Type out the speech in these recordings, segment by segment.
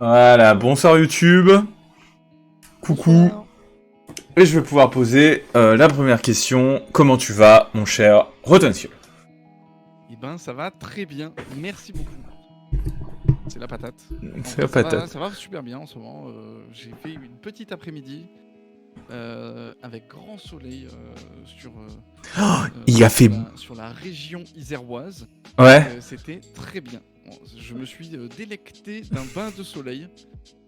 Voilà, bonsoir YouTube. Coucou. Bonsoir. Et je vais pouvoir poser la première question. Comment tu vas, mon cher Rotensieux? Eh ben, ça va très bien. Merci beaucoup. C'est la patate. C'est la patate. Ça va super bien en ce moment. J'ai fait une petite après-midi avec grand soleil Il a fait... sur la région iséroise. Ouais. C'était très bien. Bon, je me suis délecté d'un bain de soleil.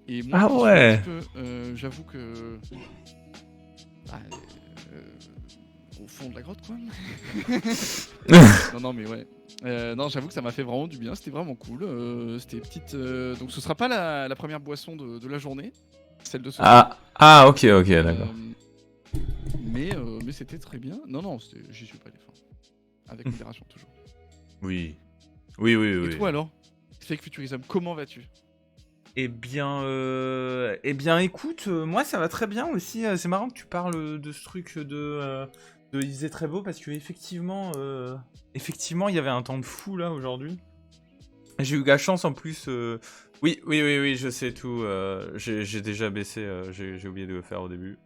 Et moi, Ah qui suis ouais. un petit peu, j'avoue que... bah, au fond de la grotte, quoi. Non, mais ouais. Non, j'avoue que ça m'a fait vraiment du bien. C'était vraiment cool. C'était petite. Donc, ce sera pas la première boisson de la journée, celle de ce soir. Ah, ok, d'accord. Mais c'était très bien. Non, j'y suis pas allé. Avec modération, toujours. Oui. Et toi alors, Fake Futurism, comment vas-tu? Eh bien, écoute, moi ça va très bien aussi. C'est marrant que tu parles de ce truc de il faisait très beau parce que effectivement, il y avait un temps de fou là aujourd'hui. J'ai eu la chance en plus. Oui, je sais tout. J'ai déjà baissé. J'ai oublié de le faire au début.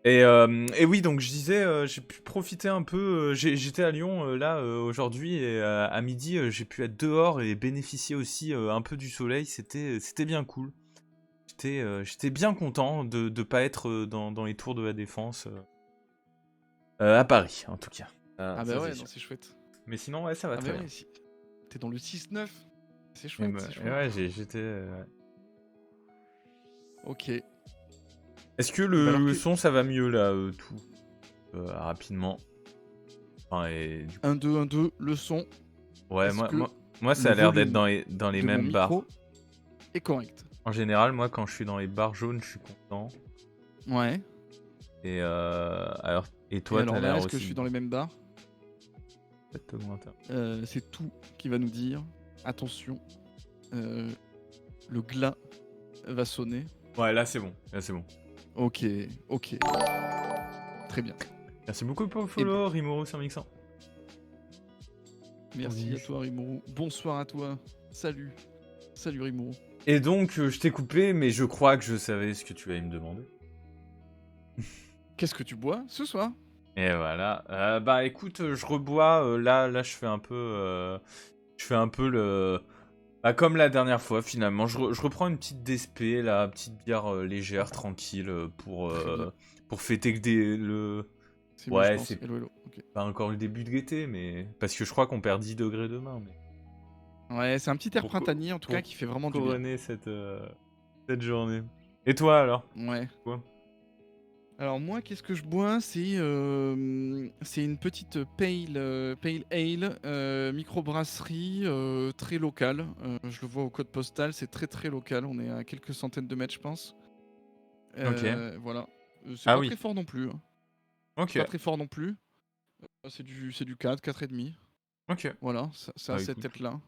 Et oui, donc je disais, j'ai pu profiter un peu. J'étais à Lyon là aujourd'hui et à midi, j'ai pu être dehors et bénéficier aussi un peu du soleil. C'était bien cool. J'étais bien content de pas être dans les tours de la Défense à Paris, en tout cas. Ah Ça, bah ouais, c'est non, sûr. c'est chouette. Mais sinon, ouais, ça va Ah très bah bien. ouais, t'es dans le 6-9. C'est Et chouette, c'est chouette. ouais, j'étais. Ouais. Ok. Et Est-ce que bah alors, le son, ça va mieux là, tout rapidement? Enfin, et du coup... 1, 2, 1, 2, le son. Ouais, Est-ce que moi, ça le a l'air d'être volume dans les de mon mêmes bars. micro est correct? En général, moi, quand je suis dans les bars jaunes, je suis content. Ouais. Et Et toi, alors t'as là, l'air est-ce que je aussi. suis dans les mêmes bars? Peut-être augmenter. C'est tout qui va nous dire attention, le glas va sonner. Ouais, là, c'est bon. Là, c'est bon. Ok. Très bien. Merci beaucoup pour le follow, Rimuru 100 Merci à toi, Rimuru. Bonsoir à toi. Salut Rimuru. Et donc, je t'ai coupé, mais je crois que je savais ce que tu allais me demander. Qu'est-ce que tu bois ce soir? Et voilà. Bah écoute, je rebois. Là, je fais un peu. Bah, comme la dernière fois, finalement. Je reprends une petite DSP, là, petite bière légère, tranquille, pour fêter le. C'est mieux, je Ouais, pense. c'est Hello. Ok. pas encore le début de l'été, mais. Parce que je crois qu'on perd 10 degrés demain. Mais... Ouais, c'est un petit air Pour printanier en tout cas qui fait vraiment du bien. couronner cette journée. Et toi alors? Ouais. Quoi? Alors moi, qu'est-ce que je bois? C'est une petite pale ale microbrasserie très locale. Je le vois au code postal, c'est très très local. On est à quelques centaines de mètres, je pense. Ok. Voilà. C'est Ah pas oui. très fort non plus. Hein. Ok. Pas très fort non plus. C'est du 4, 4,5. Ok. Voilà, ça a Bah cette écoute. tête-là.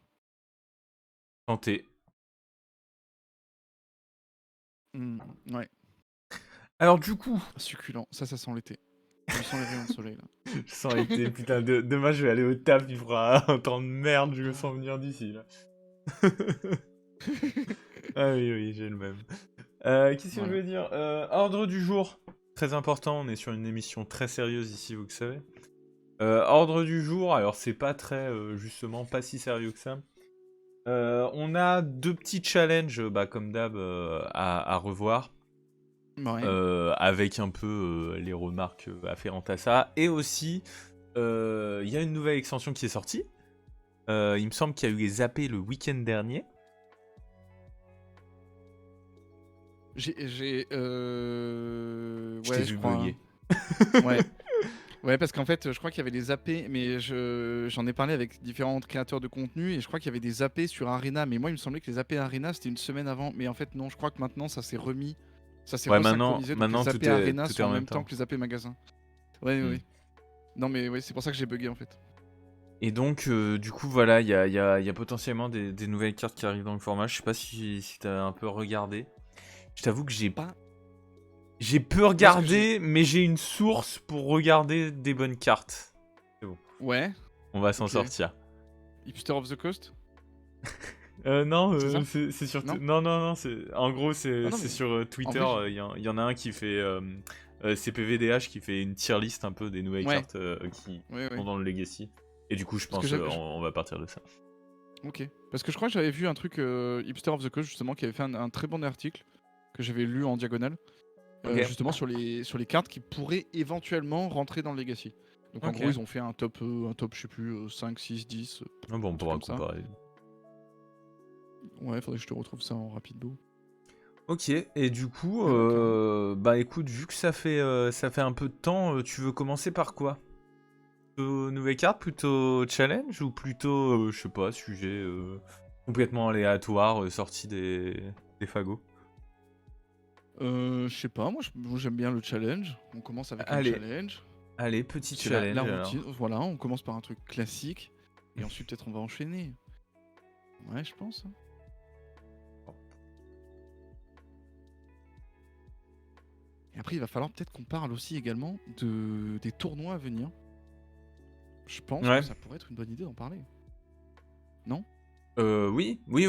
Santé. Ouais, Alors du coup. succulent. Ça sent l'été. Je sens les rayons de soleil là. Je sens l'été, putain, demain je vais aller au taf, il fera un temps de merde, je me sens venir d'ici là. Ah oui, j'ai le même. Qu'est-ce que je Voilà. veux dire? Ordre du jour. Très important, on est sur une émission très sérieuse ici, vous le savez. Ordre du jour, alors c'est pas très, justement, pas si sérieux que ça. On a deux petits challenges, bah, comme d'hab, à revoir. Ouais. Avec un peu les remarques afférentes à ça. Et aussi, il y a une nouvelle extension qui est sortie. Il me semble qu'il y a eu les AP le week-end dernier. J'ai Je t'ai ouais, je vu crois. bugger. Ouais. Ouais, parce qu'en fait, je crois qu'il y avait des AP, mais j'en ai parlé avec différents créateurs de contenu et je crois qu'il y avait des AP sur Arena, mais moi il me semblait que les AP Arena c'était une semaine avant, mais en fait non, je crois que maintenant ça s'est remis, ça s'est Ouais, resynchronisé, donc maintenant les AP tout Arena est sont en en même même temps temps. que les AP magasins. Ouais, Hmm. oui. Non, mais ouais, c'est pour ça que j'ai bugué en fait. Et donc, du coup, voilà, il y a potentiellement des nouvelles cartes qui arrivent dans le format. Je sais pas si t'as un peu regardé. Je t'avoue que Pas. j'ai peu Moi, ce que regardé, mais j'ai une source pour regarder des bonnes cartes. C'est bon, Ouais, on va s'en ok. sortir. Hipster of the Coast? Non, C'est ça? c'est sur... Non? Non, en gros, Ah c'est non, mais sur en Twitter, vrai, il y en a un qui fait... CPVDH qui fait une tier list un peu des nouvelles ouais, cartes qui ouais, sont ouais. dans le Legacy. Et du coup, je Parce que pense on va partir de ça. Ok. Parce que je crois que j'avais vu un truc Hipster of the Coast justement qui avait fait un très bon article que j'avais lu en diagonale. Ok, Justement sur les cartes qui pourraient éventuellement rentrer dans le Legacy. Donc en ok. gros, ils ont fait un top, je sais plus, 5, 6, 10, Ah bon, on un truc pourra comme ça. comparer. Ouais, faudrait que je te retrouve ça en rapido. Ok, et du coup, Mais ouais, carrément. bah écoute, vu que ça fait un peu de temps, tu veux commencer par quoi? Plutôt nouvelle carte, plutôt challenge ou plutôt, je sais pas, sujet complètement aléatoire sorti des fagots? Je sais pas, moi j'aime bien le challenge. On commence avec un Allez, challenge. petit C'est la challenge routine. alors. Voilà, on commence par un truc classique. Et ensuite peut-être on va enchaîner. Ouais, je pense. Et après, il va falloir peut-être qu'on parle aussi également des tournois à venir. Je pense que Ouais. ça pourrait être une bonne idée d'en parler. Non? Oui. Oui,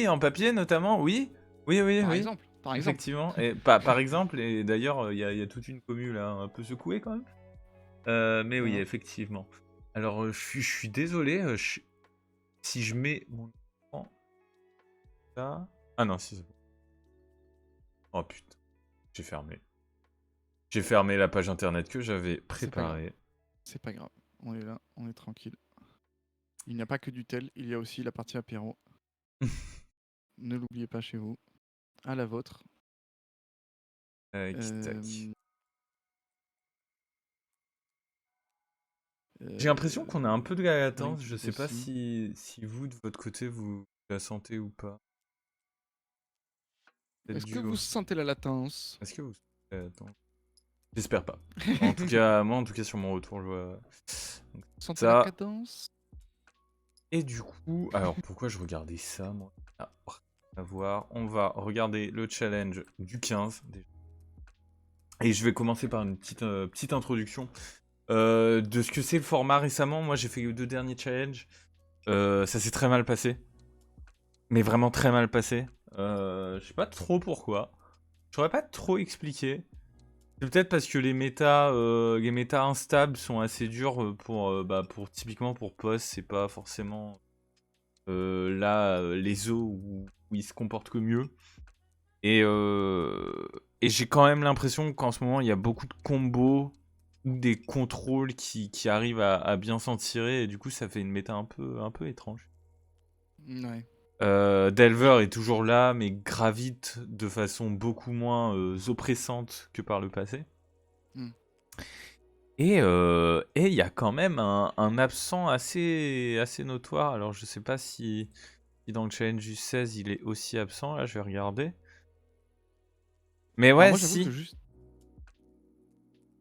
en papier notamment, oui. Par Oui. exemple, par exemple. Effectivement. Et par exemple, et d'ailleurs, il y a toute une commu là, un peu secouée quand même. Mais oui, Voilà. effectivement. Alors, je suis désolé, si je mets mon écran là. Ah non, si c'est bon. Oh putain, j'ai fermé. J'ai fermé la page internet que j'avais C'est pas grave. préparée. C'est pas grave. On est là, on est tranquille. Il n'y a pas que du tel, il y a aussi la partie apéro. Ne l'oubliez pas chez vous. À la vôtre. Tac, tac. Euh, J'ai l'impression qu'on a un peu de la Link latence. to Je the sais pas Bossy. si vous, de votre côté, vous la sentez ou pas. Peut-être Est-ce que dû vous sentez la latence? Est-ce que vous sentez la latence? J'espère pas. En tout cas, moi, en tout cas, sur mon retour, je vois donc, Sentez la ça. cadence? Et du coup, alors pourquoi je regardais ça, moi? Ah, à voir. On va regarder le challenge du 15 déjà. Et je vais commencer par une petite introduction de ce que c'est le format récemment. Moi, j'ai fait les 2 derniers challenges. Ça s'est très mal passé. Mais vraiment très mal passé. Je sais pas trop pourquoi. Je saurais pas trop expliquer. C'est peut-être parce que les méta instables sont assez durs pour typiquement pour Post, c'est pas forcément là les eaux où ils se comportent que mieux. Et, et j'ai quand même l'impression qu'en ce moment il y a beaucoup de combos ou des contrôles qui arrivent à bien s'en tirer et du coup ça fait une méta un peu étrange. Ouais. Delver est toujours là mais gravite de façon beaucoup moins oppressante que par le passé. Hmm. Et il y a quand même un absent assez notoire. Alors je sais pas si dans le challenge du 16 il est aussi absent. Là je vais regarder. Mais Alors ouais, moi j'avoue que si. juste...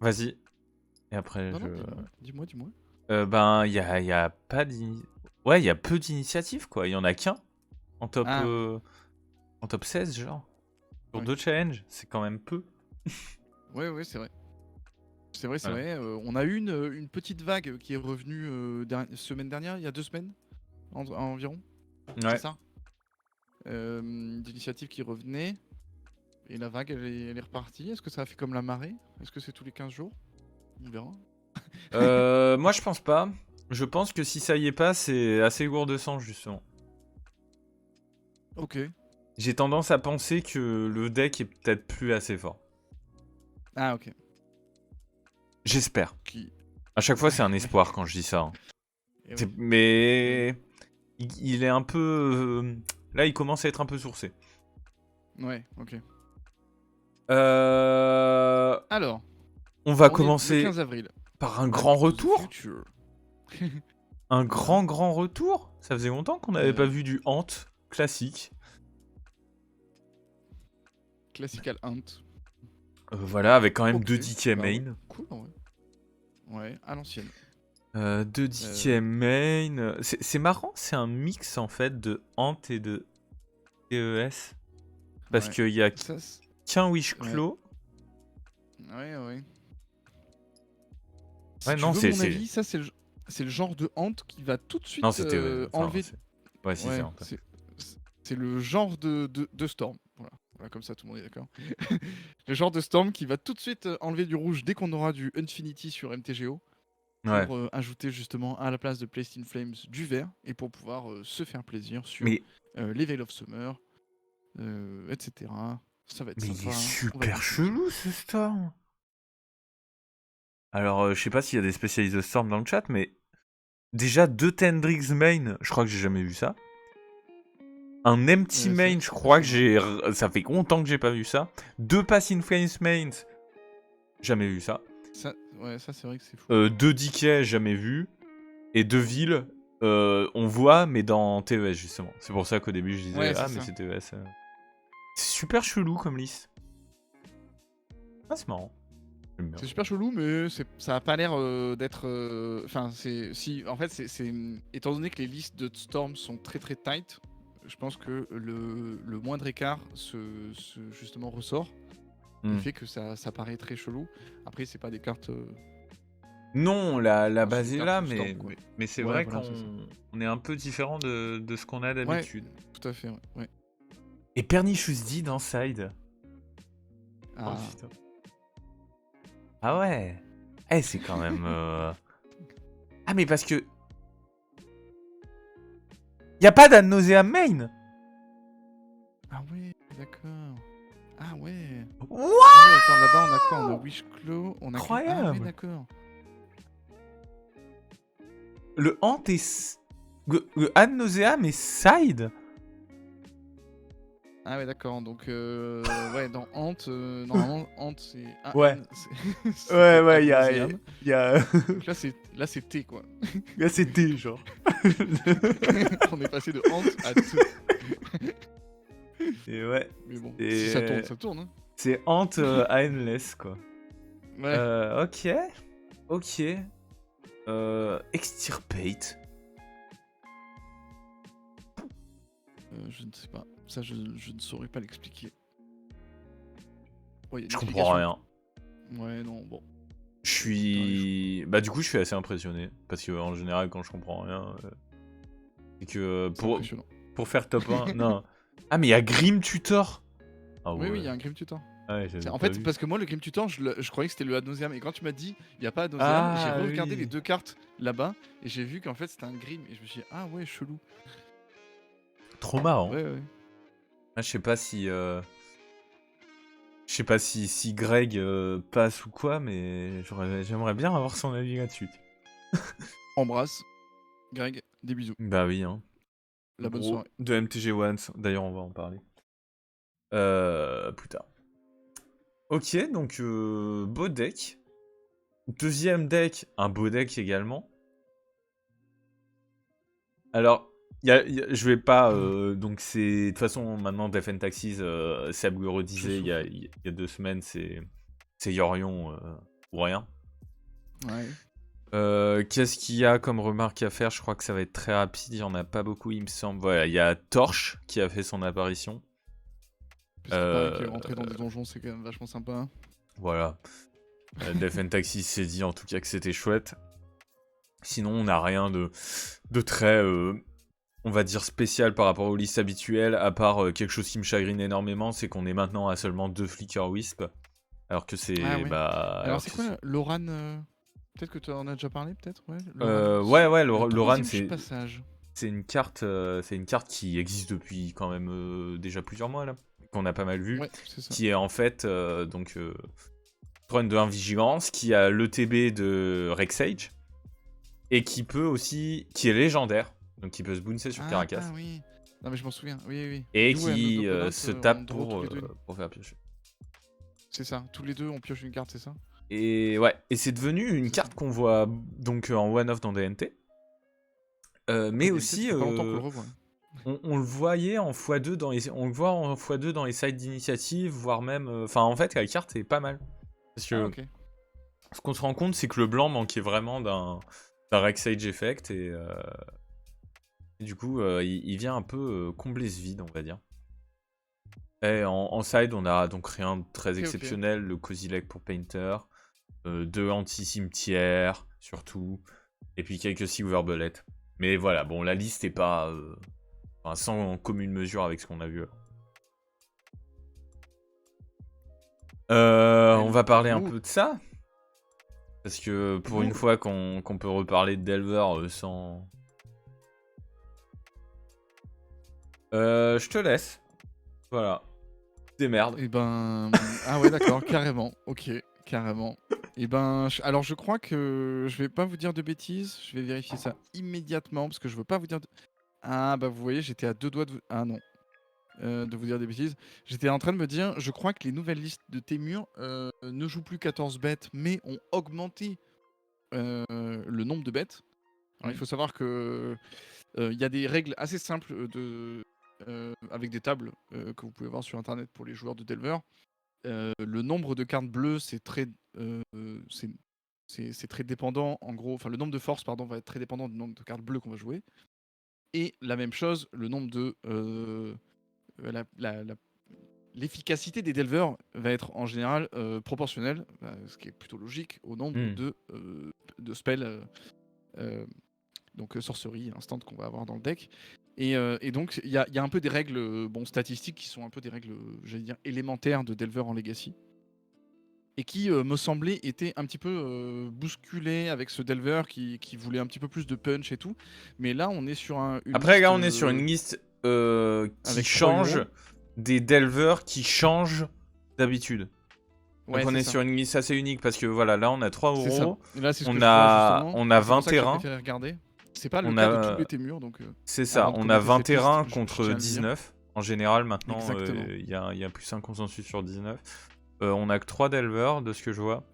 Vas-y. Et après Non, je... non, dis-moi. Ben y a pas ouais, il y a peu d'initiatives quoi. Il y en a qu'un Ah oui. en top 16 genre. Sur Ouais. 2 challenges, c'est quand même peu. Ouais, c'est vrai. C'est vrai, c'est Voilà. vrai. On a eu une petite vague qui est revenue semaine dernière, il y a 2 semaines environ. C'est Ouais. ça? D'initiatives qui revenaient. Et la vague, elle est repartie. Est-ce que ça a fait comme la marée? Est-ce que c'est tous les 15 jours? On verra. Moi je pense pas. Je pense que si ça y est pas, c'est assez lourd de sang justement. Ok. J'ai tendance à penser que le deck est peut-être plus assez fort. Ah, ok. J'espère. Qui... À chaque fois, c'est un Ouais. espoir quand je dis ça. Hein. Et oui. Mais il est un peu... Là, il commence à être un peu sourcé. Ouais, ok. Euh... Alors, On va on est le commencer 15 avril. par un Back grand to the retour. future. Un Voilà. grand retour. Ça faisait longtemps qu'on n'avait pas Euh, vu du Hant classique. Classical Hunt. Voilà, avec quand même Ok. 2 DK Bah ouais. main. Cool, en vrai. Ouais, à l'ancienne. 2 DK main. C'est marrant, c'est un mix en fait de Hant et de TES. Parce Ouais. qu'il y a Ça, qu'un Wish ouais. Claw. Ouais. Si Ouais, tu non, veux mon avis, ça c'est c'est le genre de hante qui va tout de suite Non, c'était. enlever. Ouais, si, c'est Ouais, un peu. c'est le genre de Storm. Voilà. Voilà, comme ça tout le monde est d'accord. Le genre de Storm qui va tout de suite enlever du rouge dès qu'on aura du Infinity sur MTGO Ouais. pour ajouter justement à la place de Placed in Flames du vert et pour pouvoir se faire plaisir sur Mais, les Veil of Summer, etc. Ça va être mais il sympa. est On va super bien s'amuser. chelou ce Storm. Alors, je sais pas s'il y a des spécialistes de Storm dans le chat, mais déjà 2 Tendrix main, je crois que j'ai jamais vu ça. Un empty C'est vrai main, que je c'est crois que impressionnant. ça fait longtemps que j'ai pas vu ça. 2 Pass in Flames mains, jamais vu ça. Ouais, ça c'est vrai que c'est fou. 2 DK, jamais vu. Et 2 villes, on voit, mais dans TES justement. C'est pour ça qu'au début je disais, Ouais, ah, c'est mais ça. c'est TES. C'est super chelou comme liste. Ah, c'est marrant. J'aime bien. C'est super chelou, mais ça a pas l'air d'être. Enfin, si. En fait, étant donné que les listes de Storm sont très très tight, je pense que le moindre écart justement ressort. Hmm. Il fait que ça paraît très chelou. Après, c'est pas des cartes. Non, la c'est base une est carte là, full Storm, quoi. mais c'est Ouais, vrai voilà, c'est ça. qu'on est un peu différent de ce qu'on a Ouais, d'habitude. tout à fait, ouais. Ouais. Et Pernicious Deed dans Side. Oh Ah, putain. Ah ouais. Eh, c'est quand même. Ah, mais parce que. Y a pas d'Ad Nauseam main. ah ouais, d'accord. Ah ouais. What? Ah ouais, attends, là-bas, on a quoi? On a Wishclaw, on a. Ah ouais, Incroyable. d'accord. Le Hant est. Le Ad Nauseam est Side. Ah ouais, d'accord. Donc, ouais, dans Hant, normalement, Hant, c'est Ouais. AN, c'est Ouais, Ad y a. nauseam. Y a... Donc là, c'est T, quoi. Là, c'était genre. On est passé de Hant à T. Et ouais. Mais bon, Et... si ça tourne, ça tourne. Hein. C'est Hant à Endless, quoi. Ouais. Ok. Ok. Extirpate. Je ne sais pas. Ça, je ne saurais pas l'expliquer. Ouais, y a une Je comprends explication. rien. Ouais, non, bon. Je suis. Bah, du coup, je suis assez impressionné. Parce que, en général, quand je comprends rien. C'est que. C'est impressionnant. Pour faire top 1. Non. Ah, mais il y a Grim Tutor. Ah Oui, ouais. oui, il y a un Grim Tutor. Ah ouais, j'avais En pas fait, vu. parce que moi, le Grim Tutor, je croyais que c'était le Ad nauseam. Et quand tu m'as dit, il n'y a pas Ad nauseam, j'ai Ah regardé oui. les deux cartes là-bas. Et j'ai vu qu'en fait, c'était un Grim. Et je me suis dit, ah ouais, chelou. Trop marrant. Ouais, ouais. Ah, je sais pas si. Je sais pas si Greg passe ou quoi, mais j'aimerais bien avoir son avis là-dessus. Embrasse. Greg, des bisous. Bah oui, hein. La bonne Gros soirée. de MTG Once. D'ailleurs, on va en parler. Plus tard. Ok, donc beau deck. Deuxième deck, un beau deck également. Alors, je vais pas. Donc, c'est. De toute façon, maintenant, Death and Taxis, Seb le redisait il y a 2 semaines, c'est Yorion ou rien. Ouais. Qu'est-ce qu'il y a comme remarque à faire? Je crois que ça va être très rapide, il y en a pas beaucoup, il me semble. Voilà, il y a Torche qui a fait son apparition. Parce qu'il paraît que rentrer dans des donjons, c'est quand même vachement sympa. Hein. Voilà. Death and Taxis s'est dit en tout cas que c'était chouette. Sinon, on n'a rien de très, on va dire, spécial par rapport aux listes habituelles, à part quelque chose qui me chagrine énormément, c'est qu'on est maintenant à seulement 2 Flicker Wisp. Alors que c'est. Ah ouais. Bah, alors c'est quoi Loran Peut-être que tu en as déjà parlé, peut-être ouais, ouais, Loran, c'est une carte qui existe depuis quand même déjà plusieurs mois là, qu'on a pas mal vu, ouais, c'est ça. qui est en fait trône de 1 vigilance, qui a l'ETB de Rexage et qui est légendaire, donc qui peut se bouncer sur Caracas. Ah oui. Non mais je m'en souviens. Oui. Et qui se tape pour faire piocher. C'est ça. Tous les deux on pioche une carte, c'est ça. Et ouais, et c'est devenu une carte qu'on voit donc en one-off dans DNT. Mais aussi, on le voyait en x2 on le voit en x2 dans les sites d'initiative, voire même. Enfin, en fait, la carte est pas mal. Parce que ce qu'on se rend compte, c'est que le blanc manquait vraiment d'un Rexage effect et du coup, il vient un peu combler ce vide, on va dire. Et en side, on a donc rien de très exceptionnel. Le Kozilek pour Painter. 2 anti-cimetières, surtout. Et puis quelques Silver Bullet. Mais voilà, bon, la liste est pas... enfin, sans commune mesure avec ce qu'on a vu. On va parler un peu de ça. Parce que pour une fois qu'on peut reparler de Delver sans... je te laisse. Voilà. Démerde. Et ben... Ah ouais, d'accord, carrément. Ok, carrément. Et ben... Alors, je crois que je vais pas vous dire de bêtises. Je vais vérifier ça immédiatement, parce que je veux pas vous dire... Ah, bah vous voyez, j'étais à 2 doigts de... Ah non. De vous dire des bêtises. J'étais en train de me dire, je crois que les nouvelles listes de Témur ne jouent plus 14 bêtes, mais ont augmenté le nombre de bêtes. Alors, il faut savoir que il y a des règles assez simples avec des tables que vous pouvez voir sur internet pour les joueurs de Delver. Le nombre de cartes bleues, c'est très, c'est très dépendant. En gros, enfin le nombre de forces, pardon, va être très dépendant du nombre de cartes bleues qu'on va jouer. Et la même chose, le nombre de l'efficacité des delvers va être en général proportionnelle, ce qui est plutôt logique, au nombre de spells, donc sorcerie, instant qu'on va avoir dans le deck. Et donc il y a un peu des règles statistiques qui sont un peu des règles, j'allais dire, élémentaires de delver en Legacy. Et qui me semblait était un petit peu bousculé avec ce delver qui voulait un petit peu plus de punch et tout. Mais là on est sur une Après, liste, là, on est sur une liste qui avec 3 change euros. des delvers qui changent d'habitude. Ouais, Donc on c'est est ça. sur une liste assez unique parce que voilà, là on a 3 C'est ça. euros. Et là, c'est ce que On je vois a, justement. on a Et c'est 20 pour ça que j'ai terrains. préféré regarder. C'est pas le On cas de tous a, les Témurs, donc c'est ça, avant de on a commenter 20 cette liste, terrains je contre tiens à le dire. 19. En général, maintenant, Exactement. il y a plus un consensus sur 19. On a que 3 delvers de ce que je vois.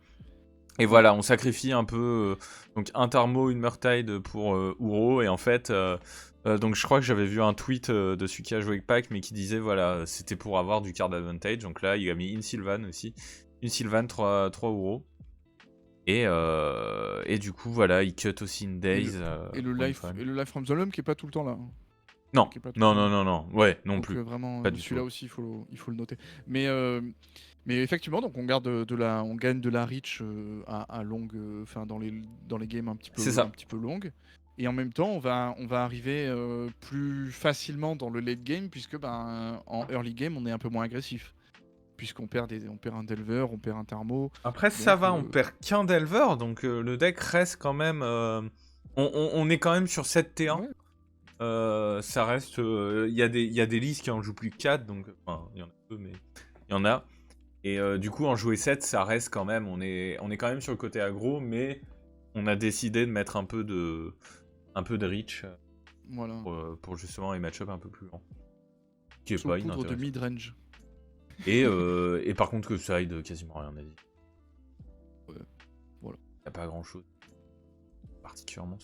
Et Ouais. voilà, on sacrifie un peu donc un Tarmo, une Murktide pour Uro. Et en fait, donc je crois que j'avais vu un tweet de celui qui a joué avec Pack, mais qui disait voilà, c'était pour avoir du card advantage. Donc là, il a mis une Sylvan aussi. Une Sylvan, 3 Uro. Et du coup, voilà, il cut aussi une Days. Et le life from the Loom qui est pas tout le temps là. Hein. Non, Qui est pas tout le non, temps non, là. non, non, ouais, non Donc plus. vraiment, Pas du celui-là tout. aussi, il faut le noter. Mais effectivement, donc on garde on gagne de la reach à longue, enfin dans les games C'est un ça. petit peu longues. Et en même temps, on va arriver plus facilement dans le late game puisque en early game, on est un peu moins agressif. Puisqu'on perd un Delver, on perd un Tarmo. Après, ça va, on perd qu'un Delver, donc le deck reste quand même. On est quand même sur 7 T1. Ouais. Ça reste. Il y a des listes qui en jouent plus que 4, donc. Enfin, il y en a peu, mais il y en a. Et du coup, en jouer 7, ça reste quand même. On est quand même sur le côté aggro, mais on a décidé de mettre un peu de reach Voilà. pour justement les match-up un peu plus lents. Qui est Sous pas poudre de inintéressant. mid-range. Et par contre, que side, quasiment rien à dire. Ouais. Voilà. Y a pas grand chose particulièrement.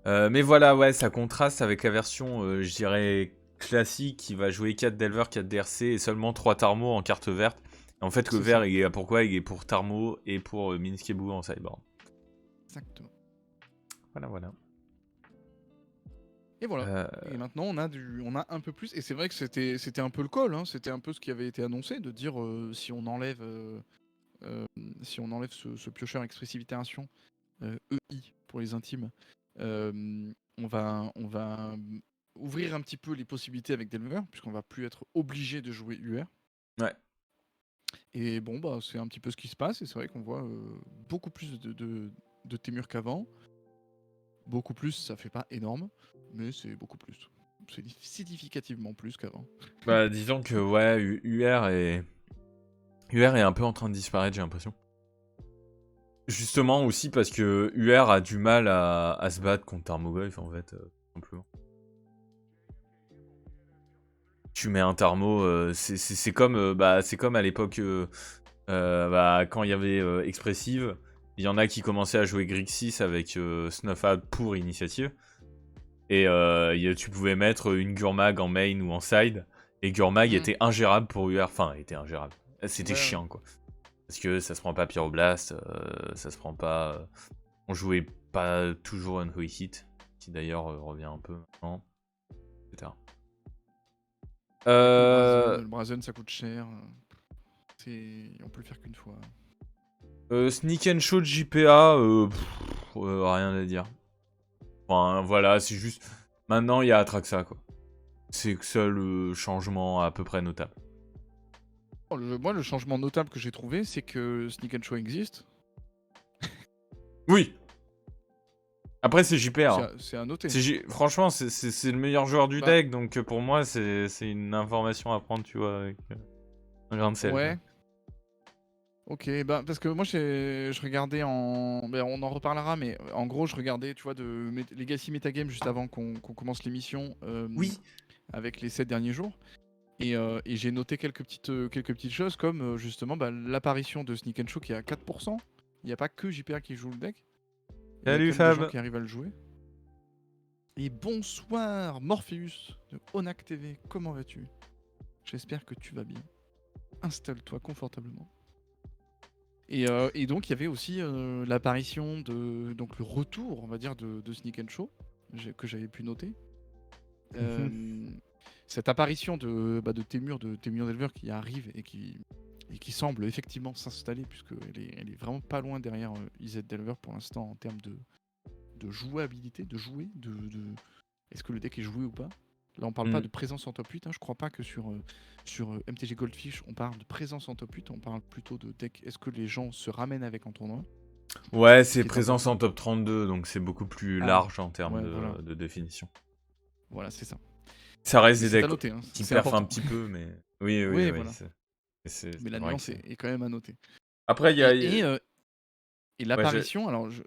Mais voilà, ouais, ça contraste avec la version, je dirais, classique qui va jouer 4 Delver, 4 DRC et seulement 3 Tarmo en carte verte. Et en fait, le vert, il est là pourquoi? Il est pour Tarmo et pour Minskebu en sideboard. Exactement. Voilà. Et voilà. Et maintenant, on a un peu plus. Et c'est vrai que c'était un peu le call. Hein. C'était un peu ce qui avait été annoncé de dire si on enlève ce piocheur expressive itération EI pour les intimes, on va ouvrir un petit peu les possibilités avec Delver puisqu'on va plus être obligé de jouer UR. Ouais. Et bon, c'est un petit peu ce qui se passe. Et c'est vrai qu'on voit beaucoup plus de Témur qu'avant. Beaucoup plus, ça fait pas énorme, mais c'est beaucoup plus. C'est significativement plus qu'avant. Bah, disons que, ouais, UR est un peu en train de disparaître, j'ai l'impression. Justement aussi parce que UR a du mal à se battre contre Tarmogoyf, en fait, simplement. Tu mets un Tarmo, c'est comme à l'époque quand il y avait Expressive, il y en a qui commençaient à jouer Grixis avec Snuff-Out pour Initiative. Et tu pouvais mettre une Gurmag en main ou en side. Et Gurmag était ingérable pour UR. Enfin, était ingérable. C'était chiant, quoi. Parce que ça se prend pas Pyroblast, ça se prend pas... on jouait pas toujours Unholy Hit, qui d'ailleurs revient un peu maintenant, etc. Le Brazen, ça coûte cher. On peut le faire qu'une fois. Sneak and Show de JPA, rien à dire. Enfin, voilà, c'est juste... Maintenant, il y a Atraxa, quoi. C'est que ça le changement à peu près notable. Moi, le changement notable que j'ai trouvé, c'est que Sneak and Show existe. Oui. Après, c'est JPA. Hein. C'est à noter. Franchement, c'est le meilleur joueur du Bah. deck, donc pour moi, c'est une information à prendre, tu vois, avec un grain de sel. Ouais. Ok, bah parce que moi je regardais en... Ben, on en reparlera, mais en gros je regardais, tu vois, de Legacy Metagame juste avant qu'on commence l'émission. Oui. Avec les 7 derniers jours. Et j'ai noté quelques petites choses comme justement l'apparition de Sneak and Show qui est à 4%. Il n'y a pas que JPA qui joue le deck. Il y a Salut quand même des gens Fab. qui arrivent à le jouer. Et bonsoir Morpheus de Onak TV, comment vas-tu? J'espère que tu vas bien. Installe-toi confortablement. Et donc il y avait aussi l'apparition de... Donc le retour, on va dire, de Sneak and Show, que j'avais pu noter. Cette apparition de Témur d'Elver qui arrive et qui semble effectivement s'installer, puisqu'elle est vraiment pas loin derrière IZ Delver pour l'instant en termes de jouabilité, de jouer, est-ce que le deck est joué ou pas. Là on parle pas de présence en top 8, hein. Je crois pas que sur MTG Goldfish on parle de présence en top 8, on parle plutôt de deck, est-ce que les gens se ramènent avec en tournoi. Ouais, c'est présence en top 32, donc c'est beaucoup plus large en termes de définition. Voilà, c'est ça. Ça reste des decks noter, hein. qui perfent un petit peu, mais... Oui, voilà. Mais la nuance est quand même à noter. Après, il y a... Et l'apparition, alors je...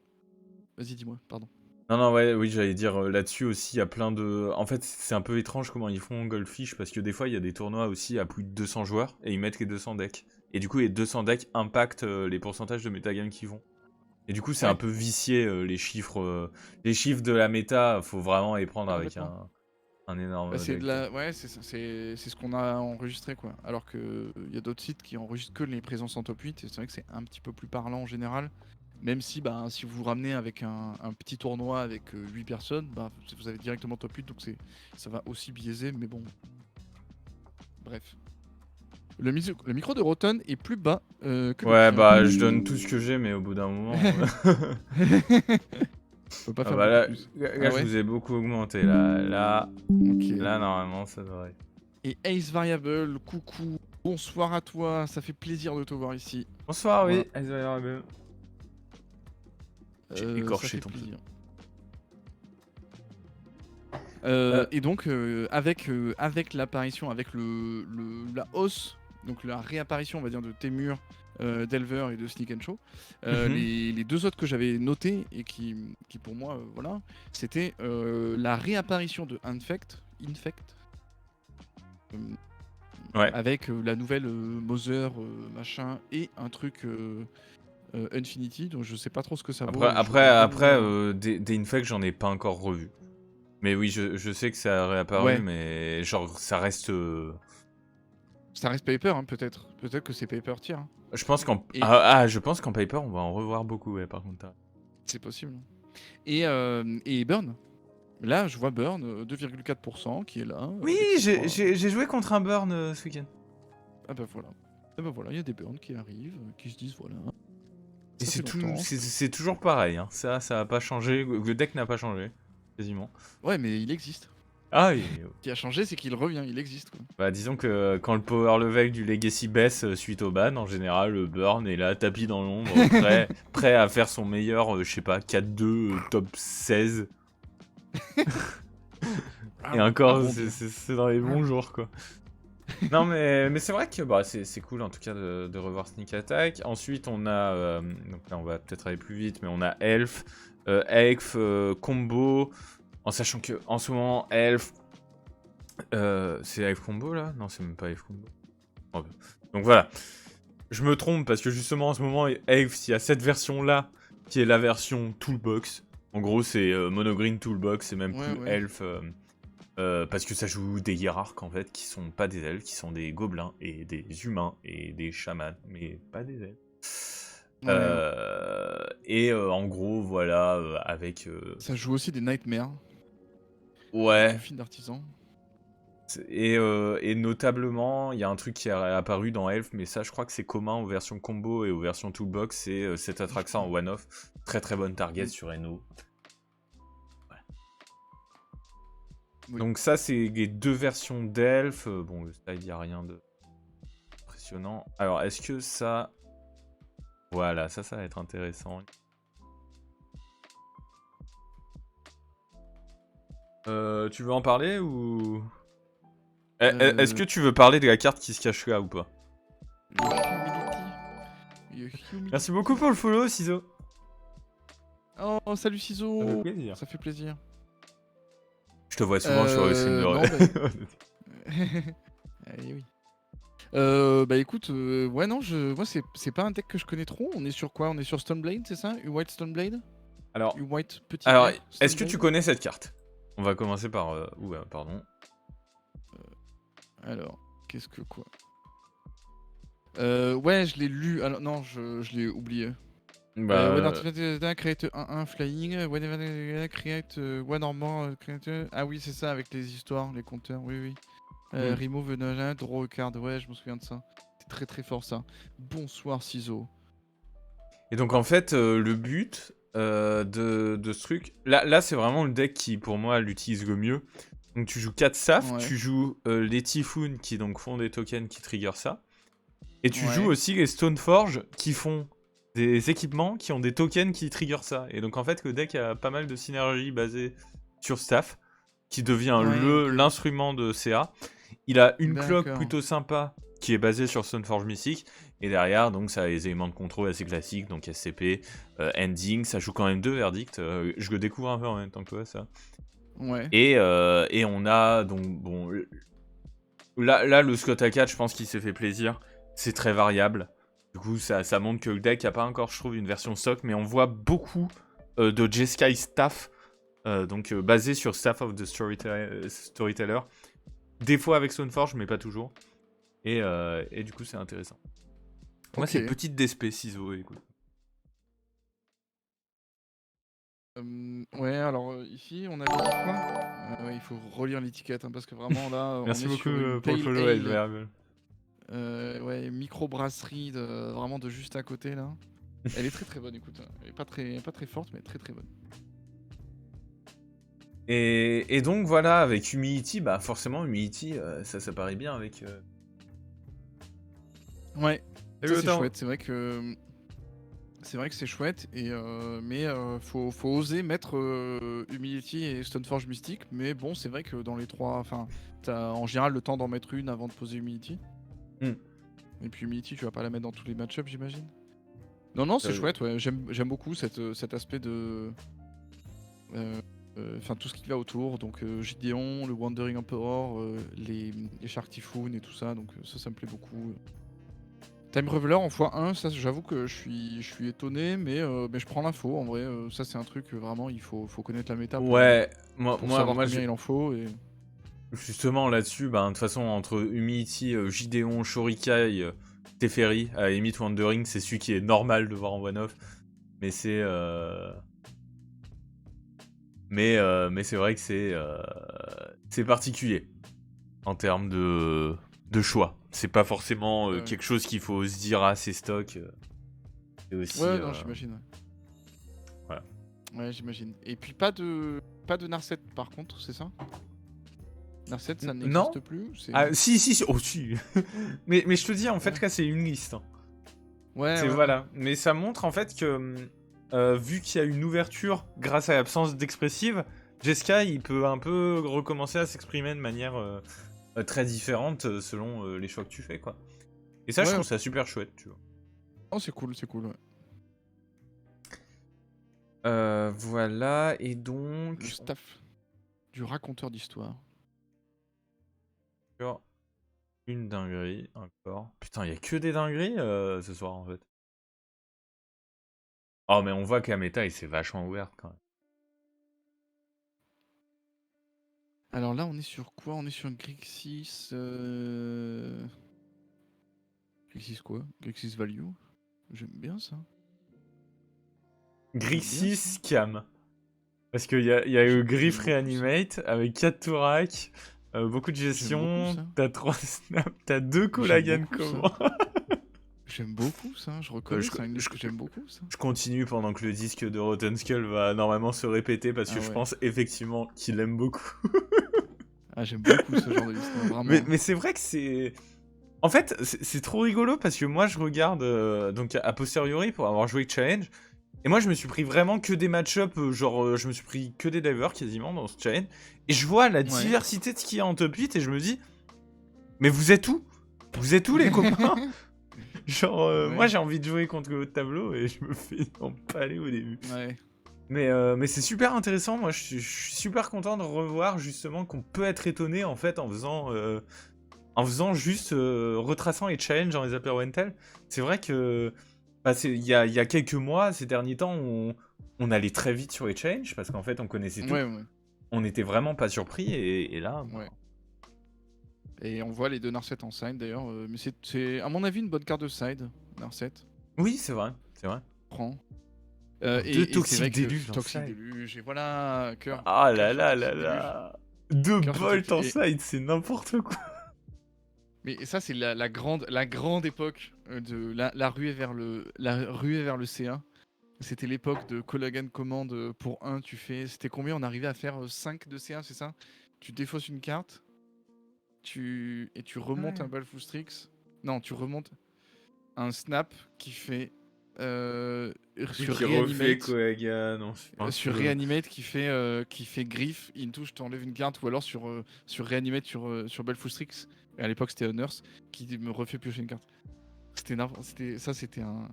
Vas-y, dis-moi, pardon. Non, oui, j'allais dire là-dessus aussi, il y a plein de... En fait, c'est un peu étrange comment ils font Goldfish, parce que des fois, il y a des tournois aussi à plus de 200 joueurs, et ils mettent les 200 decks. Et du coup, les 200 decks impactent les pourcentages de metagame qu'ils vont. Et du coup, c'est un peu vicié, les chiffres de la méta, faut vraiment les prendre avec un énorme c'est deck. Ouais, c'est ce qu'on a enregistré, quoi. Alors que il y a d'autres sites qui enregistrent que les présences en top 8, et c'est vrai que c'est un petit peu plus parlant en général. Même si, si vous vous ramenez avec un petit tournoi avec 8 personnes, vous avez directement top 8, donc ça va aussi biaiser, mais bon. Bref. Le micro de Rotten est plus bas que le tien. Je donne tout ce que j'ai, mais au bout d'un moment... Faut pas faire beaucoup plus. Là, je vous ai beaucoup augmenté. Là, normalement, ça devrait. Et Ace Variable, coucou, bonsoir à toi, ça fait plaisir de te voir ici. Bonsoir, oui, Ace Variable. J'ai écorché ton plaisir. Et donc, avec l'apparition, avec la hausse, donc la réapparition, on va dire, de Témur, Delver et de Sneak and Show, les deux autres que j'avais notés et qui pour moi, voilà, c'était la réapparition de Infect, avec la nouvelle Mother, machin, et un truc Infinity, donc je sais pas trop ce que ça vaut. Après, des Infect, j'en ai pas encore revu. Mais oui, je sais que ça a réapparu, mais genre, ça reste... Ça reste Paper, hein, peut-être. Peut-être que c'est Paper tier. Hein. Je pense qu'en Paper, on va en revoir beaucoup, par contre. C'est possible. Et Burn. Là, je vois Burn, 2,4% qui est là. Oui, j'ai joué contre un Burn ce week-end. Ah bah voilà. Il y a des Burns qui arrivent, qui se disent voilà. Et c'est toujours pareil, hein. Ça a pas changé. Le deck n'a pas changé, quasiment. Ouais, mais il existe. Ah oui. Ce qui a changé, c'est qu'il revient, il existe, quoi. Bah disons que quand le power level du Legacy baisse suite au ban, en général, le Burn est là, tapis dans l'ombre, prêt à faire son meilleur, je sais pas, 4-2, top 16. Et encore, c'est dans les bons jours, quoi. Non, mais c'est vrai que c'est cool, en tout cas, de revoir Sneak Attack. Ensuite, on a... donc là, on va peut-être aller plus vite, mais on a Elf, Combo... En sachant que en ce moment, Elf... c'est Elf Combo, là? Non, c'est même pas Elf Combo. Donc voilà. Je me trompe, parce que justement, en ce moment, Elf, il y a cette version-là, qui est la version Toolbox. En gros, c'est Monogreen Toolbox, c'est même plus Elf... parce que ça joue des hiérarques en fait qui sont pas des elfes, qui sont des gobelins et des humains et des chamans, mais pas des elfes. Et en gros, voilà, avec. Ça joue aussi des nightmares. Ouais. Film d'artisan. Et notablement, il y a un truc qui est apparu dans Elf, mais ça, je crois que c'est commun aux versions combo et aux versions toolbox, c'est cette Atraxa en one-off. Très très bonne target sur Eno. Oui. Donc ça, c'est les 2 versions d'Elf. Bon, le style, il n'y a rien de impressionnant. Alors, est-ce que ça... Voilà, ça va être intéressant. Tu veux en parler ou... Est-ce que tu veux parler de la carte qui se cache là ou pas? Merci beaucoup pour le follow, Ciseaux. Oh, salut Ciseaux. Ça fait plaisir. Ça fait plaisir. Je te vois souvent sur le stream de... non, Allez, oui. Bah écoute, ouais non, moi c'est pas un deck que je connais trop. On est sur quoi? On est sur Stoneblade, c'est ça? White Stoneblade? Alors, White petit alors R, est-ce que tu Stoneblade. connais cette carte? On va commencer par... pardon. Alors, qu'est-ce que quoi? Ouais, je l'ai lu. Alors non, je l'ai oublié. When create 1-1 flying, whenever create one or more creature. Ah oui, c'est ça avec les histoires, les compteurs. Oui, oui. Remove a draw a card. Ouais, je me souviens de ça. C'est très très fort ça. Bonsoir Ciseaux. Et donc en fait, le but de ce truc... Là c'est vraiment le deck qui, pour moi, l'utilise le mieux. Donc tu joues 4 Saf, Ouais. tu joues les Typhoon qui donc font des tokens qui trigger ça. Et tu Ouais. joues aussi les Stoneforge qui font des équipements qui ont des tokens qui trigger ça. Et donc en fait, le deck a pas mal de synergie basée sur Staff, qui devient Ouais, ok. l'instrument de CA. Il a une clock D'accord. plutôt sympa qui est basée sur Stoneforge Mystique. Et derrière, donc ça a les éléments de contrôle assez classiques, donc SCP, Ending. Ça joue quand même 2 verdicts. Je le découvre un peu en même temps que toi, ça. Ouais. Et on a donc bon là le Scott A4, je pense qu'il s'est fait plaisir. C'est très variable. Du coup ça montre que le deck a pas encore, je trouve, une version stock, mais on voit beaucoup de Jeskai Staff, donc basé sur Staff of the Storyteller. Des fois avec Stoneforge, mais pas toujours. Et du coup c'est intéressant. Moi c'est petite DSP ciseaux, écoute. Ouais, alors ici on a dit quoi? Ouais, il faut relire l'étiquette parce que vraiment là Merci on est beaucoup sur une pour le pale follow, ale. Ouais, microbrasserie vraiment de juste à côté là. Elle est très très bonne, écoute. Elle est pas très forte, mais très très bonne. Et donc voilà, avec Humility, bah forcément Humility, ça paraît bien avec... Ouais, ça c'est Attends. chouette, c'est vrai que c'est chouette, mais faut oser mettre Humility et Stoneforge Mystique, mais bon, c'est vrai que dans les trois, enfin, t'as en général le temps d'en mettre une avant de poser Humility. Et puis Humility, tu vas pas la mettre dans tous les match-ups, j'imagine. Non, c'est chouette, ouais, j'aime beaucoup cet aspect de... Enfin, tout ce qui va autour, donc Gideon, le Wandering Emperor, les Shark Typhoon et tout ça, donc ça me plaît beaucoup. Time Reveler en x1, ça j'avoue que je suis étonné, mais je prends l'info en vrai. Ça c'est un truc vraiment, il faut connaître la méta Ouais, pour savoir combien il en faut. Et... Justement là-dessus, bah, de toute façon, entre Humility, Gideon, Shorikai, Teferi, à Emit Wandering, c'est celui qui est normal de voir en one-off. Mais c'est. Mais c'est vrai que c'est particulier en termes de choix. C'est pas forcément quelque chose qu'il faut se dire à ses stocks. C'est aussi, ouais, non, j'imagine. Ouais. Voilà. Ouais, j'imagine. Et puis pas de Narset par contre, c'est ça? Narset, ça n'existe plus? Ah, si, oh si. mais je te dis, en fait, là, c'est une liste. Hein. Ouais, voilà. Mais ça montre en fait que, vu qu'il y a une ouverture grâce à l'absence d'expressive, Jeskai, il peut un peu recommencer à s'exprimer de manière très différente selon les choix que tu fais, quoi. Et ça, je trouve ça super chouette, tu vois. Oh, c'est cool, ouais. Voilà, et donc... Le staff du raconteur d'histoire. Une dinguerie, encore. Putain, il y a que des dingueries ce soir, en fait. Oh, mais on voit que la méta, il s'est vachement ouverte, quand même. Alors là, on est sur quoi? On est sur Grixis... Grixis quoi? Grixis Value? J'aime bien ça. Grixis Cam. Parce qu'il y a le Griff Reanimate avec 4 Tourak, Beaucoup de J'aime gestion, beaucoup ça. t'as 3 snaps, t'as 2 collagen beaucoup ça. comment. J'aime beaucoup ça, je reconnais, je- c'est une liste je- que j'aime beaucoup ça. Je continue pendant que le disque de Rotten Skull va normalement se répéter parce que Ah je ouais. pense effectivement qu'il aime beaucoup. Ah, j'aime beaucoup ce genre de liste, hein, vraiment. Mais c'est vrai que c'est... En fait, c'est trop rigolo parce que moi je regarde donc a posteriori pour avoir joué Challenge. Et moi je me suis pris vraiment que des match-up, je me suis pris que des divers quasiment dans ce challenge. Et je vois la Ouais. diversité de ce qu'il y a en top 8 et je me dis, mais vous êtes où? Vous êtes où les copains? Genre, Ouais. moi j'ai envie de jouer contre le haut de tableau et je me fais empaler au début. Ouais. Mais c'est super intéressant, moi je suis super content de revoir justement qu'on peut être étonné en fait en faisant juste retraçant les challenges dans les Upper Wentel. C'est vrai que bah, il y a quelques mois, ces derniers temps, on allait très vite sur les challenges parce qu'en fait on connaissait tout. Ouais, ouais. On n'était vraiment pas surpris et là... Ouais. Et on voit les deux Narset en side d'ailleurs, mais c'est à mon avis une bonne carte de side, Narset. Oui, c'est vrai, c'est vrai. Prends. Deux Et Toxic c'est vrai que Déluge en Toxic side. Déluge, et voilà, cœur. Ah cœur là sur là Toxic là Déluge. là. 2 Cœur sur bolts en Toxic- side, c'est n'importe quoi. Mais ça c'est la grande époque de la ruée vers le C1. C'était l'époque de Collagen commande pour 1, tu fais... C'était combien? On arrivait à faire 5 de C1, c'est ça? Tu défausses une carte, et tu remontes Ouais. un Balfoustrix. Non, tu remontes un snap qui fait... sur Qui refait Reanimate, Kohagan. sur Reanimate qui fait griffe, into, je t'enlève une carte, ou alors sur Reanimate sur Balfoustrix, et à l'époque c'était un Nurse, qui me refait piocher une carte. C'était un...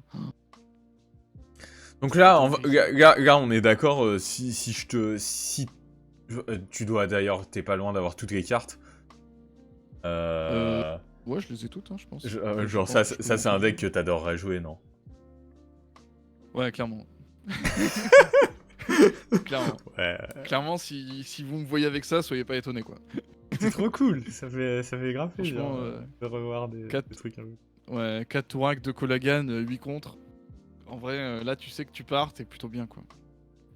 Donc là, C'était là, on est d'accord. Si tu dois d'ailleurs, t'es pas loin d'avoir toutes les cartes. Ouais, je les ai toutes, hein, je pense. Genre ça c'est un deck que t'adorerais jouer, non? Ouais, clairement. Clairement. Ouais. Clairement, si vous me voyez avec ça, soyez pas étonnés, quoi. C'est trop cool. Ça fait grave plaisir Franchement, de revoir des quatre- trucs un peu. Ouais, 4 Tourak, 2 Collagan, 8 contre. En vrai, là, tu sais que tu pars, t'es plutôt bien, quoi.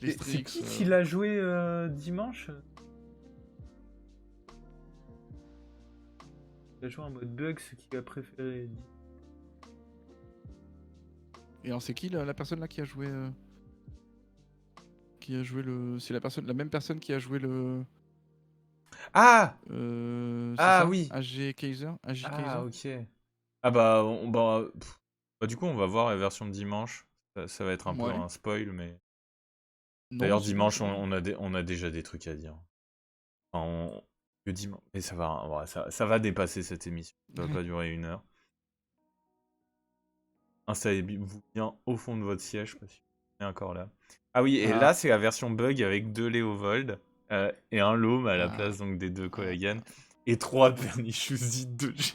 Les C'est Strix, qui l'a joué dimanche? Il a joué en mode bug, ce qu'il a préféré. Et alors, c'est qui la personne là qui a joué le. C'est la même personne qui a joué le. Ah! C'est Ah ça oui! AG Kaiser. Ah, ok. Ah bah, bah, du coup, on va voir la version de dimanche. Ça va être un peu Ouais. un spoil, mais... Non, D'ailleurs, c'est dimanche, pas- on a déjà des trucs à dire. Enfin, le dimanche... Mais ça va, ouais, ça va dépasser cette émission. Ça va pas durer 1 heure. Installez-vous bien au fond de votre siège, parce qu'on est encore là. Ah oui, et Ah. là, c'est la version bug avec 2 Léovold et un Loam à la Ah. place donc des 2 Collagen. Et 3 Pernicious 2 G.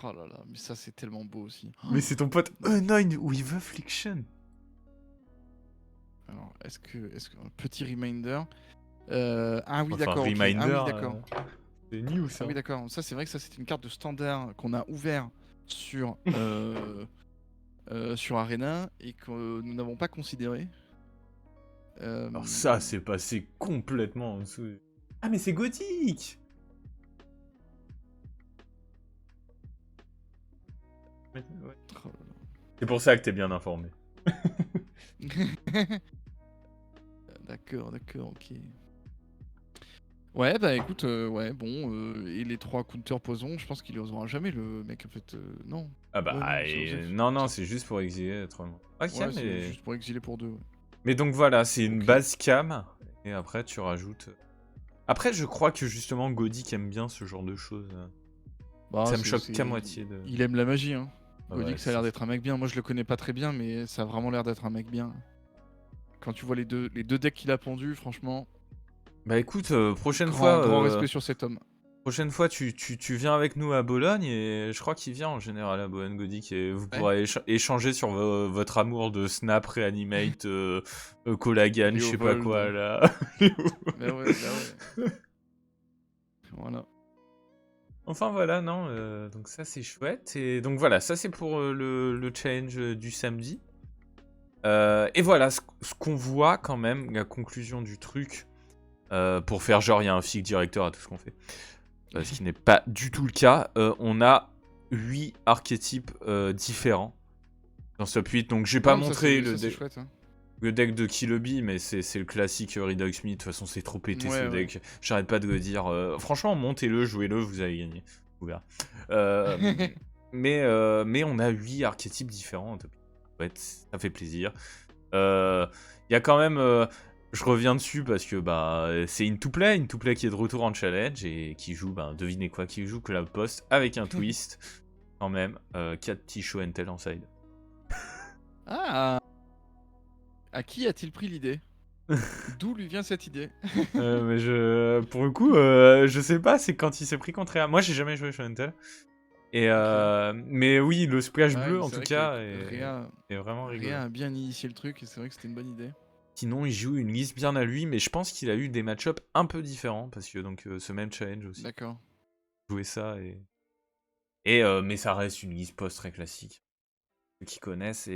Oh là là, mais ça, c'est tellement beau aussi. Mais c'est ton pote Unknown with Affliction. Alors, est-ce que un petit reminder. Ah oui, Enfin, d'accord. ok. reminder. Ah oui, d'accord. C'est new ça. Ah oui, d'accord. Ça, c'est vrai que ça, c'était une carte de standard qu'on a ouvert sur sur Arena et que nous n'avons pas considéré. Alors ça, c'est passé complètement en dessous. Ah mais c'est gothique. Ouais. Oh C'est pour ça que t'es bien informé. là là. D'accord, ok. Ouais, bah écoute, ouais, bon, et les 3 counter posons, je pense qu'il les osera jamais, le mec, en fait, non. Ah bah, Ouais, non, c'est juste pour exiler autrement. Ok, Ouais, mais... c'est juste pour exiler pour 2. Ouais. Mais donc voilà, c'est une Ok. base cam, et après tu rajoutes... Après, je crois que justement Godic aime bien ce genre de choses. Bah, Ça me choque qu'à moitié de... Il aime la magie, hein. Ah Godic, ouais, ça a l'air d'être un mec bien. Moi, je le connais pas très bien, mais ça a vraiment l'air d'être un mec bien. Quand tu vois les deux decks qu'il a pondus, franchement, Bah écoute, prochaine grand fois... respect sur cet homme. Prochaine fois, tu viens avec nous à Bologne, et je crois qu'il vient en général à Bologne, Godic, et vous pourrez échanger sur votre amour de Snap, Reanimate, Collagan, je sais pas Léovold. quoi, là. Bah ouais. Voilà. Enfin voilà, non, donc ça c'est chouette, et donc voilà, ça c'est pour le challenge du samedi. Et voilà, ce qu'on voit quand même, la conclusion du truc, pour faire genre il y a un flic directeur à tout ce qu'on fait. ce qui n'est pas du tout le cas. On a 8 archétypes différents dans ce top 8. Donc j'ai pas montré chouette, hein. le deck de Kilobi, mais c'est le classique Redux Me. De toute façon, c'est trop pété ce deck. J'arrête pas de le dire. Franchement, montez-le, jouez-le, vous allez gagner. Vous verrez. Mais on a 8 archétypes différents en top 8. Ouais, ça fait plaisir. Il y a quand même... je reviens dessus parce que c'est Into Play qui est de retour en challenge et qui joue, devinez quoi, qui joue Cloud Post avec un twist quand même. 4 petits show and tell en side. Ah, à qui a-t-il pris l'idée? D'où lui vient cette idée? Mais pour le coup, je sais pas, c'est quand il s'est pris contre Réa. Moi, j'ai jamais joué show and tell. Et mais oui, le splash bleu en tout cas est vraiment rigolo. Réa a bien initié le truc et c'est vrai que c'était une bonne idée. Sinon, il joue une liste bien à lui, mais je pense qu'il a eu des match-ups un peu différents parce que donc ce même challenge aussi. D'accord. Jouer ça mais ça reste une liste post très classique. Ceux qui connaissent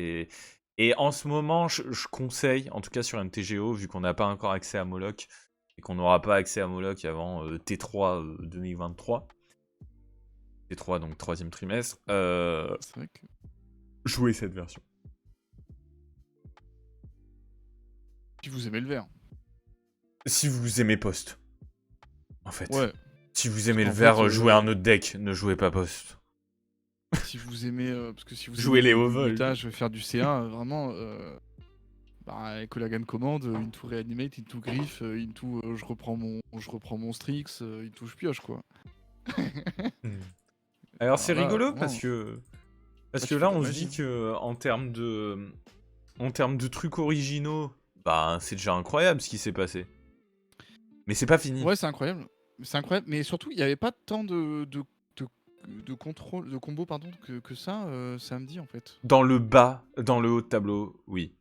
et en ce moment, je conseille, en tout cas sur MTGO, vu qu'on n'a pas encore accès à Moloch et qu'on n'aura pas accès à Moloch avant T3 2023. T3 donc 3e trimestre. C'est vrai que... Jouez cette version. Si vous aimez le vert. Si vous aimez post. En fait. Ouais. Si vous aimez le vert, jouez un autre deck, ne jouez pas post. Si vous aimez... parce que si vous jouez les overvolts. Je vais faire du C1, vraiment... Collagan commande, into reanimate, into griff, into je reprends mon Strix, into je pioche quoi. Alors c'est rigolo vraiment... parce que là on se dit que en termes de trucs originaux, c'est déjà incroyable ce qui s'est passé. Mais c'est pas fini. Ouais, c'est incroyable. Mais surtout, il n'y avait pas tant de contrôle, de combo que ça samedi en fait. Dans le haut de tableau, oui.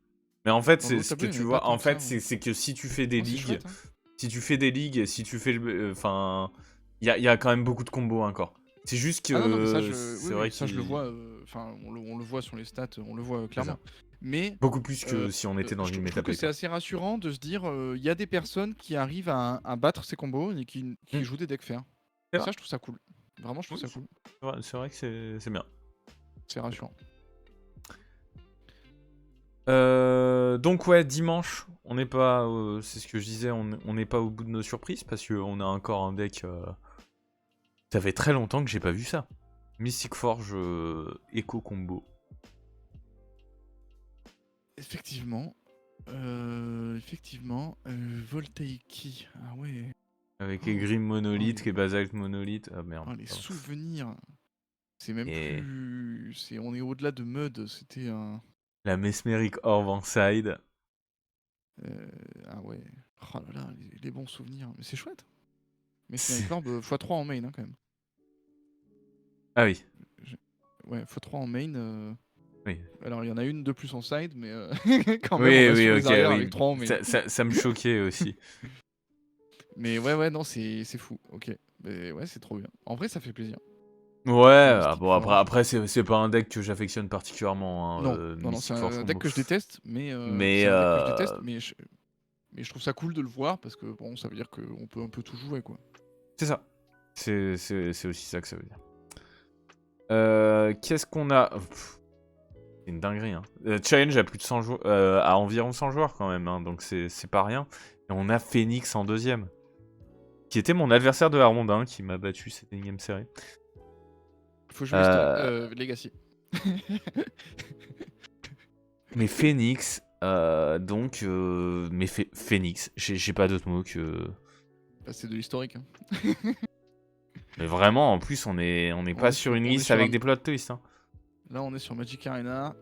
Mais en fait, c'est ce que tu vois. En fait, c'est que si tu fais des ligues, chouette, hein. si tu fais des ligues, si tu fais enfin, il y a quand même beaucoup de combos encore. C'est juste que c'est vrai que ça je le vois. Enfin, on le voit sur les stats, on le voit clairement. Mais beaucoup plus que si on était dans une méta. C'est assez rassurant de se dire, il y a des personnes qui arrivent à battre ces combos et qui jouent des decks fairs. Ça, je trouve ça cool. Vraiment, je trouve ça cool. C'est vrai que c'est bien. C'est rassurant. Donc ouais, dimanche, on n'est pas, c'est ce que je disais, on n'est pas au bout de nos surprises parce qu'on a encore un deck. Ça fait très longtemps que j'ai pas vu ça. Mystic Forge Echo Combo. Effectivement. Voltaiki. Ah ouais. Avec les Grim Monolith, les Basalt Monolith. Ah merde. Oh, les souvenirs. C'est même plus... on est au-delà de Mud, c'était un... La Mesmeric Orb en side. Ah ouais. Oh là là, les bons souvenirs. Mais c'est chouette. Mesmeric Orb x3 en main, hein, quand même. Ah oui. Ouais, x3 en main... Oui. Alors il y en a une de plus en side, mais quand même on ok, avec 3 en main. Ça me choquait aussi. Mais ouais, non, c'est fou. Ok. Mais ouais, c'est trop bien. En vrai, ça fait plaisir. Ouais, bon après c'est pas un deck que j'affectionne particulièrement. Hein, non, c'est un deck que je déteste, mais je trouve ça cool de le voir parce que bon, ça veut dire qu'on peut un peu tout jouer quoi. C'est ça. C'est aussi ça que ça veut dire. Qu'est-ce qu'on a? C'est une dinguerie. Hein. Challenge à plus de 100 joueurs, à environ 100 joueurs quand même, hein, donc c'est pas rien. Et on a Phoenix en 2ème, qui était mon adversaire de la ronde 1, qui m'a battu cette énième série. Faut jouer Legacy. Mais Phoenix, Phoenix, j'ai pas d'autre mot que... c'est de l'historique. Hein. Mais vraiment, en plus, on n'est pas sur une liste avec des plot twists. Hein. Là, on est sur Magic Arena.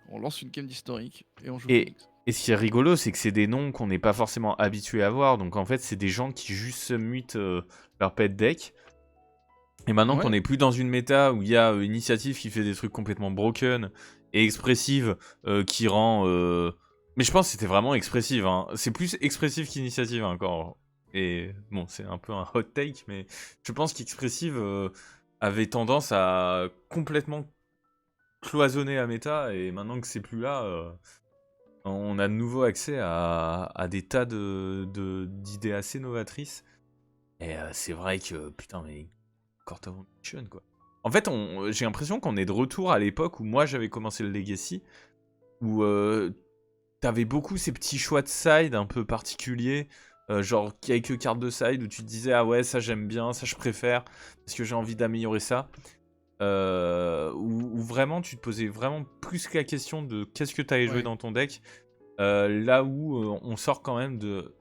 On lance une game d'historique et on joue Phoenix. Et ce qui est rigolo, c'est que c'est des noms qu'on n'est pas forcément habitué à voir. Donc en fait, c'est des gens qui juste mutent leur pet deck. Et maintenant qu'on n'est plus dans une méta où il y a Initiative qui fait des trucs complètement broken et Expressive qui rend... Mais je pense que c'était vraiment Expressive. Hein. C'est plus Expressive qu'Initiative encore. Et bon, c'est un peu un hot take, mais je pense qu'Expressive avait tendance à complètement cloisonner la méta. Et maintenant que c'est plus là, on a de nouveau accès à des tas d'idées assez novatrices. Et c'est vrai que, putain, mais Court of Onision, quoi. En fait, j'ai l'impression qu'on est de retour à l'époque où moi j'avais commencé le Legacy, où t'avais beaucoup ces petits choix de side un peu particuliers, genre quelques cartes de side où tu te disais ah ouais ça j'aime bien, ça je préfère, parce que j'ai envie d'améliorer ça. Où vraiment tu te posais vraiment plus que la question de qu'est-ce que t'allais jouer Ouais. dans ton deck, là où on sort quand même de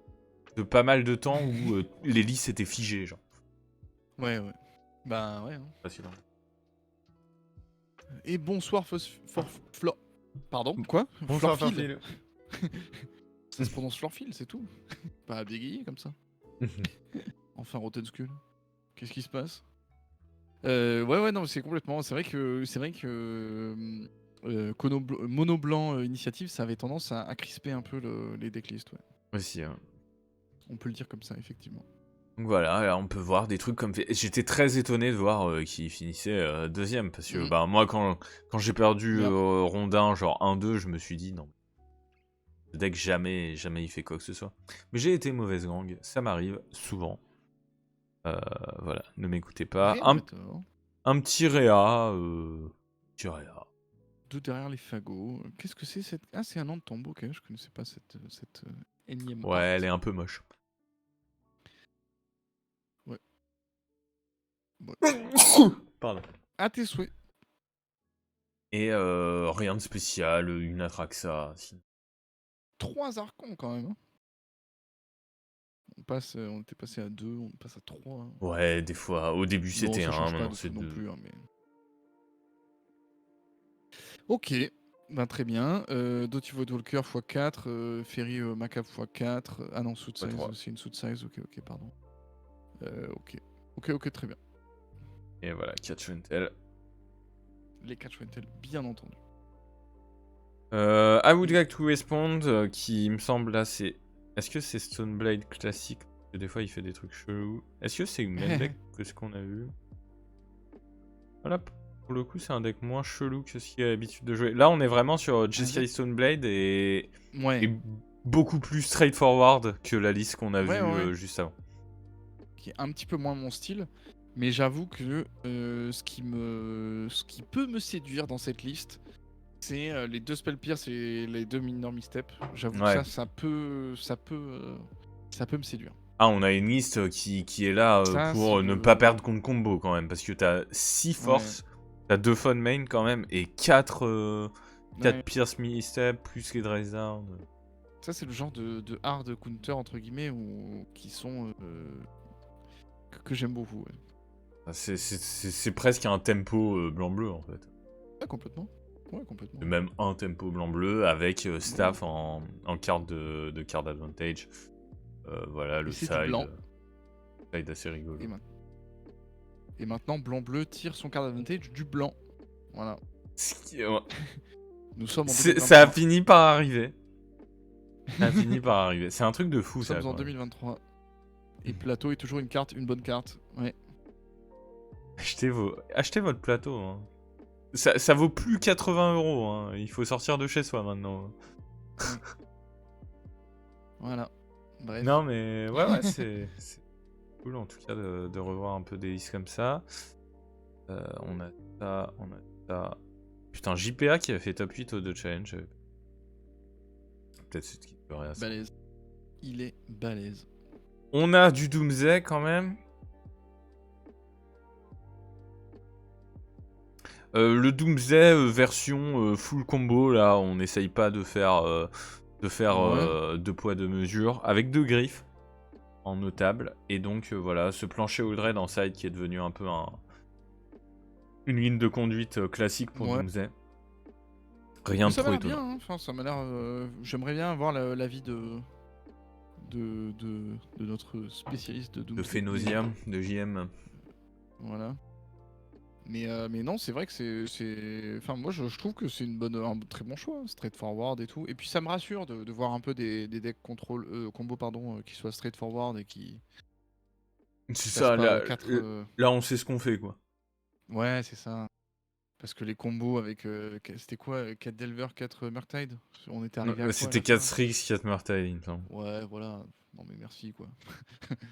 pas mal de temps où les listes étaient figées, genre. Ouais, ouais. Bah ouais. Hein. Facile, hein. Et bonsoir Flor... Pardon, quoi Bonsoir Florfil. Farfil. Ça se prononce Florfil, c'est tout. Pas bégayer comme ça. Enfin, Rotten Skull. Qu'est-ce qui se passe ouais, non, c'est complètement. C'est vrai que Mono Blanc Initiative, ça avait tendance à crisper un peu les decklists, ouais. Aussi, hein. On peut le dire comme ça, effectivement. Donc voilà, là on peut voir des trucs comme... J'étais très étonné de voir qu'il finissait deuxième, parce que bah, moi quand j'ai perdu Yep. Rondin genre 1-2, je me suis dit non. Le deck jamais il fait quoi que ce soit. Mais j'ai été mauvaise gang, ça m'arrive souvent. Voilà, ne m'écoutez pas. Réabrator, Un petit Réa, deux derrière les fagots. Qu'est-ce que c'est cette... Ah, c'est un nom de tombeau, ok. Je connaissais pas cette énième Ouais, art. elle est un peu moche. Ouais. Pardon. À tes souhaits. Et rien de spécial, une Atraxa. 3 archons quand même. Hein. On était passé à 2, on passe à 3. Hein. Ouais, des fois, au début Bon, c'était ça 1, change pas maintenant de c'est fou non 2. plus. Hein, mais... Ok, ben, très bien. Doty Walker x4, Ferry Macab x4. Ah non, Suit Size, c'est une Suit Size. Ok, pardon. Ok, très bien. Et voilà, Catch Rentel. Les 4 Schwentel, bien entendu. I would like to respond, qui me semble là, c'est. Est-ce que c'est Stoneblade classique? Parce que des fois il fait des trucs chelous. Est-ce que c'est le même deck que ce qu'on a vu? Voilà, pour le coup, c'est un deck moins chelou que ce qu'il a l'habitude de jouer. Là, on est vraiment sur Jeskai Stoneblade et beaucoup plus straightforward que la liste qu'on a vue juste avant. Qui est un petit peu moins mon style, mais j'avoue que ce qui peut me séduire dans cette liste, c'est les 2 Spell Pierce et les 2 Minor Misstep. J'avoue que ça peut me séduire. Ah, on a une liste qui est là pour ne pas perdre contre combo quand même, parce que t'as 6 forces, t'as 2 Fun Main quand même, et 4 Pierce Misstep, plus les Dryzard. Ça, c'est le genre de hard counter, entre guillemets, qui sont... que j'aime beaucoup. Ouais. C'est presque un tempo blanc-bleu en fait. Ouais, complètement. Même un tempo blanc-bleu avec staff en carte de card advantage. Voilà, le side assez rigolo. Et maintenant, blanc-bleu tire son card advantage du blanc. Voilà. Nous sommes en 2023. Ça a fini par arriver. C'est un truc de fou, ça. Nous sommes en 2023. Et plateau est toujours une bonne carte. Ouais. Achetez votre plateau. Hein. Ça vaut plus 80 €. Hein. Il faut sortir de chez soi maintenant. Voilà. Bref. Non, mais ouais, c'est cool en tout cas de revoir un peu des listes comme ça. On a ça. Putain, JPA qui a fait top 8 au The Challenge. Peut-être c'est ce qui peut rien. Balèze. Il est balèze. On a du Doomsday quand même. Le Doomsday version full combo, là, on n'essaye pas de faire, deux poids deux mesures, avec 2 griffes en notable. Et donc voilà, ce plancher Holdred en side qui est devenu un peu une ligne de conduite classique pour Doomsday. Rien de trop étonnant. Bien, hein. Enfin, ça m'a l'air. J'aimerais bien avoir l'avis de notre spécialiste de Doomsday. De Phénosium, de JM. Voilà. Mais non, c'est vrai que c'est... Enfin, moi, je trouve que c'est un très bon choix, straightforward et tout. Et puis, ça me rassure de voir un peu des decks combo qui soient straightforward et qui... C'est ça, là, là, on sait ce qu'on fait, quoi. Ouais, c'est ça. Parce que les combos avec... c'était quoi 4 Delver, 4 Murktide? On était arrivé à quoi? C'était 4 Strix, 4 Murktide, il me semble. Ouais, voilà. Non, mais merci, quoi.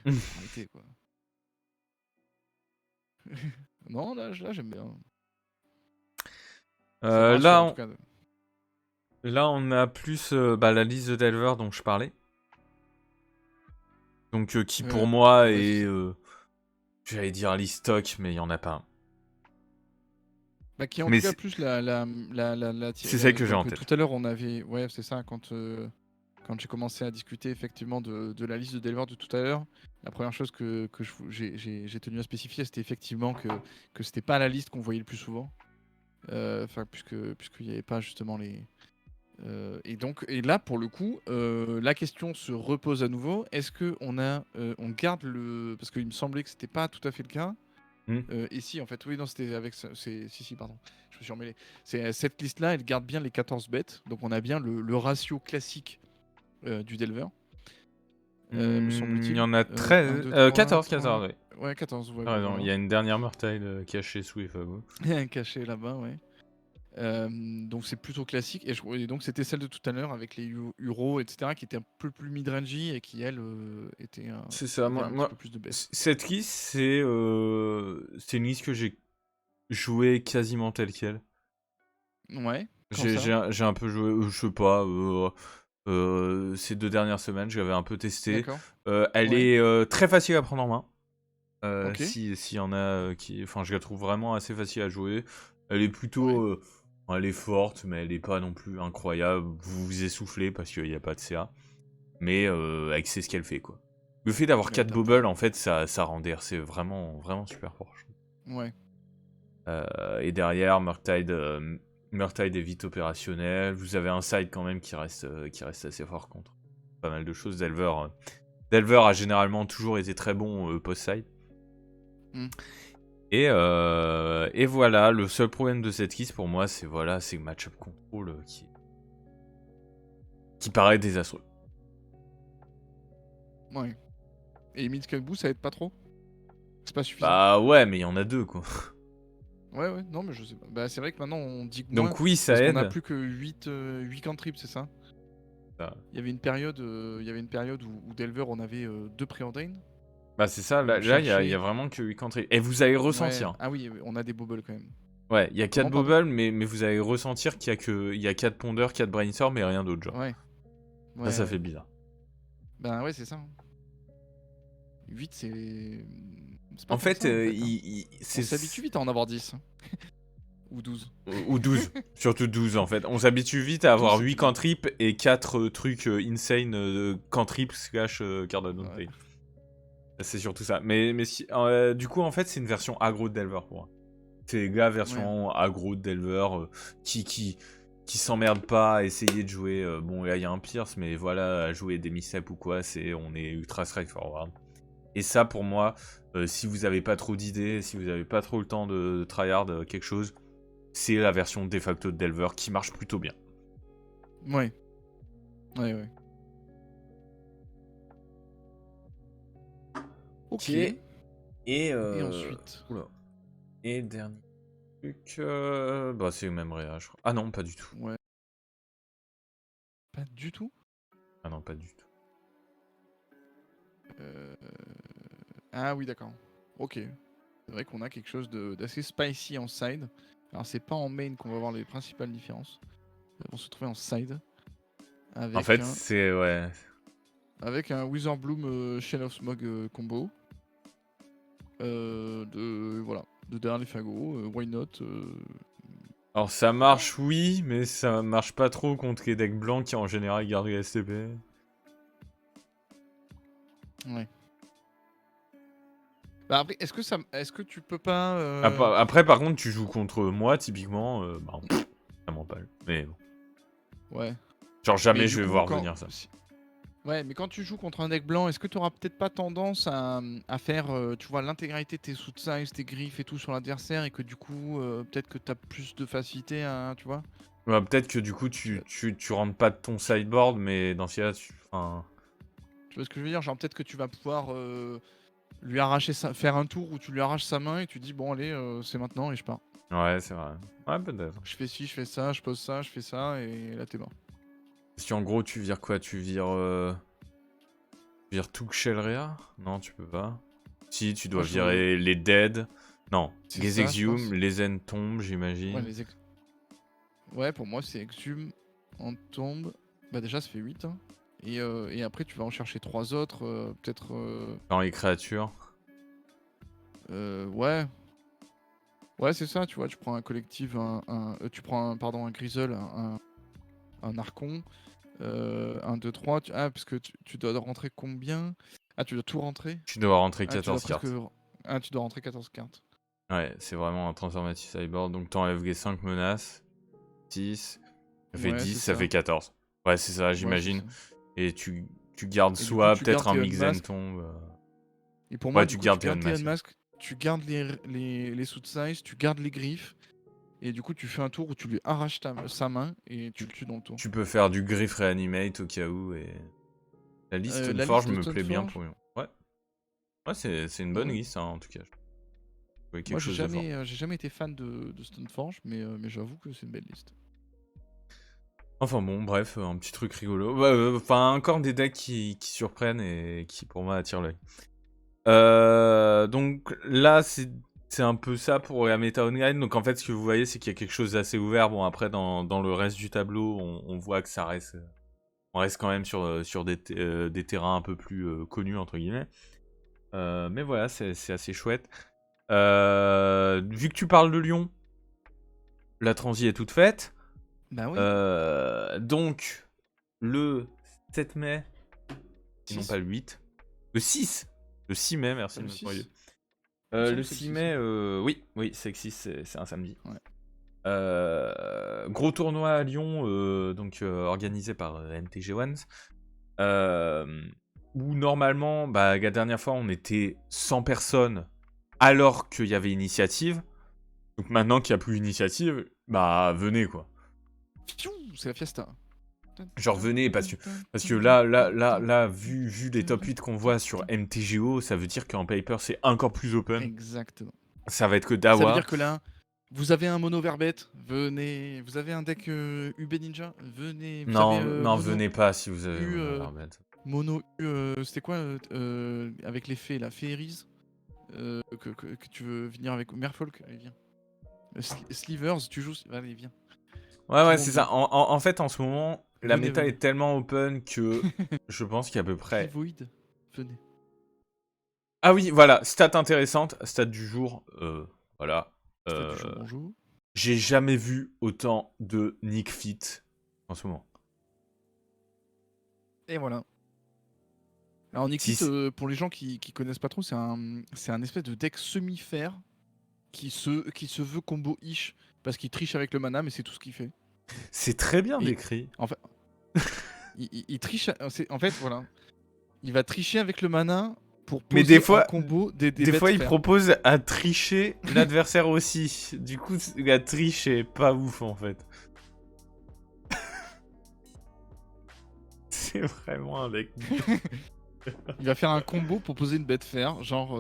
Arrêtez, quoi. Non, là j'aime bien. Là, on a plus la liste de Delver dont je parlais. Donc, qui pour moi est... j'allais dire liste stock, mais il n'y en a pas. Qui en tout cas plus la c'est celle que j'ai en tête. Tout à l'heure, on avait... Ouais, c'est ça, quand j'ai commencé à discuter effectivement de la liste de Delver de tout à l'heure, la première chose que j'ai tenu à spécifier, c'était effectivement que c'était pas la liste qu'on voyait le plus souvent. Puisqu'il n'y avait pas justement les... Et là, pour le coup, la question se repose à nouveau. Est-ce qu'on on garde le... Parce qu'il me semblait que c'était pas tout à fait le cas. Et si, en fait, oui, non, c'était avec... Si, pardon, je me suis emmêlé. Cette liste-là, elle garde bien les 14 bêtes. Donc on a bien le ratio classique du Delver. Me semble-t-il. Il y en a 13... 14, oui. Ouais, 14, ouais. T'as raison, il y a une dernière Murktide cachée sous Efago. Cachée là-bas, ouais. Donc c'est plutôt classique et donc c'était celle de tout à l'heure avec les Uro etc qui était un peu plus mid-rangey et qui elle était c'est ça, moi, petit peu plus de best. Cette liste c'est une liste que j'ai joué quasiment telle quelle. Ouais. J'ai un peu joué, je sais pas, ces 2 dernières semaines j'avais un peu testé. Elle est très facile à prendre en main. S'il y en a qui, enfin je la trouve vraiment assez facile à jouer. Elle est plutôt elle est forte, mais elle est pas non plus incroyable. Vous vous essoufflez parce qu'il n'y a pas de CA. Mais avec c'est ce qu'elle fait, quoi. Le fait d'avoir 4 bubbles, en fait, ça rend DRC vraiment, vraiment super fort. Ouais. Et derrière, Murktide est vite opérationnel. Vous avez un side quand même qui reste assez fort contre pas mal de choses. Delver a généralement toujours été très bon post-side. Et voilà, le seul problème de cette liste pour moi, c'est le match-up control qui paraît désastreux. Ouais. Et mid-scale ça aide pas trop? C'est pas suffisant? Bah ouais, mais il y en a 2, quoi. Ouais, non, mais je sais pas. Bah c'est vrai que maintenant on dit que donc oui, ça aide. On a plus que 8 cantrips, c'est ça? Il y avait une période, où Delver on avait 2 préordain. Bah c'est ça, là il y a vraiment que 8 cantrips. Et vous allez ressentir. Ouais. Ah oui, on a des bubbles quand même. Ouais, il y a 4 bubbles, mais vous allez ressentir qu'il y a 4 pondeurs, 4 brainstorm et rien d'autre, genre. Ouais. Ça fait bizarre. Bah ouais, c'est ça. 8, c'est pas en fait, on s'habitue vite à en avoir 10. Ou 12. Ou 12. Surtout 12, en fait. On s'habitue vite à avoir 8 cantrips et 4 trucs insane cantrips / card of play. C'est surtout ça. Mais du coup, en fait, c'est une version aggro de Delver pour moi. C'est la version aggro de Delver qui s'emmerde pas à essayer de jouer. Bon, là, il y a un Pierce, mais voilà, à jouer des missteps ou quoi, on est ultra straightforward. Et ça, pour moi, si vous avez pas trop d'idées, si vous avez pas trop le temps de tryhard quelque chose, c'est la version de facto de Delver qui marche plutôt bien. Ouais. Ok. Et ensuite. Oula. Et dernier truc. Bah, c'est le même réa, je crois. Ah non, pas du tout. Ouais. Pas du tout? Ah non, pas du tout. Ah oui, d'accord. Ok. C'est vrai qu'on a quelque chose d'assez spicy en side. Alors, c'est pas en main qu'on va voir les principales différences. Elles vont se trouver en side. En fait, c'est. Ouais. Avec un Witherbloom Chain of Smog combo. De derrière les fagots. Why not Alors, ça marche, oui, mais ça marche pas trop contre les decks blancs qui en général gardent les STP. Ouais. Bah après, est-ce que tu peux pas... Après, par contre, tu joues contre moi, typiquement, ça m'empale. Mais bon. Ouais. Genre, jamais je vais voir venir ça. Ouais, mais quand tu joues contre un deck blanc, est-ce que tu auras peut-être pas tendance à faire, tu vois, l'intégralité de tes sous-size, tes griffes et tout sur l'adversaire, et que du coup, peut-être que tu as plus de facilité à, tu vois? Ouais, peut-être que du coup, tu rentres pas de ton sideboard, mais dans ce cas-là, tu vois ce que je veux dire? Genre, peut-être que tu vas pouvoir lui arracher faire un tour où tu lui arraches sa main et tu dis, bon, allez, c'est maintenant et je pars. Ouais, c'est vrai. Ouais, peut-être. Je fais ci, je fais ça, je pose ça, je fais ça, et là, t'es mort. Si en gros, tu vires quoi? Tu vires tout Shelrea? Non, tu peux pas. Si, tu dois virer les dead, Non, C'est les ça, je exhume, pense. les Zen tombent, Ouais, j'imagine. ouais, pour moi, c'est exhume en tombe. Bah, déjà, ça fait 8. Hein. Et après, tu vas en chercher 3 autres. Peut-être. Dans les créatures. Ouais. Ouais, c'est ça, tu vois. Tu prends un collectif, tu prends pardon, un Grisel, un Archon. 1, 2, 3. Ah, parce que tu dois rentrer combien? Ah, tu dois tout rentrer? Tu dois rentrer Ah, tu dois 14 presque. cartes. Ah, tu dois rentrer 14 cartes. Ouais, c'est vraiment un transformatif sideboard. Donc t'enlèves les 5 menaces. 6. Ça fait Ouais, 10, c'est ça ça. fait 14. Ouais, c'est ça, Ouais, c'est j'imagine. ça. Et tu gardes Et du coup, soit tu peut-être gardes un tes Mixen Unmask. tombe. Et pour moi, Ouais, du tu coup, tu gardes tes gardes tes Unmask. Unmask, tu gardes les suit size, tu gardes les griffes. Et du coup, tu fais un tour où tu lui arraches sa main et tu le tues dans le tour. Tu peux faire du Griff Reanimate au cas où. Et la liste La Stoneforge liste de me plaît bien Stoneforge, pour lui. Ouais, ouais c'est une bonne ouais. liste hein, en tout cas. Ouais, quelque Moi, chose de fort. j'ai jamais été fan de Stoneforge, mais j'avoue que c'est une belle liste. Enfin bon, bref, un petit truc rigolo. Ouais, enfin, encore des decks qui surprennent et qui pour moi attirent l'œil. Donc là, c'est un peu ça pour la méta online. Donc en fait, ce que vous voyez, c'est qu'il y a quelque chose d'assez ouvert. Bon, après, dans le reste du tableau, on voit que ça reste. On reste quand même sur des terrains un peu plus connus, entre guillemets. Mais voilà, c'est assez chouette. Vu que tu parles de Lyon, la transi est toute faite. Bah oui. Donc, le 7 mai, et non 6. pas le 8, le 6. Le 6 mai, merci Le de me 6. corriger. Il me semble Le que c'est 6 le 6. mai, oui, c'est que 6, c'est un samedi. Ouais. Gros tournoi à Lyon, donc organisé par MTG Ones. Où normalement, bah, la dernière fois, on était 100 personnes alors qu'il y avait initiative. Donc maintenant qu'il n'y a plus initiative, bah venez quoi. C'est la fiesta. Genre venez parce que là vu les top 8 qu'on voit sur MTGO, ça veut dire qu'en paper c'est encore plus open. Exactement. Ça va être que Ça veut Dawa. dire que là, vous avez un mono verbet, venez. Vous avez un deck UB Ninja, venez. Vous avez Non, venez pas si vous avez mono c'était quoi avec les fées, la Féerise que tu veux venir avec Merfolk, allez viens. Slivers, tu joues, allez viens. Ouais, Tout c'est le ça. monde En fait, en ce moment, la venez, méta venez. est tellement open que je pense qu'il y a à peu près. Clivoid, venez. Ah oui, voilà, stat intéressante, stat du jour, voilà. Stade du jour, bonjour. J'ai jamais vu autant de Nick Fit en ce moment. Et voilà. Alors Nick Fit, pour les gens qui connaissent pas trop, c'est un espèce de deck semi-fer qui se veut combo-ish parce qu'il triche avec le mana, mais c'est tout ce qu'il fait. C'est très bien Et décrit. En fait, il triche. En fait, voilà. Il va tricher avec le mana pour poser Mais des fois, en combo des des bêtes fois il fer. propose à tricher l'adversaire aussi. Du coup, la triche est pas ouf en fait. C'est vraiment un deck. Il va faire un combo pour poser une bête fer, genre.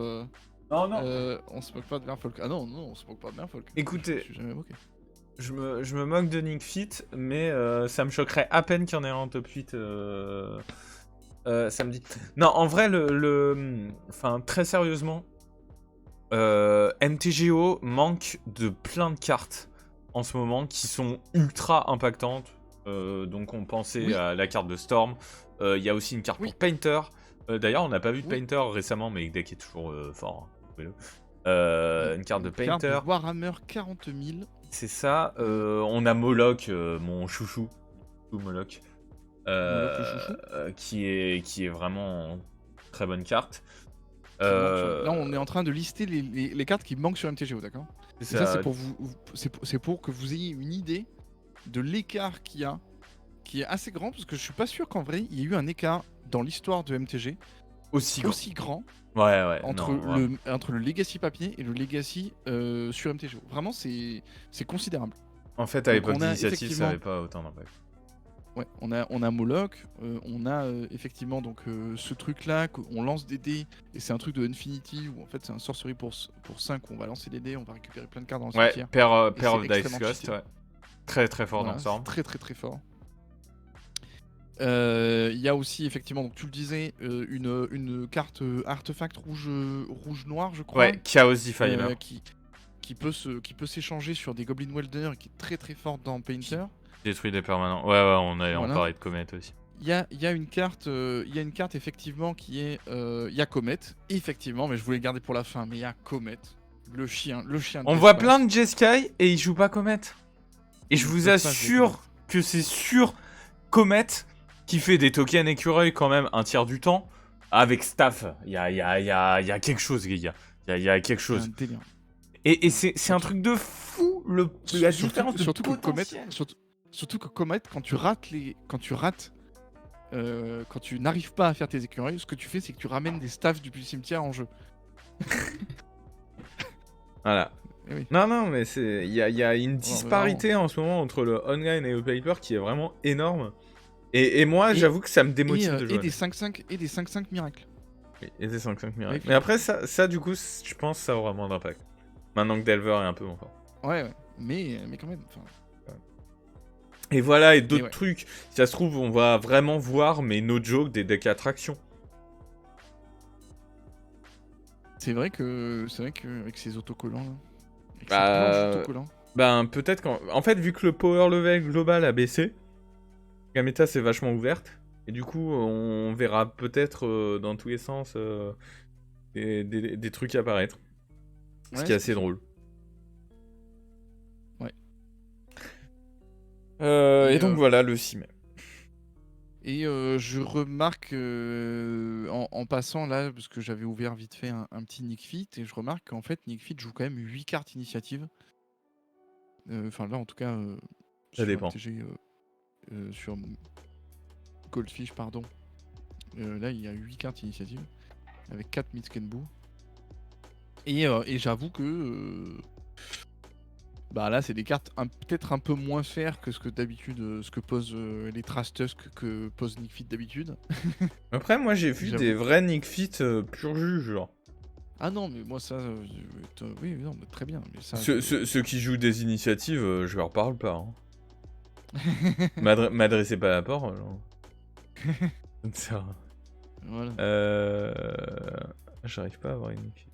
Non. On se moque pas de Merfolk. Ah non, on se moque pas de Merfolk. Écoutez, Je suis jamais moqué. je me moque de Nick Fit, mais ça me choquerait à peine qu'il y en ait un en top 8 samedi. Non, en vrai, enfin, très sérieusement, MTGO manque de plein de cartes en ce moment qui sont ultra impactantes. Donc on pensait à la carte de Storm. Il y a aussi une carte pour Painter. D'ailleurs, on n'a pas vu de Painter récemment, mais le deck est toujours fort. Hein. Une carte de Painter. Carte de Warhammer 40 000. C'est ça. On a Moloch, mon chouchou. Moloch. Moloch le chouchou. Qui est vraiment une très bonne carte. Là, on est en train de lister les cartes qui manquent sur MTGO, d'accord? Ça, c'est pour que vous ayez une idée de l'écart qu'il y a, qui est assez grand, parce que je suis pas sûr qu'en vrai, il y ait eu un écart dans l'histoire de MTG aussi grand. Ouais, entre le Legacy papier et le Legacy sur MTGO. Vraiment, c'est considérable. En fait, à l'époque d'initiative, ça n'avait pas autant d'impact. Ouais, on a Moloch, on a effectivement donc ce truc là, on lance des dés, et c'est un truc de Infinity où en fait c'est un sorcery pour 5 où on va lancer des dés, on va récupérer plein de cartes dans le cimetière. Pair of Dice Ghost, ouais. Très très fort dans le sort. Très très très fort. Il y a aussi effectivement, donc tu le disais, une carte artefact rouge-noir, je crois. Ouais, Chaos Defiler. qui peut s'échanger sur des Goblin Welder, qui est très très forte dans Painter. Détruit des permanents. Ouais, on Voilà. parlait de Comet aussi. Il y a une carte, effectivement qui est, il y a Comet, effectivement, mais je voulais le garder pour la fin. Mais il y a Comet, le chien. On voit plein de Jeskai et il joue pas Comet. Et je vous peuvent pas jouer assure que c'est sûr Comet qui fait des tokens écureuils quand même un tiers du temps avec staff. Il y a quelque chose, les gars. Il y a quelque chose. C'est un délire. Et c'est un truc de fou la différence de potentiel. Surtout que Comet, quand tu n'arrives pas à faire tes écureuils, ce que tu fais, c'est que tu ramènes des staffs du cimetière en jeu. Voilà. Eh oui. Non, mais il y a une disparité en ce moment entre le online et le paper qui est vraiment énorme. Et moi, j'avoue que ça me démotive de jouer. Et des 5-5 miracles. Et des 5-5 miracles. Oui. Mais après, ça, du coup, je pense que ça aura moins d'impact. Maintenant que Delver est un peu moins fort. Ouais. Mais quand même. Et voilà, et d'autres trucs. Si ça se trouve, on va vraiment voir, mais no joke, des decks attractions. C'est vrai que avec ces autocollants là. Ben, peut-être qu'en en fait, vu que le power level global a baissé, la méta s'est vachement ouverte. Et du coup, on verra peut-être dans tous les sens des trucs apparaître. Ce qui est assez drôle. Ouais. Et donc voilà, le 6 mai. Et je remarque en passant là, parce que j'avais ouvert vite fait un petit Nick Fit, et je remarque qu'en fait Nick Fit joue quand même 8 cartes initiative. Enfin là en tout cas, ça dépend. MTG, sur Goldfish, pardon. Là il y a 8 cartes initiative, avec 4 Mitskenbu. Et j'avoue que... bah là c'est des cartes peut-être un peu moins chères que ce que d'habitude, ce que posent les Trash Tusk que pose Nick Fit d'habitude. Après moi j'ai vu des vrais Nick Fit pur jus genre. Ah non mais moi ça, oui non mais très bien. Mais ça, ceux qui jouent des initiatives, je leur parle pas. Hein. M'adressez pas à la porte. Ça. Voilà. J'arrive pas à avoir une Nick Fit.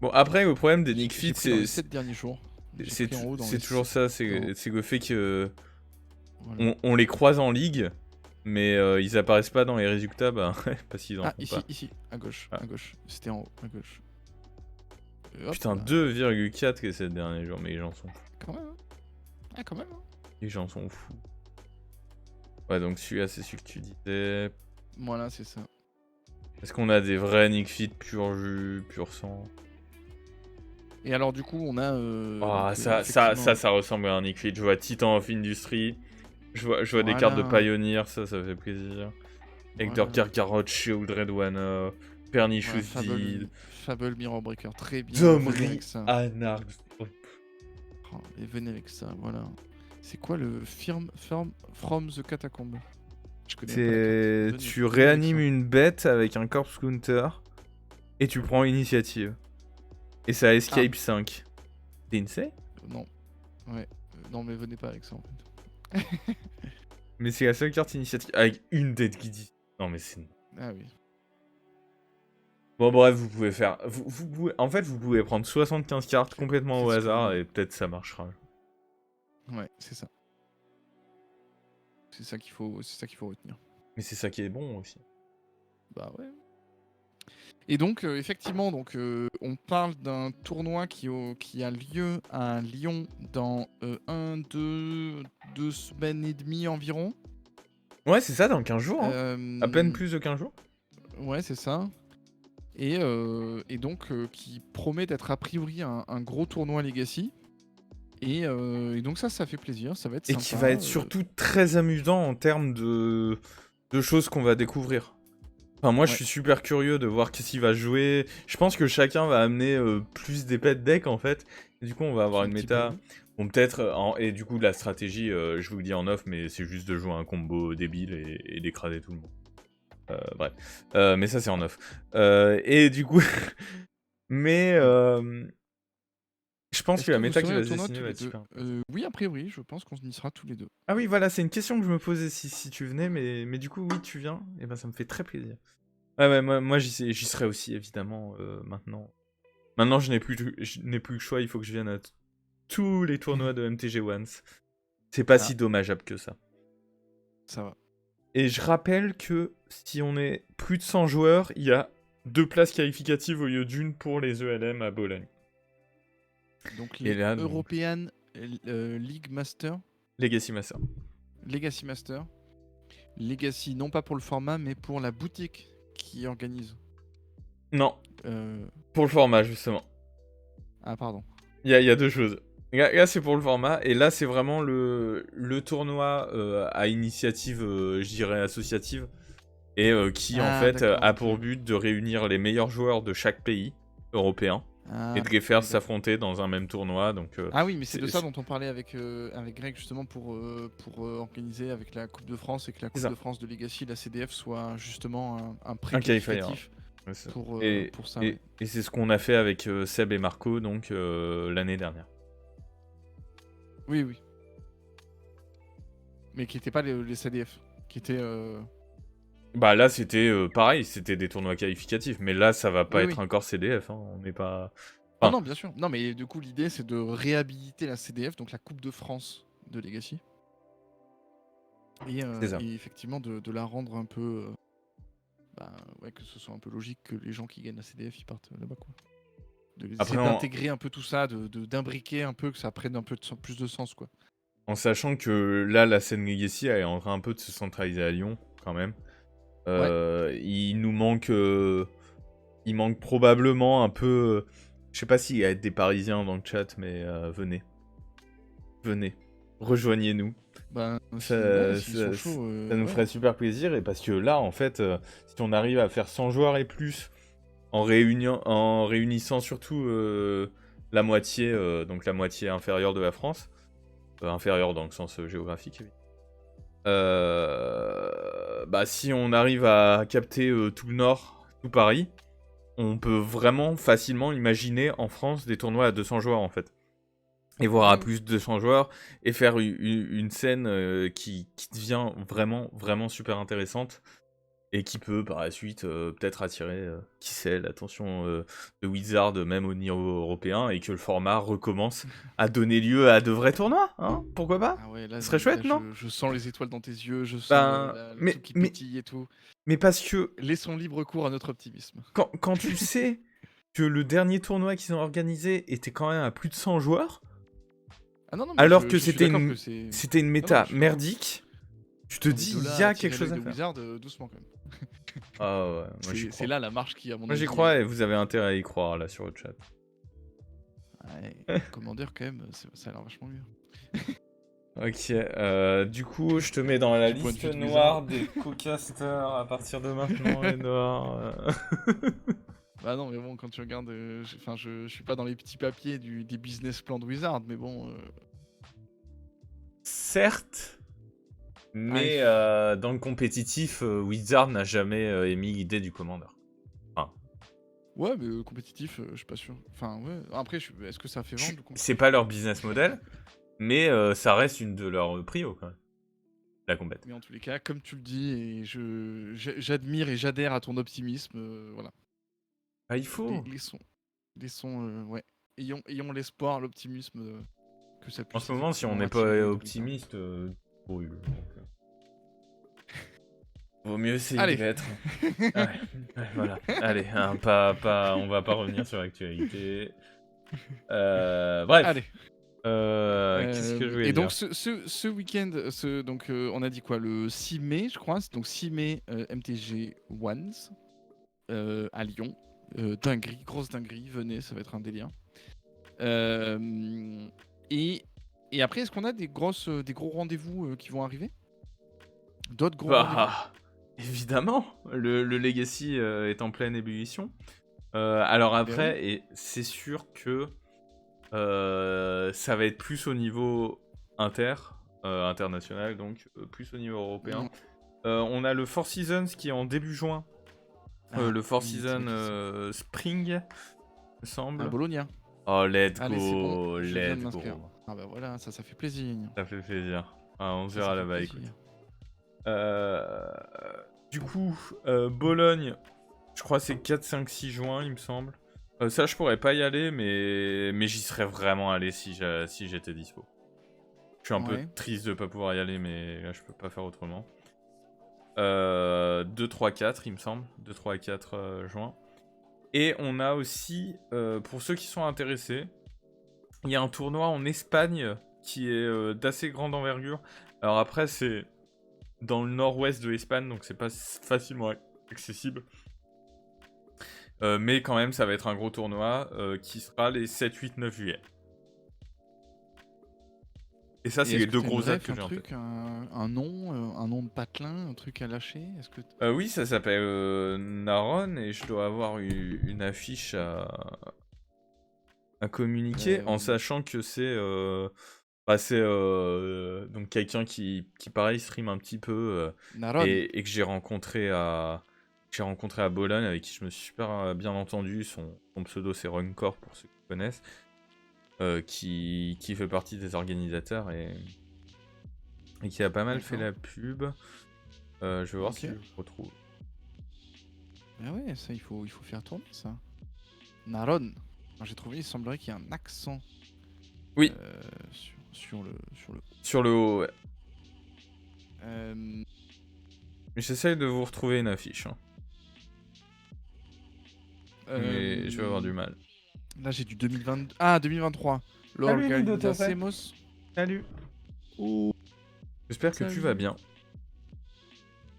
Bon après le problème des Nick Fit c'est... les 7 derniers jours. C'est toujours ça, c'est le fait que voilà. on les croise en ligue, mais ils apparaissent pas dans les résultats, bah, parce qu'ils en font pas. Ici, à gauche, à gauche. C'était en haut, à gauche. Hop, putain, 2,4 les 7 derniers jours, mais les gens sont fous. Quand même, hein. Ah, quand même, hein. Les gens sont fous. Ouais, donc celui-là, c'est celui que tu disais. Voilà, c'est ça. Est-ce qu'on a des vrais Nick Fit pur jus, pur sang? Et alors du coup on a... ça ressemble à un Nick Fit. Je vois Titan of Industry. Je vois des cartes de Pioneer, ça fait plaisir. Hector Karkarot, Shieldred One, Pernicious Deed. Fable Mirror Breaker, très bien. Domri, Anarch. Oh, et venez avec ça, voilà. C'est quoi le From the Catacomb? Je connais pas. Tu réanimes une bête avec un Corpse Counter et tu prends initiative. Et ça escape 5. T'es insane? Non. Ouais. Non, mais venez pas avec ça en fait. Mais c'est la seule carte initiative avec une tête qui dit. Non, mais c'est. Ah oui. Bon, bref, vous pouvez faire. En fait, vous pouvez prendre 75 cartes complètement au hasard et peut-être ça marchera. Ouais, c'est ça. C'est ça qu'il faut retenir. Mais c'est ça qui est bon aussi. Bah ouais. Et donc, effectivement, on parle d'un tournoi qui a lieu à Lyon dans 2 semaines et demie environ. Ouais, c'est ça, dans 15 jours. Hein. À peine plus de 15 jours. Ouais, c'est ça. Et donc, qui promet d'être a priori un gros tournoi Legacy. Et donc ça fait plaisir, ça va être sympa. Et qui va être surtout très amusant en termes de choses qu'on va découvrir. Enfin, moi, je suis super curieux de voir qu'est-ce qu'il va jouer. Je pense que chacun va amener plus d'épais de deck, en fait. Et du coup, on va avoir une méta. Bon, peut-être... Et du coup, la stratégie, je vous le dis en off, mais c'est juste de jouer un combo débile et d'écraser tout le monde. Bref. Mais ça, c'est en off. Et du coup... mais... Je pense que la méta qui va se dessiner va être super. Oui, a priori, je pense qu'on y sera tous les deux. Ah oui, voilà, c'est une question que je me posais si tu venais, mais du coup, oui, tu viens, et ben ça me fait très plaisir. Ouais, moi j'y serai aussi, évidemment, maintenant. Maintenant, je n'ai plus le choix, il faut que je vienne à tous les tournois de MTG Once. C'est pas si dommageable que ça. Ça va. Et je rappelle que si on est plus de 100 joueurs, il y a 2 places qualificatives au lieu d'une pour les ELM à Bologne. Donc les là, European League Master, Legacy Master. Legacy Master. Legacy, non pas pour le format, mais pour la boutique qui organise. Non, Euh, pour le format, justement. Ah, pardon. Il y a 2 choses. Là, c'est pour le format, et là, c'est vraiment le tournoi à initiative, je dirais, associative, et qui, en fait, d'accord, a ok. pour but de réunir les meilleurs joueurs de chaque pays européen, Ah, et de les faire oui, d'accord. s'affronter dans un même tournoi, donc... Ah oui, mais c'est de ça dont on parlait avec Greg, justement, pour organiser avec la Coupe de France, et que la Coupe de France de Legacy, la CDF, soit justement un pré-qualificatif pour ça. Et c'est ce qu'on a fait avec Seb et Marco, donc, l'année dernière. Oui, oui. Mais qui n'étaient pas les CDF, qui étaient... Bah là, c'était pareil, c'était des tournois qualificatifs, mais là, ça va pas Oui, être oui. encore CDF, hein, on n'est pas... Ah Enfin, non, bien sûr. Non, mais du coup, l'idée, c'est de réhabiliter la CDF, donc la Coupe de France de Legacy. c'est ça. Et effectivement, de la rendre un peu... ouais, que ce soit un peu logique que les gens qui gagnent la CDF, ils partent là-bas, quoi. Après, D'intégrer un peu tout ça, d'imbriquer un peu, que ça prenne un peu plus de sens, quoi. en sachant que là, la scène Legacy, elle est en train un peu de se centraliser à Lyon, quand même. Il nous manque... il manque probablement un peu... Je sais pas s'il y a des Parisiens dans le chat, mais venez. Venez. Rejoignez-nous. S'ils sont chauds, ça nous ferait super plaisir, et parce que là, en fait, si on arrive à faire 100 joueurs et plus, en réunissant surtout la moitié, donc la moitié inférieure de la France, inférieure dans le sens géographique, bah si on arrive à capter tout le Nord, tout Paris, on peut vraiment facilement imaginer en France des tournois à 200 joueurs, en fait. Et voir à plus de 200 joueurs, et faire une scène qui devient vraiment, vraiment super intéressante, et qui peut par la suite peut-être attirer, qui sait, l'attention de Wizard, même au niveau européen, et que le format recommence à donner lieu à de vrais tournois, hein. Pourquoi pas? Ah ouais, là, Ce serait chouette, non? je sens les étoiles dans tes yeux, je sens Ben, le truc qui pétille et tout. mais parce que Laissons libre cours à notre optimisme. quand tu sais que le dernier tournoi qu'ils ont organisé était quand même à plus de 100 joueurs, Ah non, non, mais alors que je suis c'était d'accord une, que c'est... c'était une Non, méta non, je suis merdique, tu te d'accord. dis, Mais de il là y à a tirer quelque chose l'œil à de faire. Wizard, doucement quand même. Ah ouais, moi j'y C'est crois. là la marche qui, à mon Moi avis... j'y crois, et vous avez intérêt à y croire là sur le chat. Ouais, Commander quand même, ça a l'air vachement mieux. Ok, du coup je te mets dans la Du point de liste vue de noire Wizard. des co-casters à partir de maintenant, les noirs. Bah non, mais bon, quand tu regardes... je suis pas dans les petits papiers des business plans de Wizard, mais bon... Certes, mais dans le compétitif, Wizard n'a jamais émis l'idée du Commander. Ouais, mais compétitif, je suis pas sûr. Enfin, ouais. Après, est-ce que ça fait vendre le compétitif? C'est pas leur business model, mais ça reste une de leurs prio quand même. La compète. Mais en tous les cas, comme tu le dis, et j'admire et j'adhère à ton optimisme, voilà. Ah, il faut. Laissons, ouais. Ayons l'espoir, l'optimisme que ça puisse. En ce moment, si on n'est effectivement pas attirer optimiste, brûle. Vaut mieux essayer Allez. de l'être. Ouais, voilà. Allez, hein, on va pas revenir sur l'actualité. Bref. Allez. Qu'est-ce que je voulais et dire? donc ce week-end, on a dit quoi, le 6 mai, je crois. Donc 6 mai, MTG Ones à Lyon. Dinguerie, grosse dinguerie. Venez, ça va être un délire. Et après, est-ce qu'on a des gros rendez-vous qui vont arriver? D'autres gros rendez-vous? Évidemment, le Legacy est en pleine ébullition. Alors après, et c'est sûr que ça va être plus au niveau international, donc plus au niveau européen. On a le Four Seasons qui est en début juin. Le Four Seasons Spring, il me semble. À Bologna. Oh, let's Allez, go, c'est bon, let's go. Ah bah voilà, ça fait plaisir. Ça fait plaisir. Ah, on se verra là-bas, écoute. Du coup, Bologne, je crois que c'est 4, 5, 6 juin, il me semble. Ça, je pourrais pas y aller, mais j'y serais vraiment allé si j'étais dispo. Je suis un peu Ouais. triste de pas pouvoir y aller, mais là, je peux pas faire autrement. 2, 3, 4, il me semble. 2, 3 et 4 juin. Et on a aussi, pour ceux qui sont intéressés, il y a un tournoi en Espagne qui est d'assez grande envergure. Alors après, c'est dans le nord-ouest de l'Espagne, donc c'est pas facilement accessible. Mais quand même, ça va être un gros tournoi qui sera les 7, 8, 9 juillet. Et ça, Et c'est est-ce les que deux t'as une grosses dates ref, que un j'ai en tête. truc, un nom de patelin, un truc à lâcher? Est-ce que Oui, ça s'appelle Naron et je dois avoir une affiche à communiquer en sachant que c'est donc quelqu'un qui pareil stream un petit peu Naron? et que j'ai rencontré à Bologne avec qui je me suis super bien entendu. Son pseudo c'est Runcore pour ceux qui connaissent, qui fait partie des organisateurs et qui a pas mal fait D'accord. la pub. Je vais voir Ok. si je le retrouve. Ah ouais, ça il faut faire tourner ça. Naron. Alors, j'ai trouvé, il semblerait qu'il y ait un accent Oui, sur le. sur le haut, ouais. Euh, Mais j'essaye de vous retrouver une affiche, hein. Mais je vais avoir du mal. Là j'ai du 2022. Ah, 2023. Salut, Nidotore. L'Organisacemos. Salut. Oh, J'espère que tu vas salut. bien.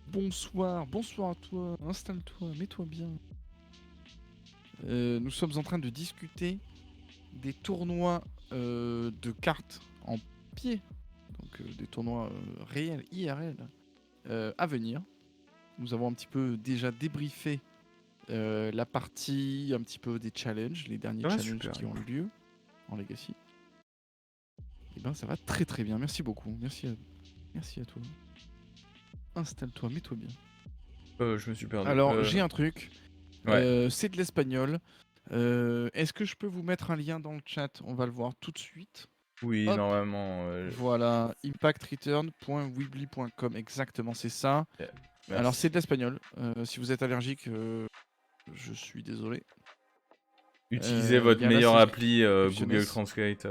Bonsoir à toi. Installe-toi, mets-toi bien. Nous sommes en train de discuter des tournois de cartes en pied. Donc des tournois réels, IRL, à venir. Nous avons un petit peu déjà débriefé la partie, un petit peu des challenges, les derniers Ouais, challenges super. qui ont eu lieu en Legacy. Et ben ça va très très bien. Merci beaucoup. Merci à toi. Installe-toi, mets-toi bien. Je me suis perdu. Alors j'ai un truc. Ouais. C'est de l'espagnol. Est-ce que je peux vous mettre un lien dans le chat? On va le voir tout de suite. Oui, Hop. normalement. Voilà, impactreturn.weebly.com, exactement, c'est ça. Yeah, Alors merci. c'est de l'espagnol. Si vous êtes allergique, je suis désolé. Utilisez Il votre y a la meilleure appli Scriptionnes, Google Translate.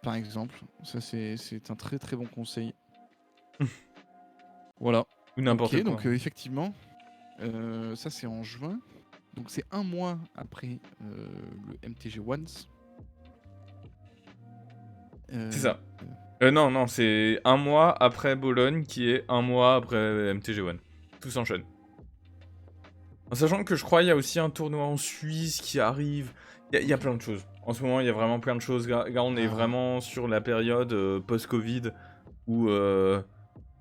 par exemple. Ça c'est un très très bon conseil. Voilà. Ou n'importe Ok, quoi. donc effectivement, ça c'est en juin. Donc c'est un mois après le MTG Ones. C'est ça. Non, c'est un mois après Bologne qui est un mois après MTG1. Tout s'enchaîne. En sachant que je crois qu'il y a aussi un tournoi en Suisse qui arrive. Il y a plein de choses. En ce moment, il y a vraiment plein de choses. Là, on est vraiment sur la période post-Covid où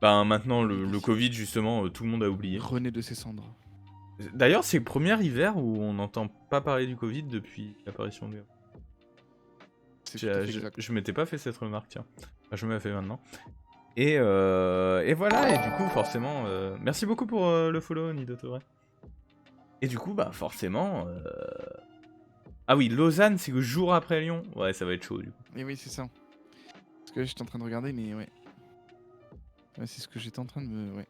maintenant le Covid, justement, tout le monde a oublié. René de ses cendres. D'ailleurs, c'est le premier hiver où on n'entend pas parler du Covid depuis l'apparition de... C'est tout à fait exact. Je m'étais pas fait cette remarque, tiens. Enfin, je me la fais maintenant. Et voilà, et du coup, forcément... Merci beaucoup pour le follow, Nidotore. Et du coup, forcément... Ah oui, Lausanne, c'est le jour après Lyon. Ouais, ça va être chaud, du coup. Et oui, c'est ça. Parce que j'étais en train de regarder, mais ouais. Ouais, c'est ce que j'étais en train de me... Ouais.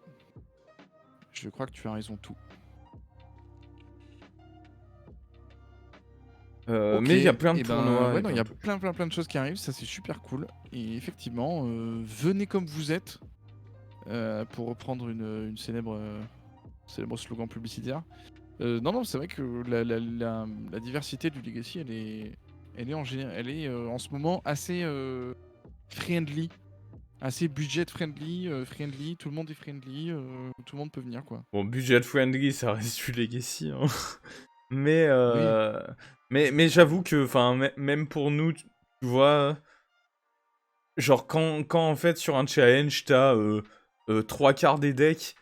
Je crois que tu as raison, tout. Mais il y a plein de tournois. Ouais, non, il y a plein de choses qui arrivent, ça c'est super cool. Et effectivement, venez comme vous êtes, pour reprendre une célèbre slogan publicitaire. Non, c'est vrai que la diversité du Legacy, elle est en ce moment assez friendly, assez budget friendly, tout le monde est friendly, tout le monde peut venir quoi. Bon, budget friendly, ça reste du Legacy, hein. Mais, Oui. mais j'avoue que, même pour nous, tu vois, genre quand en fait sur un challenge, t'as 3/4 des decks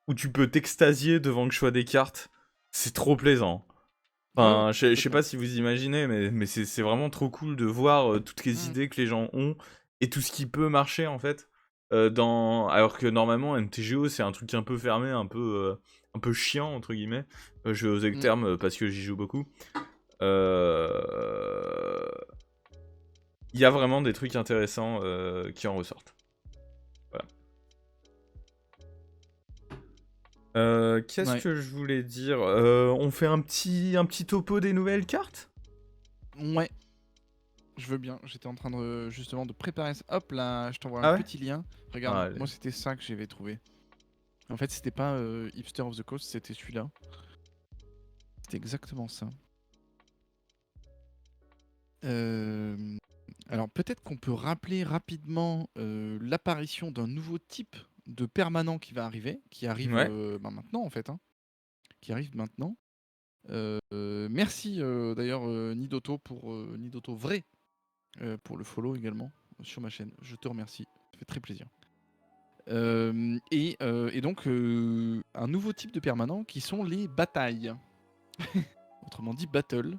où tu peux t'extasier devant le choix des cartes, c'est trop plaisant. Enfin, Ouais, je sais pas si vous imaginez, mais c'est vraiment trop cool de voir toutes les idées que les gens ont et tout ce qui peut marcher en fait. Alors que normalement MTGO c'est un truc un peu fermé, un peu chiant entre guillemets. Je vais oser le terme parce que j'y joue beaucoup. Il y a vraiment des trucs intéressants qui en ressortent. Voilà. Qu'est-ce Ouais. que je voulais dire? On fait un petit topo des nouvelles cartes? Ouais, je veux bien. J'étais en train de justement de préparer ça. Hop là, je t'envoie un Ah ouais? petit lien. Regarde, Ah, allez. moi c'était ça que j'avais trouvé. En fait, c'était pas Hipster of the Coast, c'était celui-là. C'était exactement ça. Euh, Alors peut-être qu'on peut rappeler rapidement l'apparition d'un nouveau type de permanent qui va arriver, qui arrive Ouais. maintenant en fait, hein, qui arrive maintenant. Merci d'ailleurs Nidoto pour Nidoto vrai pour le follow également sur ma chaîne. Je te remercie, ça fait très plaisir. Et donc un nouveau type de permanent qui sont les batailles, autrement dit battle.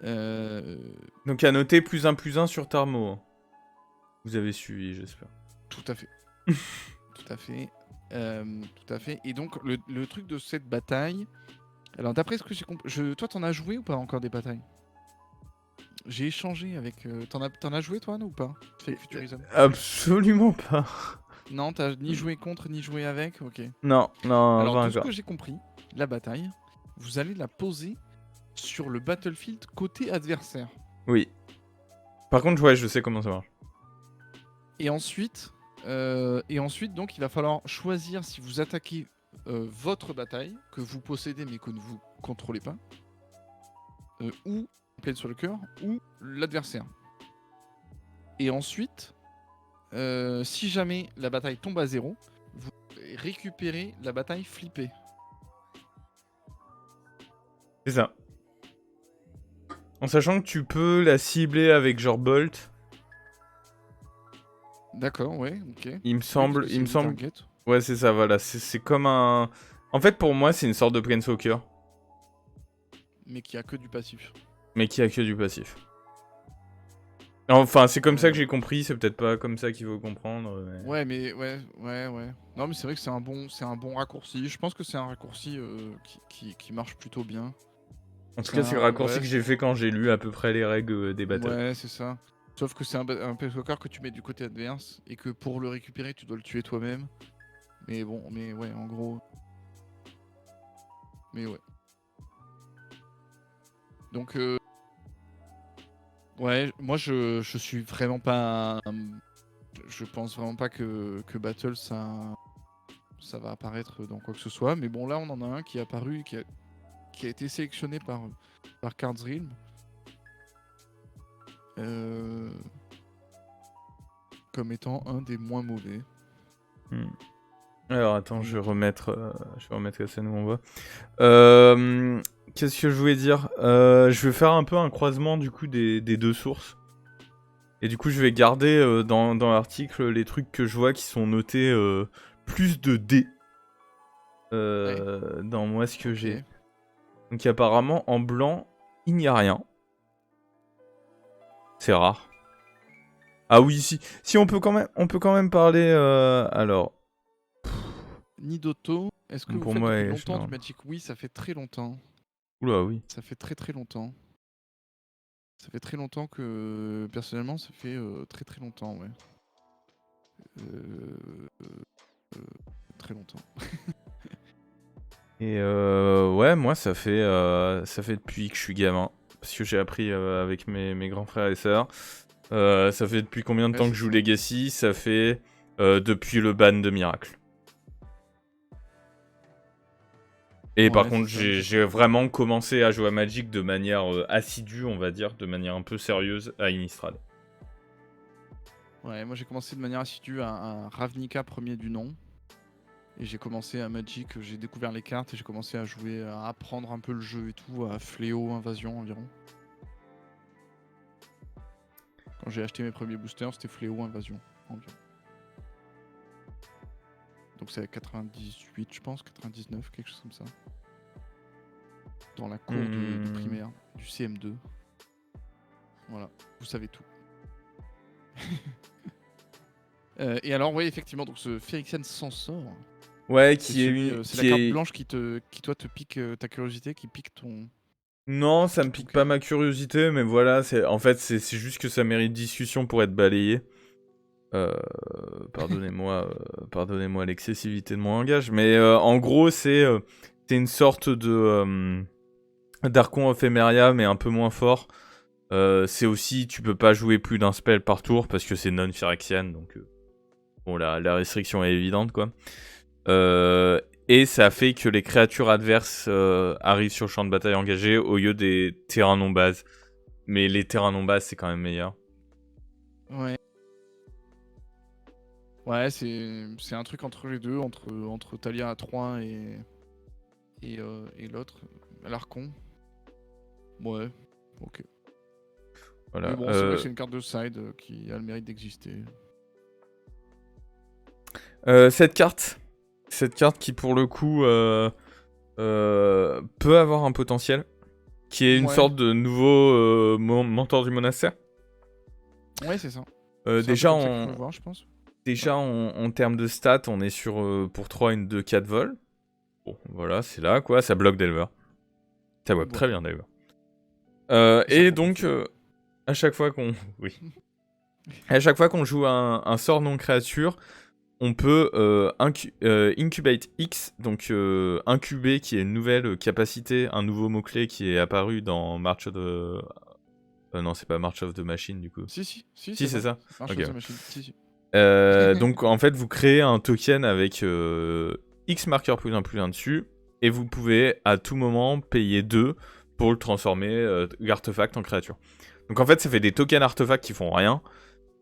Euh, Donc à noter +1/+1 sur Tarmo, hein. Vous avez suivi, j'espère. Tout à fait. Tout à fait. Tout à fait. Et donc, le truc de cette bataille. Alors, d'après ce que j'ai compris. Toi, t'en as joué ou pas encore des batailles? J'ai échangé avec. T'en as joué, toi, non, ou pas? Fake Futurism. Absolument pas. Non, t'as ni joué contre, ni joué avec? Ok. Non, non, Alors, pas de ce encore. que j'ai compris, la bataille, vous allez la poser sur le battlefield côté adversaire. Oui. Par contre, ouais, je sais comment ça marche. Et ensuite, donc, il va falloir choisir si vous attaquez votre bataille, que vous possédez mais que vous contrôlez pas, ou pleine sur le cœur, ou l'adversaire. Et ensuite, si jamais la bataille tombe à 0, vous récupérez la bataille flippée. C'est ça. En sachant que tu peux la cibler avec genre Bolt. D'accord, ouais, ok. Il me Oui, parce semble, que il c'est me une semble. target. Ouais, c'est ça, voilà. C'est comme un. En fait, pour moi, c'est une sorte de Planeswalker, Mais qui a que du passif. mais qui a que du passif. Enfin, c'est comme ça que Euh, j'ai compris. C'est peut-être pas comme ça qu'il faut comprendre. Ouais, mais ouais. Non, mais c'est vrai que c'est un bon raccourci. Je pense que c'est un raccourci qui marche plutôt bien. En tout C'est cas, c'est le un, raccourci ouais, que j'ai fait quand j'ai lu à peu près les règles des battles. ouais, c'est ça. Sauf que c'est un Planeswalker que tu mets du côté adverse et que pour le récupérer, tu dois le tuer toi-même. Mais bon, mais ouais, en gros. Mais ouais. Donc, ouais, moi je suis vraiment pas. Je pense vraiment pas que Battle ça va apparaître dans quoi que ce soit. Mais bon, là on en a un qui est apparu, qui a été sélectionné par Cards Realm. Comme étant un des moins mauvais. Hmm. Alors attends, Donc, je vais remettre la scène où on voit. Qu'est-ce que je voulais dire? Je vais faire un peu un croisement du coup des deux sources. Et du coup, je vais garder dans l'article les trucs que je vois qui sont notés plus de D ouais, dans moi ce que j'ai. ok. Donc apparemment, en blanc, il n'y a rien. C'est rare. Ah oui, si on peut quand même parler. Alors, Nidoto, est-ce que vous pour faites moi, depuis je longtemps du meurs. Magic? Oui, ça fait très longtemps. Oula, oui. Ça fait très très longtemps. Ça fait très longtemps que, personnellement, ça fait très très longtemps, ouais. Euh, euh, Très longtemps. Et ouais, moi ça fait depuis que je suis gamin. Parce que j'ai appris avec mes grands frères et sœurs. Ça fait depuis combien de Ouais, temps que c'est je joue ça. Legacy? Ça fait depuis le ban de Miracle. Et par Ouais, c'est contre, ça. j'ai vraiment commencé à jouer à Magic de manière assidue, on va dire, de manière un peu sérieuse à Innistrad. Ouais, moi j'ai commencé de manière assidue à Ravnica premier du nom. Et j'ai commencé à Magic, j'ai découvert les cartes et j'ai commencé à jouer, à apprendre un peu le jeu et tout, à Fléau, Invasion environ. Quand j'ai acheté mes premiers boosters, c'était Fléau, Invasion environ. Donc c'est à 98, je pense, 99, quelque chose comme ça. Dans la cour de primaire, du CM2. Voilà, vous savez tout. Et alors, ouais, effectivement, donc ce Phyrexian s'en sort. Ouais, C'est qui est celui, une. c'est la carte blanche qui toi te pique ta curiosité, qui pique Non, ça me ton pique pas cœur. ma curiosité, mais voilà, en fait, c'est juste que ça mérite discussion pour être balayé. Pardonnez-moi l'excessivité de mon langage, mais en gros, c'est une sorte de d'Archon of Emeria, mais un peu moins fort. C'est aussi, tu peux pas jouer plus d'un spell par tour parce que c'est non-Phyrexian, donc bon, la restriction est évidente, quoi. Et ça fait que les créatures adverses arrivent sur le champ de bataille engagé au lieu des terrains non-base. Mais les terrains non-base, c'est quand même meilleur. Ouais. Ouais, c'est un truc entre les deux, entre Talia à 3 et l'autre, l'Archon. Ouais, ok. Voilà. Mais bon, c'est vrai que c'est une carte de side qui a le mérite d'exister. Cette carte qui pour le coup peut avoir un potentiel, qui est une sorte de nouveau mentor du monastère. Ouais, c'est ça. Déjà, voir, je pense. En termes de stats, on est sur pour 3 une 2-4 vol. Bon, voilà, c'est là quoi, ça bloque Delver. Ça bloque très bien Delver. Et donc, à chaque fois qu'on joue un sort non créature, on peut Incubate X, donc incuber, qui est une nouvelle capacité, un nouveau mot-clé qui est apparu dans March of the... non, c'est pas March of the Machine, du coup. Si, c'est ça. March of the Machine, si. Donc, en fait, vous créez un token avec X marqueur +1/+1 dessus, et vous pouvez, à tout moment, payer 2 pour le transformer l'artefact en créature. Donc, en fait, ça fait des tokens artefacts qui font rien.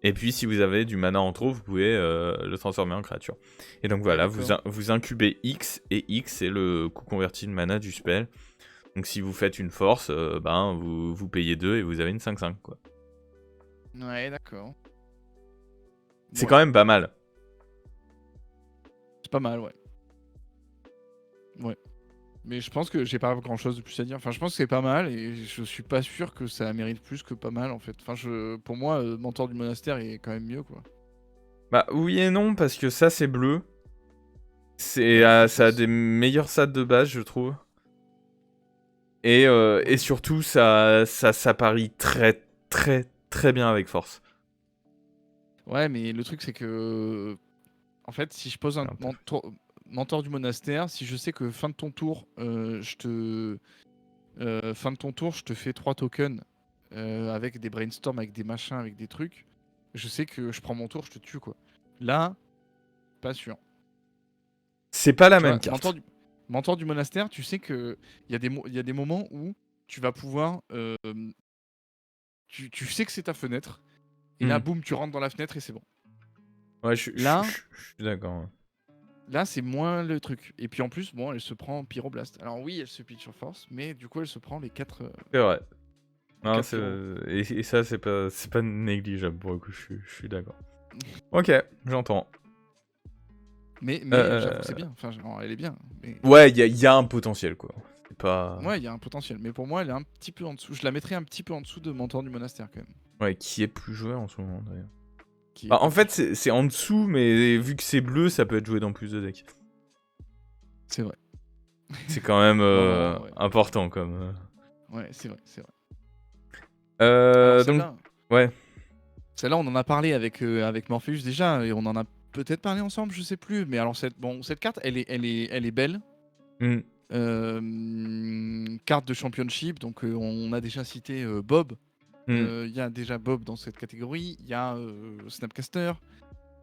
Et puis, si vous avez du mana en trop, vous pouvez le transformer en créature. Et donc voilà, vous incubez X, et X, c'est le coût converti de mana du spell. Donc si vous faites une force, vous payez 2 et vous avez une 5/5, quoi. Ouais, d'accord. C'est quand même pas mal. C'est pas mal, ouais. Ouais. Mais je pense que j'ai pas grand chose de plus à dire. Enfin, je pense que c'est pas mal et je suis pas sûr que ça mérite plus que pas mal en fait. Enfin, pour moi, Mentor du monastère est quand même mieux, quoi. Bah oui et non, parce que ça c'est bleu. Ça a des meilleurs stats de base, je trouve. Et surtout, ça parie très très très bien avec force. Ouais, mais le truc c'est que, en fait, si je pose un Mentor du monastère, si je sais que fin de ton tour, je te fais 3 tokens avec des brainstorms, avec des machins, avec des trucs, je sais que je prends mon tour, je te tue, quoi. Là, pas sûr. C'est pas la même carte. Mentor du monastère, tu sais que il y a des moments où tu vas pouvoir, tu sais que c'est ta fenêtre, et là, boum, tu rentres dans la fenêtre et c'est bon. Ouais, je suis d'accord. Là, c'est moins le truc. Et puis en plus, bon, elle se prend Pyroblast. Alors oui, elle se pitch sur force, mais du coup, elle se prend les 4. C'est vrai. Non, et ça, c'est pas négligeable pour le coup, je suis d'accord. Ok, j'entends. Mais j'avoue que c'est bien. Enfin, elle est bien. Mais... Ouais, il y a un potentiel, quoi. C'est pas... Ouais, il y a un potentiel. Mais pour moi, elle est un petit peu en dessous. Je la mettrais un petit peu en dessous de Mentor du monastère, quand même. Ouais, qui est plus joué en ce moment, d'ailleurs. En fait, c'est en dessous, mais vu que c'est bleu, ça peut être joué dans plus de decks. C'est vrai. C'est quand même important, comme... Ouais, c'est vrai, c'est vrai. Donc, ouais. Celle-là, on en a parlé avec Morpheus déjà, et on en a peut-être parlé ensemble, je sais plus. Mais alors, cette carte, elle est belle. Carte de championship, donc on a déjà cité Bob. Il y a déjà Bob dans cette catégorie. Il y a Snapcaster.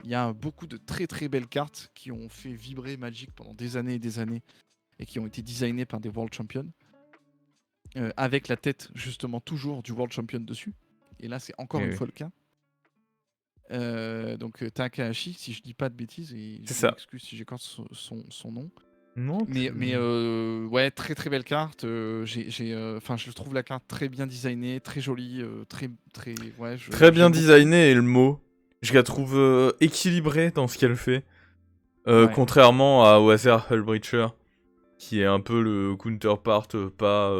Il y a beaucoup de très très belles cartes qui ont fait vibrer Magic pendant des années et des années et qui ont été designées par des World Champions. Avec la tête justement toujours du World Champion dessus. Et là, c'est encore une fois le cas. Donc Takahashi, si je dis pas de bêtises, et je m'excuse si j'écorche son nom. Non. Mais ouais, très très belle carte. Je trouve la carte très bien designée, très jolie, très bien designée est le mot. Je la trouve équilibrée dans ce qu'elle fait. Contrairement à Wazer Hullbreacher, qui est un peu le counterpart pas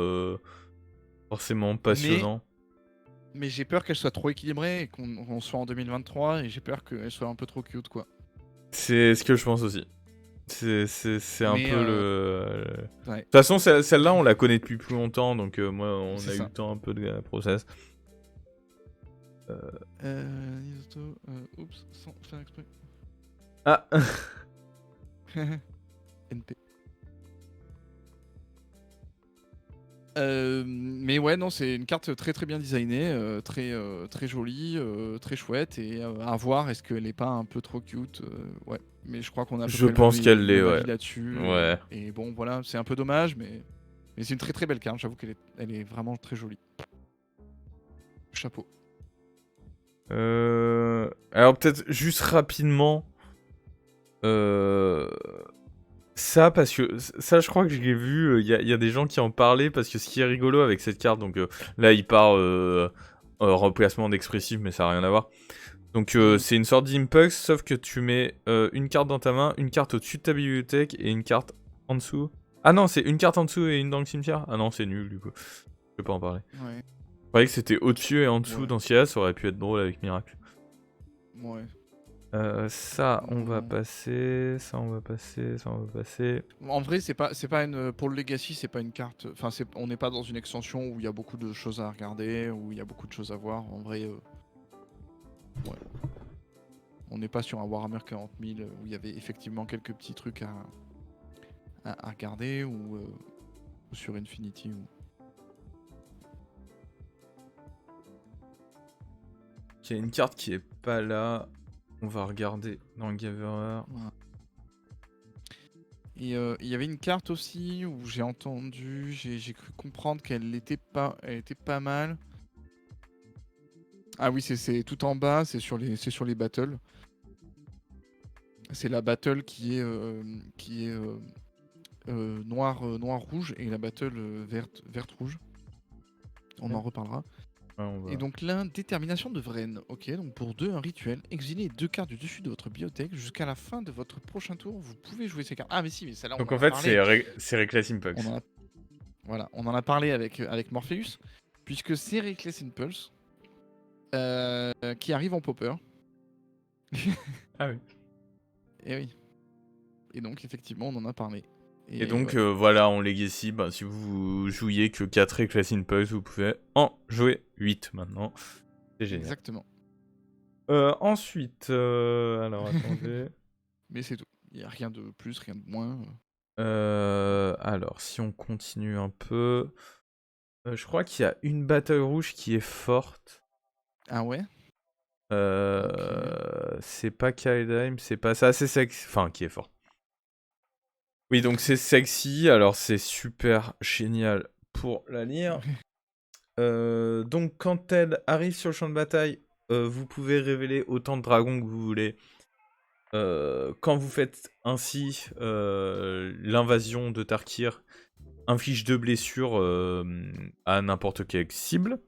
forcément passionnant. Mais j'ai peur qu'elle soit trop équilibrée et qu'on soit en 2023 et j'ai peur qu'elle soit un peu trop cute, quoi. C'est ce que je pense aussi. C'est un peu le... De toute façon, celle-là, on la connaît depuis plus longtemps, donc moi, on a eu le temps un peu de la process. Isoto, oups, sans faire exprès. Ah, NP. Mais ouais, non, c'est une carte très très bien designée, très jolie, très chouette, et à voir, est-ce qu'elle est pas un peu trop cute, ouais. Mais je crois qu'on a à peu je près pense qu'elle le l'est, même ouais. avis là-dessus. Ouais. Et bon, voilà, c'est un peu dommage, mais c'est une très très belle carte. J'avoue elle est vraiment très jolie. Chapeau. Alors peut-être juste rapidement, ça, parce que ça, je crois que je l'ai vu, y a des gens qui en parlaient, parce que ce qui est rigolo avec cette carte, donc là, il part remplacement d'expressif, mais ça n'a rien à voir. Donc c'est une sorte d'impulse, sauf que tu mets une carte dans ta main, une carte au-dessus de ta bibliothèque et une carte en dessous. Ah non, c'est une carte en dessous et une dans le cimetière. Ah non, c'est nul du coup. Je vais pas en parler. Ouais. Je croyais que c'était au-dessus et en dessous Ouais. dans ce cas-là, ça aurait pu être drôle avec Miracle. Ouais. Ça, on va Non. passer. Ça, on va passer. Ça, on va passer. En vrai, c'est pas une pour le Legacy, c'est pas une carte. Enfin, on n'est pas dans une extension où il y a beaucoup de choses à regarder, où il y a beaucoup de choses à voir. En vrai, ouais. On n'est pas sur un Warhammer 40 000 où il y avait effectivement quelques petits trucs à regarder, ou sur Infinity. Il y a une carte qui est pas là. On va regarder dans le Gatherer. Voilà. Et il y avait une carte aussi où j'ai entendu, j'ai cru comprendre qu'elle était pas mal. Ah oui, c'est tout en bas, c'est sur les battles. C'est la battle qui est noir rouge, et la battle verte rouge. On en reparlera. Ouais, on va... Et donc là, détermination de Vren. Ok, donc pour 2, un rituel. Exilez 2 cartes du dessus de votre bibliothèque. Jusqu'à la fin de votre prochain tour, vous pouvez jouer ces cartes. Ah mais si, mais celle-là on Donc en en a fait, parlé. c'est Reckless Impulse. Voilà, on en a parlé avec Morpheus, puisque c'est Reckless Impulse qui arrive en popper. Ah oui. Et oui. Et donc effectivement, on en a parlé. Et donc ouais. voilà, en Legacy, bah, si vous jouiez que 4 Reckless Impulse, vous pouvez en jouer 8 maintenant. C'est génial. Exactement. Ensuite, alors attendez. Mais c'est tout. Il n'y a rien de plus, rien de moins. Alors, si on continue un peu, je crois qu'il y a une Battle Rouge qui est forte. Ah ouais. C'est pas Kaldheim, c'est pas ça, c'est sexy. Enfin, qui est forte. Oui, donc c'est sexy, alors c'est super génial pour la lire. Donc quand elle arrive sur le champ de bataille, vous pouvez révéler autant de dragons que vous voulez. Quand vous faites ainsi, l'invasion de Tarkir inflige 2 blessures à n'importe quelle cible.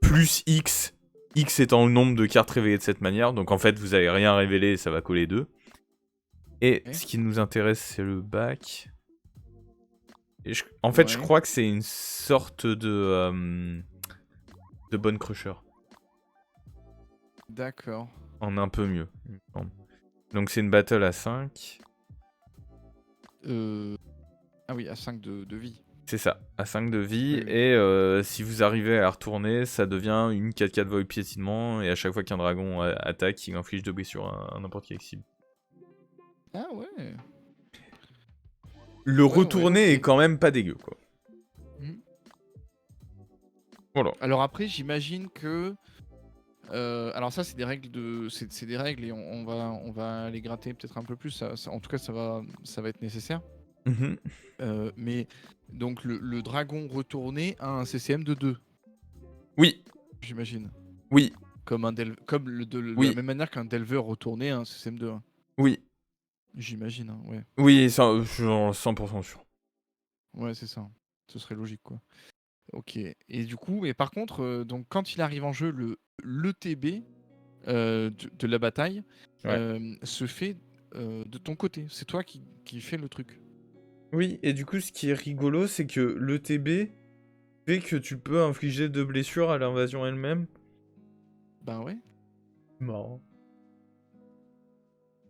Plus X, X étant le nombre de cartes révélées de cette manière. Donc en fait, vous avez rien révélé et ça va coller 2. Et ce qui nous intéresse, c'est le bac. Et en fait, je crois que c'est une sorte de Bone Crusher. D'accord. En un peu mieux. Donc c'est une battle à 5. Ah oui, à 5 de vie. C'est ça, à 5 de vie. Oui. Et si vous arrivez à la retourner, ça devient une 4-4 void piétinement. Et à chaque fois qu'un dragon attaque, il inflige 2 blessures à n'importe quelle cible. Ah ouais. Le retourner okay. est quand même pas dégueu, quoi. Voilà. Alors après, j'imagine que... alors ça, c'est des règles c'est des règles, et on va les gratter peut-être un peu plus. En tout cas, ça va être nécessaire. Mais donc le dragon retourné a un CCM de 2. Oui. J'imagine. Oui. Comme de la même manière qu'un Delver retourné a un CCM de 1. Oui. J'imagine, hein, ouais. Oui, ça, je suis 100% sûr. Ouais, c'est ça. Ce serait logique, quoi. Ok. Et du coup, mais par contre, donc quand il arrive en jeu, le TB de la bataille se fait de ton côté. C'est toi qui fais le truc. Oui, et du coup, ce qui est rigolo, c'est que le TB fait que tu peux infliger 2 blessures à l'invasion elle-même. Bah ouais. Marrant.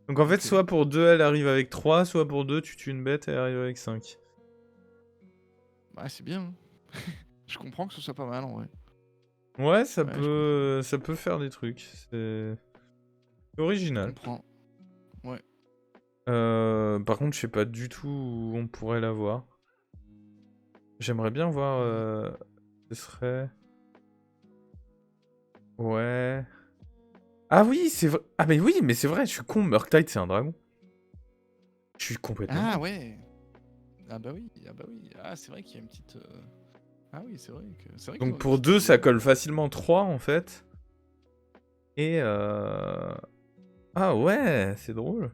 Donc en fait, soit pour 2, elle arrive avec 3, soit pour 2, tu tues une bête et elle arrive avec 5. Bah c'est bien. Hein. Je comprends que ce soit pas mal en vrai. Ouais, Ouais, je comprends. ça peut faire des trucs. C'est Je original. comprends. Ouais. Par contre, je sais pas du tout où on pourrait l'avoir. J'aimerais bien voir. Mm. Ce serait. Ouais. Ah oui, c'est vrai. Ah mais oui, mais c'est vrai, je suis con. Murktide, c'est un dragon. Je suis complètement Ah con. ouais. Ah bah oui, ah bah oui. Ah, c'est vrai qu'il y a une petite. Ah oui, c'est vrai qu'ils Donc ont une pour petite 2, idée. ça colle facilement 3 en fait. Et ah ouais, c'est drôle.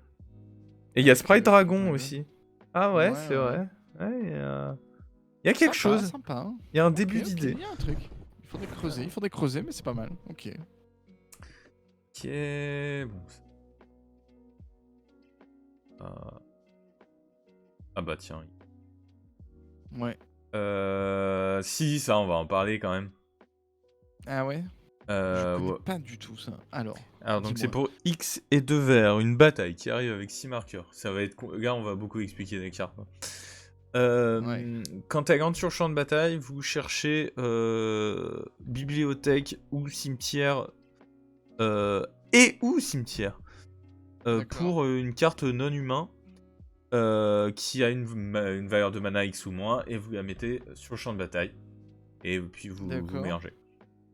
Et il y a Avec Sprite Sprite Dragon Dragon. aussi. Ah Ouais, ouais, c'est ouais, ouais. vrai. Ouais, il y a quelque Sympa, chose. sympa, hein. Il y a un Ok, début ok, d'idée. il y a un truc. Il faudrait creuser, mais c'est pas mal. Ok. Ok, bon. Ah, ah bah tiens. Ouais. Si, ça, on va en parler quand même. Ah ouais. Je connais Ouais. pas du tout ça. Alors, Alors donc c'est dis-moi. pour X et 2 verts, une bataille qui arrive avec 6 marqueurs. Ça va être... Là, on va beaucoup expliquer les cartes. Ouais. Quand tu rentres sur le champ de bataille, vous cherchez bibliothèque ou cimetière et ou cimetière D'accord. pour une carte non humain qui a une valeur de mana X ou moins et vous la mettez sur le champ de bataille et puis vous D'accord. mélangez.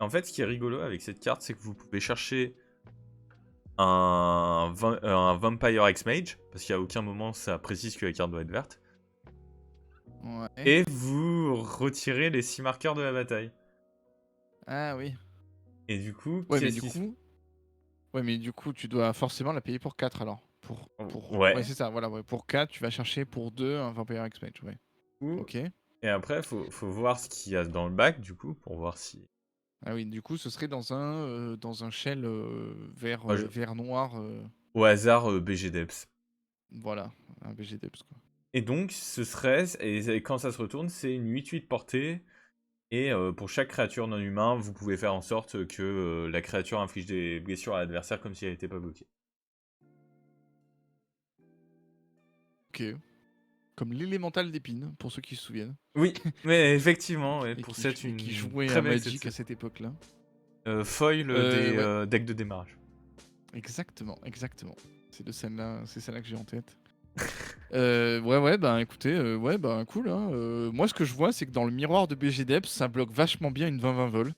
En fait, ce qui est rigolo avec cette carte, c'est que vous pouvez chercher un Vampire X-Mage, parce qu'à aucun moment ça précise que la carte doit être verte, Ouais. et vous retirez les 6 marqueurs de la bataille. Ah oui. Et du coup, Ouais, mais qu'est-ce du qui se... coup. Ouais, mais du coup, tu dois forcément la payer pour 4 alors. Ouais, Ouais. c'est ça, voilà, ouais. Pour 4, tu vas chercher pour 2 un Vampire X-Mage, ouais. Ok. Et après, faut voir ce qu'il y a dans le bac, du coup, pour voir si... Ah oui, du coup, ce serait dans un shell Moi, je- vert noir. Au hasard, BG Depths. Voilà, un BG Depths, quoi. Et donc, ce serait... Et quand ça se retourne, c'est une 8-8 portée. Et pour chaque créature non humain, vous pouvez faire en sorte que la créature inflige des blessures à l'adversaire comme si elle n'était pas bloquée. Ok. Comme l'élémental d'épine, pour ceux qui se souviennent. Oui, mais effectivement, ouais, Et pour cette, et qui une jouait très à belle Magic à set. cette époque-là. Foil des Ouais, decks de démarrage. exactement, exactement. C'est celle-là que j'ai en tête. Ouais, bah écoutez, ouais, bah cool. Hein. Moi, ce que je vois, c'est que dans le miroir de BG Depths, ça bloque vachement bien une 20-20 vol.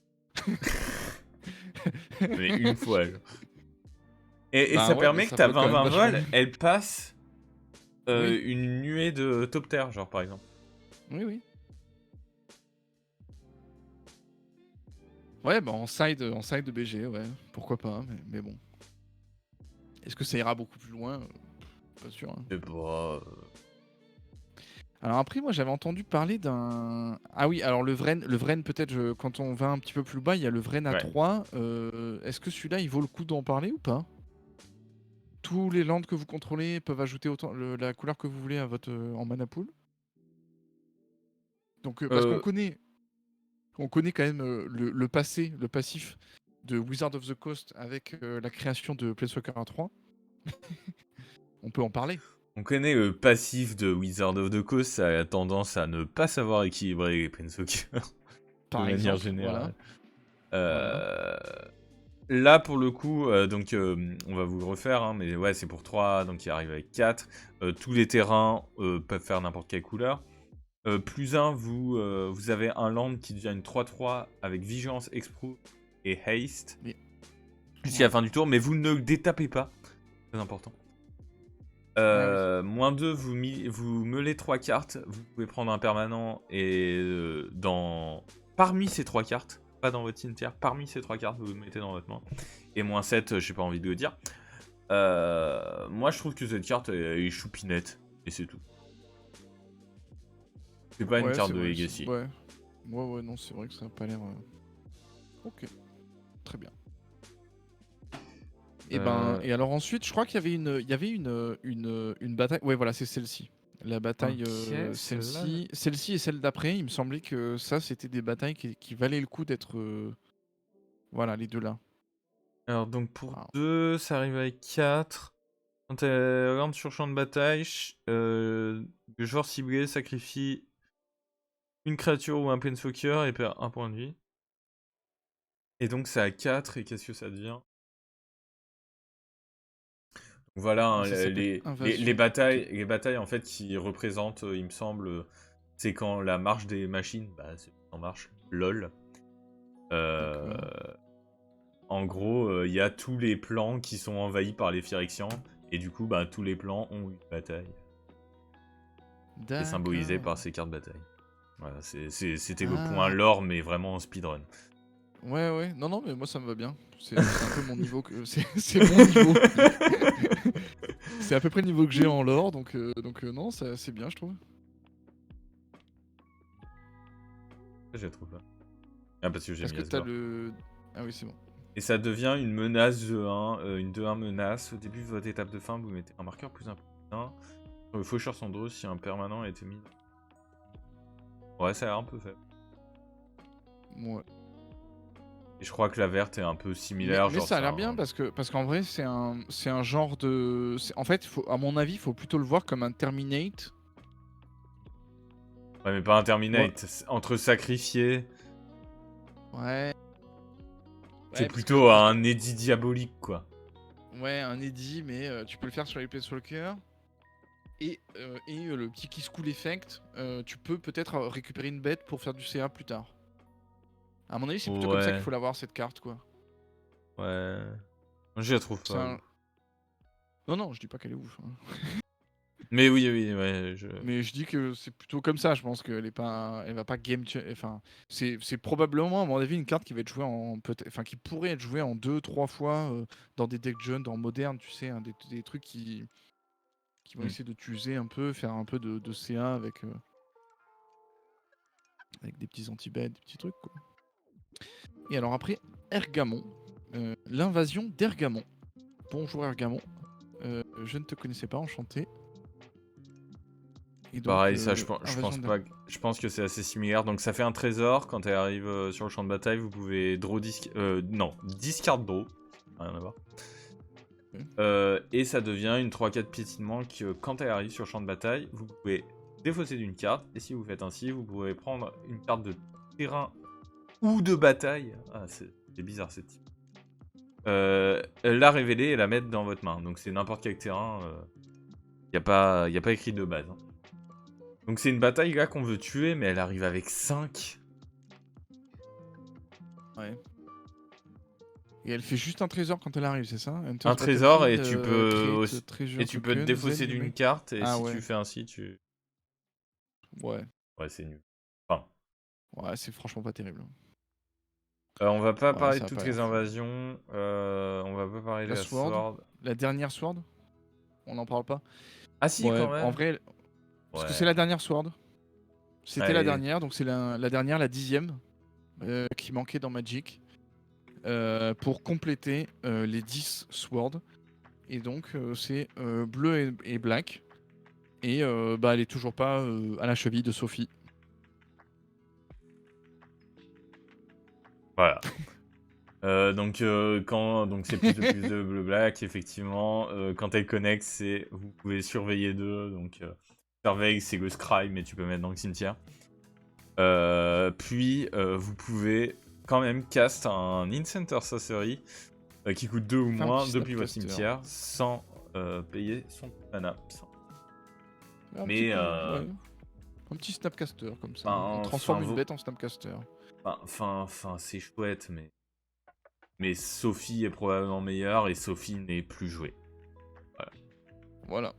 Mais une fois. Genre. Et Bah ça ouais, bah permet que ça ta bloque quand même 20-20 vachement vol, bien. elle passe Oui, une nuée de top terre, genre par exemple. oui, oui. Ouais, bah en side de BG, ouais. Pourquoi pas, mais bon. Est-ce que ça ira beaucoup plus loin? Pas sûr. Hein. Et bah, Alors après, moi j'avais entendu parler d'un... Ah oui, alors le Vren peut-être, quand on va un petit peu plus bas, il y a le Vren ouais. A3. Est-ce que celui-là, il vaut le coup d'en parler ou pas? Tous les lands que vous contrôlez peuvent ajouter autant la couleur que vous voulez à votre en mana pool. Donc parce Euh, on connaît quand même le passé, le passif de Wizard of the Coast avec la création de Planeswalker A3. On peut en parler, on connaît le passif de Wizard of the Coast, ça a tendance à ne pas savoir équilibrer les Planeswalkers de par manière exemple. Voilà, générale. voilà. Euh, Là, pour le coup, donc on va vous le refaire, hein, mais ouais, c'est pour 3, donc il arrive avec 4. Tous les terrains peuvent faire n'importe quelle couleur. Plus 1, vous avez un land qui devient une 3-3 avec Vigilance, Expro et Haste Mais jusqu'à la ouais, fin du tour, mais vous ne le détapez pas. Très important. ah oui. -2, vous meulez 3 cartes, vous pouvez prendre un permanent et parmi ces 3 cartes, pas dans votre cimetière, parmi ces 3 cartes, vous le mettez dans votre main. Et -7, j'ai pas envie de le dire. Moi je trouve que cette carte elle est choupinette, et c'est tout. C'est pas une Ouais, carte c'est de vrai. Legacy. Ouais. Ouais, non, c'est vrai que ça n'a pas l'air. Ok, très bien. Et ben, Euh, et alors ensuite, je crois qu'il y avait une bataille. Ouais, voilà, c'est celle-ci. La bataille, ok, celle-là. celle-ci et celle d'après. Il me semblait que ça, c'était des batailles qui valaient le coup d'être, voilà, les deux là. Alors donc pour Alors, 2, ça arrive avec 4. Quand tu rentres sur champ de bataille, le joueur ciblé sacrifie une créature ou un planeswalker et perd un point de vie. Et donc c'est à 4, et qu'est-ce que ça devient? Voilà, hein, Ça s'appelle les Invasion. les batailles en fait qui représentent, il me semble, c'est quand la marche des machines, bah, c'est en marche, lol. Euh, D'accord. En gros, il y a tous les plans qui sont envahis par les Phyrexians, et du coup, bah, tous les plans ont une bataille. C'est symbolisé par D'accord. ces cartes bataille. Voilà, c'était le point Ah. lore, mais vraiment en speedrun. Ouais, ouais. Non, non, mais moi ça me va bien. C'est un peu mon niveau que c'est mon niveau. C'est à peu près le niveau que j'ai en lore, donc non, c'est bien, je trouve. Je trouve pas. Ah, parce que j'ai Parce mis que t'as Asgore. le. Ah oui, c'est bon. Et ça devient une menace 2-1, une 2-1 menace. Au début de votre étape de fin, vous mettez un marqueur plus important. Sur le faucheur sans dos, si un permanent a été mis. Ouais, ça a l'air un peu faible. Ouais. Et je crois que la verte est un peu Mais, similaire, mais genre ça a c'est l'air bien parce qu'en vrai, c'est un genre de. En fait, à mon avis, il faut plutôt le voir comme un Terminate. Ouais, mais pas un Tu vois. Terminate. Entre sacrifier, Ouais. c'est Ouais, plutôt parce que. un Eddy diabolique, quoi. Ouais, un Eddy, mais tu peux le faire sur les Planeswalkers. Et le petit Kiss Cool Effect, tu peux peut-être récupérer une bête pour faire du CA plus tard. À mon avis, c'est plutôt comme ça qu'il Ouais, faut l'avoir cette carte, quoi. ouais. Je la trouve C'est pas un... ouf. Non, non, je dis pas qu'elle est ouf, hein. Mais oui, oui, ouais, Mais je dis que c'est plutôt comme ça. Je pense qu'elle est pas, elle va pas Enfin, c'est probablement à mon avis une carte qui va être jouée en enfin qui pourrait être jouée en 2-3 fois dans des decks jeunes, dans moderne, tu sais, hein, des trucs qui vont Hmm. essayer de t'user un peu, faire un peu de CA avec des petits anti-bêtes, des petits trucs, quoi. Et alors après, Ergamon, l'invasion d'Ergamon. Bonjour Ergamon, je ne te connaissais pas, enchanté. Et donc, Pareil, ça, je invasion pense d'Ergamon. pas. Je pense que c'est assez similaire. Donc, ça fait un trésor. Quand elle arrive sur le champ de bataille, vous pouvez draw 10. Non, 10 cartes draw. Rien à voir. Et ça devient une 3-4 piétinement que, quand elle arrive sur le champ de bataille, vous pouvez défausser d'une carte. Et si vous faites ainsi, vous pouvez prendre une carte de terrain ou de bataille. Ah, c'est bizarre cette type. La révéler et la mettre dans votre main. Donc, c'est n'importe quel terrain. Y a pas écrit de base. Hein. Donc c'est une bataille là qu'on veut tuer, mais elle arrive avec 5. Ouais. Et elle fait juste un trésor quand elle arrive, c'est ça? Un Enters trésor, Battlefield, et tu peux create et treasure tu peux te token, then défausser you d'une may... carte, et Ah si tu ouais, fais ainsi, tu... ouais. Ouais, c'est nul. Enfin, Ouais, c'est franchement pas terrible. on va pas Ouais, parler ça de a toutes pas les l'air fou. invasions, on va pas parler de La la Sword, Sword. la dernière Sword, on n'en parle pas. Ah si, Ouais, quand en même. vrai, parce que c'est Ouais. la dernière Sword. C'était la Allez. dernière, donc c'est la dernière, la 10e, qui manquait dans Magic, pour compléter les 10 Swords. Et donc c'est bleu et black. Et bah, elle est toujours pas à la cheville de Sophie. Voilà. Donc c'est plus de bleu black, effectivement. Quand elle connecte, c'est vous pouvez surveiller d'eux. Donc surveille, c'est le scribe, mais tu peux mettre dans le cimetière. Puis vous pouvez quand même cast un Incenter Sorcery qui coûte 2 ou Faire un moins petit depuis votre Snapcaster. cimetière sans payer son mana. Un petit Mais peu, ouais. Un petit Snapcaster comme ça. On enfin, transforme une bête en Snapcaster. c'est chouette, mais Sophie est probablement meilleure et Sophie n'est plus jouée. Voilà.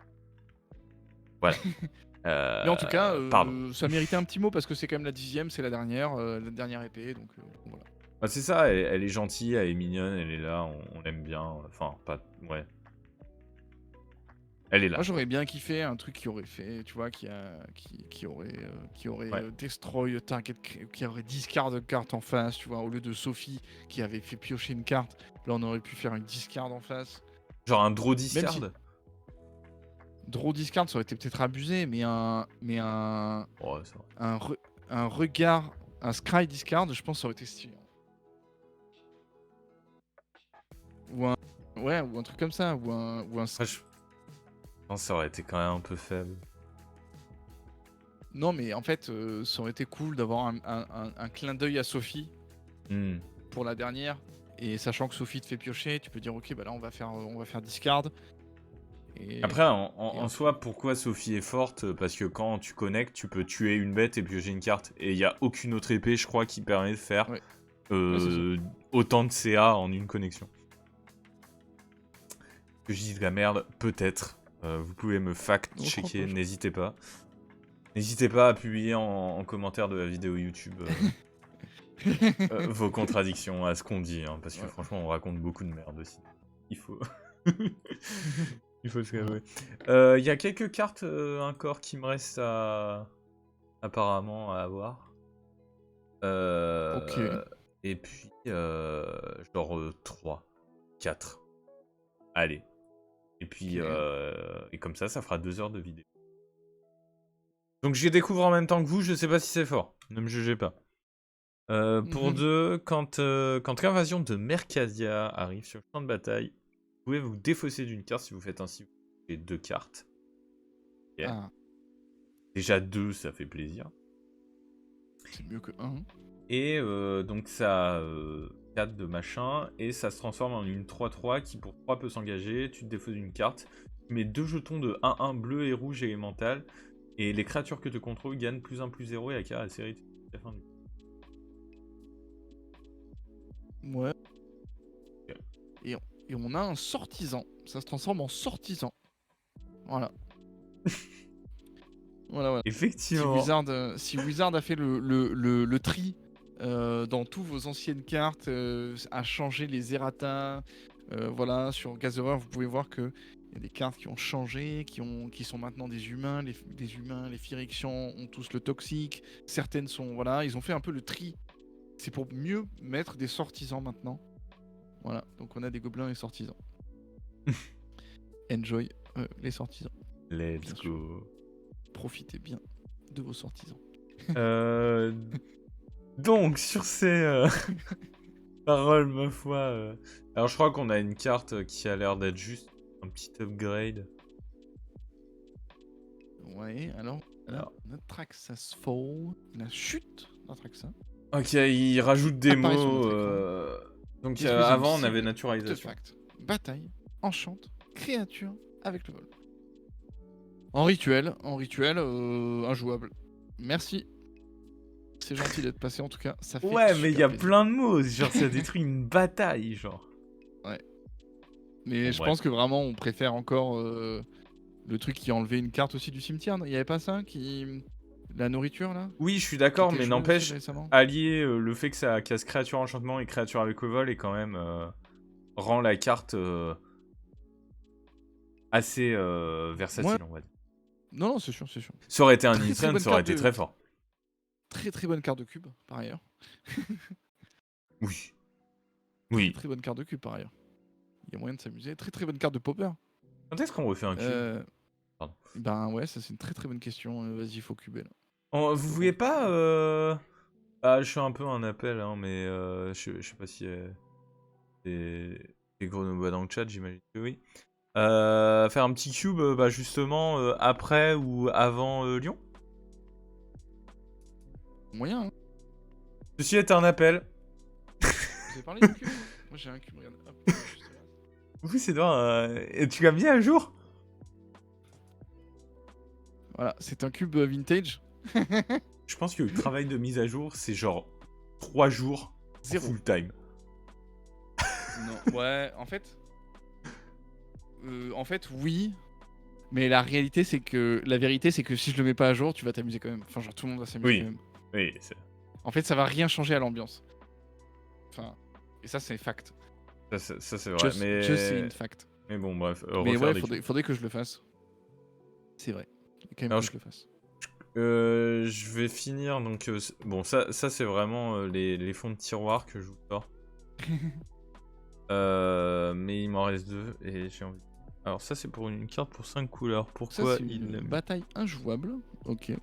Voilà. Mais en tout cas, Pardon. ça méritait un petit mot parce que c'est quand même la 10e, c'est la dernière épée, donc voilà. Ah, c'est ça, elle est gentille, elle est mignonne, elle est là, on l'aime bien. Enfin, pas. Ouais. Elle est Moi là, quoi. j'aurais bien kiffé un truc qui aurait fait, tu vois, qui aurait Ouais. destroy target, qui aurait discard de carte en face, tu vois, au lieu de Sophie qui avait fait piocher une carte, là on aurait pu faire une discard en face. Genre un draw Même discard. si draw discard ça aurait été peut-être abusé, mais Ouais, c'est vrai. un regard, un scry discard, je pense que ça aurait été stylé. Ou un truc comme ça, ou un Après, je pense que ça aurait été quand même un peu faible. Non, mais en fait, ça aurait été cool d'avoir un clin d'œil à Sophie. Hmm. pour la dernière. Et sachant que Sophie te fait piocher, tu peux dire ok, bah là on va faire discard. Et... Après, en soi, pourquoi Sophie est forte? Parce que quand tu connectes, tu peux tuer une bête et piocher une carte. Et il n'y a aucune autre épée, je crois, qui permet de faire autant de CA en une connexion. Que je dise de la merde, peut-être. Vous pouvez me fact-checker, n'hésitez pas. N'hésitez pas à publier en commentaire de la vidéo YouTube vos contradictions à ce qu'on dit, hein, parce que franchement, on raconte beaucoup de merde aussi. Il faut... Il faut se l'avouer. Il y a quelques cartes encore qui me restent apparemment à avoir. Ok. Et puis, genre 3, 4. Allez. Et puis, et comme ça fera 2 heures de vidéo. Donc je les découvre en même temps que vous, je sais pas si c'est fort. Ne me jugez pas. Pour 2, quand l'invasion de Mercadia arrive sur le champ de bataille, vous pouvez vous défausser d'une carte si vous faites ainsi. Vous avez 2 cartes. Okay. Ah. Déjà 2, ça fait plaisir. C'est mieux que 1. Et donc ça a 4 de machin, et ça se transforme en une 3-3 qui pour 3 peut s'engager, tu te défausses d'une carte, tu mets 2 jetons de 1-1 bleu et rouge élémental, et les créatures que tu contrôles gagnent +1/+0 et acquièrent la série de la fin du... Ouais. Okay. Et on a un sortisan, ça se transforme en sortisan. Voilà. Voilà. Effectivement. Si Wizard a fait le tri dans toutes vos anciennes cartes, a changé les errata, voilà, sur Gatherer, vous pouvez voir que il y a des cartes qui ont changé, qui sont maintenant des humains. Les humains, les Phyrexians ont tous le toxique. Certaines sont, voilà, ils ont fait un peu le tri. C'est pour mieux mettre des sortisans maintenant. Voilà, donc on a des gobelins et sortisans. Enjoy les sortisans. Let's go. Profitez bien de vos sortisans. Donc, sur ces paroles, ma foi... Alors, je crois qu'on a une carte qui a l'air d'être juste un petit upgrade. Ouais, alors Natraxas Fall, la chute d'Atraxa. Ok, il rajoute des mots. Donc, avant, on avait naturalisation. Bataille, enchante, créature avec le vol. En rituel, injouable. Merci. C'est gentil d'être passé en tout cas. Ça fait mais il y a plaisir. plein de mots. Genre, ça détruit une bataille, genre. Ouais. Mais je pense que vraiment, on préfère encore le truc qui a enlevé une carte aussi du cimetière. Il n'y avait pas ça qui... La nourriture, là? Oui, je suis d'accord, mais n'empêche, allier le fait que ça casse créature enchantement et créature avec le vol et quand même rend la carte assez versatile, on va dire. Non, c'est sûr. Ça aurait été un instant, ça aurait été très fort. Très bonne carte de cube, par ailleurs. Oui. Très bonne carte de cube, par ailleurs. Il y a moyen de s'amuser. Très bonne carte de popper. Quand est-ce qu'on refait un cube? Pardon. Ben ouais, ça c'est une très bonne question. Vas-y, il faut cuber, là. Vous voulez pas... Ah, je suis un peu un appel, hein, mais je sais pas si des grenoblois dans le chat, j'imagine que oui. Faire un petit cube, justement, après ou avant Lyon. Moyen, hein. Ceci est un appel. Vous avez parlé du cube? Moi j'ai un cube, regarde. Hop, oui, c'est droit. Et tu l'as mis à jour? Voilà, c'est un cube vintage. Je pense que le travail de mise à jour, c'est genre 3 jours 0 full time. Non, ouais, en fait, oui. Mais la vérité, c'est que si je le mets pas à jour, tu vas t'amuser quand même. Enfin, genre, tout le monde va s'amuser quand même. Oui, c'est... En fait, ça va rien changer à l'ambiance. Enfin, et ça, c'est fact. Ça c'est vrai, mais... c'est une fact. Mais bon, bref. Mais ouais, faudrait que je le fasse. C'est vrai. Il faut quand même que je le fasse. Je vais finir, donc... bon, ça c'est vraiment les fonds de tiroir que je vous sors. Mais il m'en reste 2, et j'ai envie... Alors ça c'est pour une carte pour 5 couleurs. Pourquoi ça, une bataille injouable. Ok.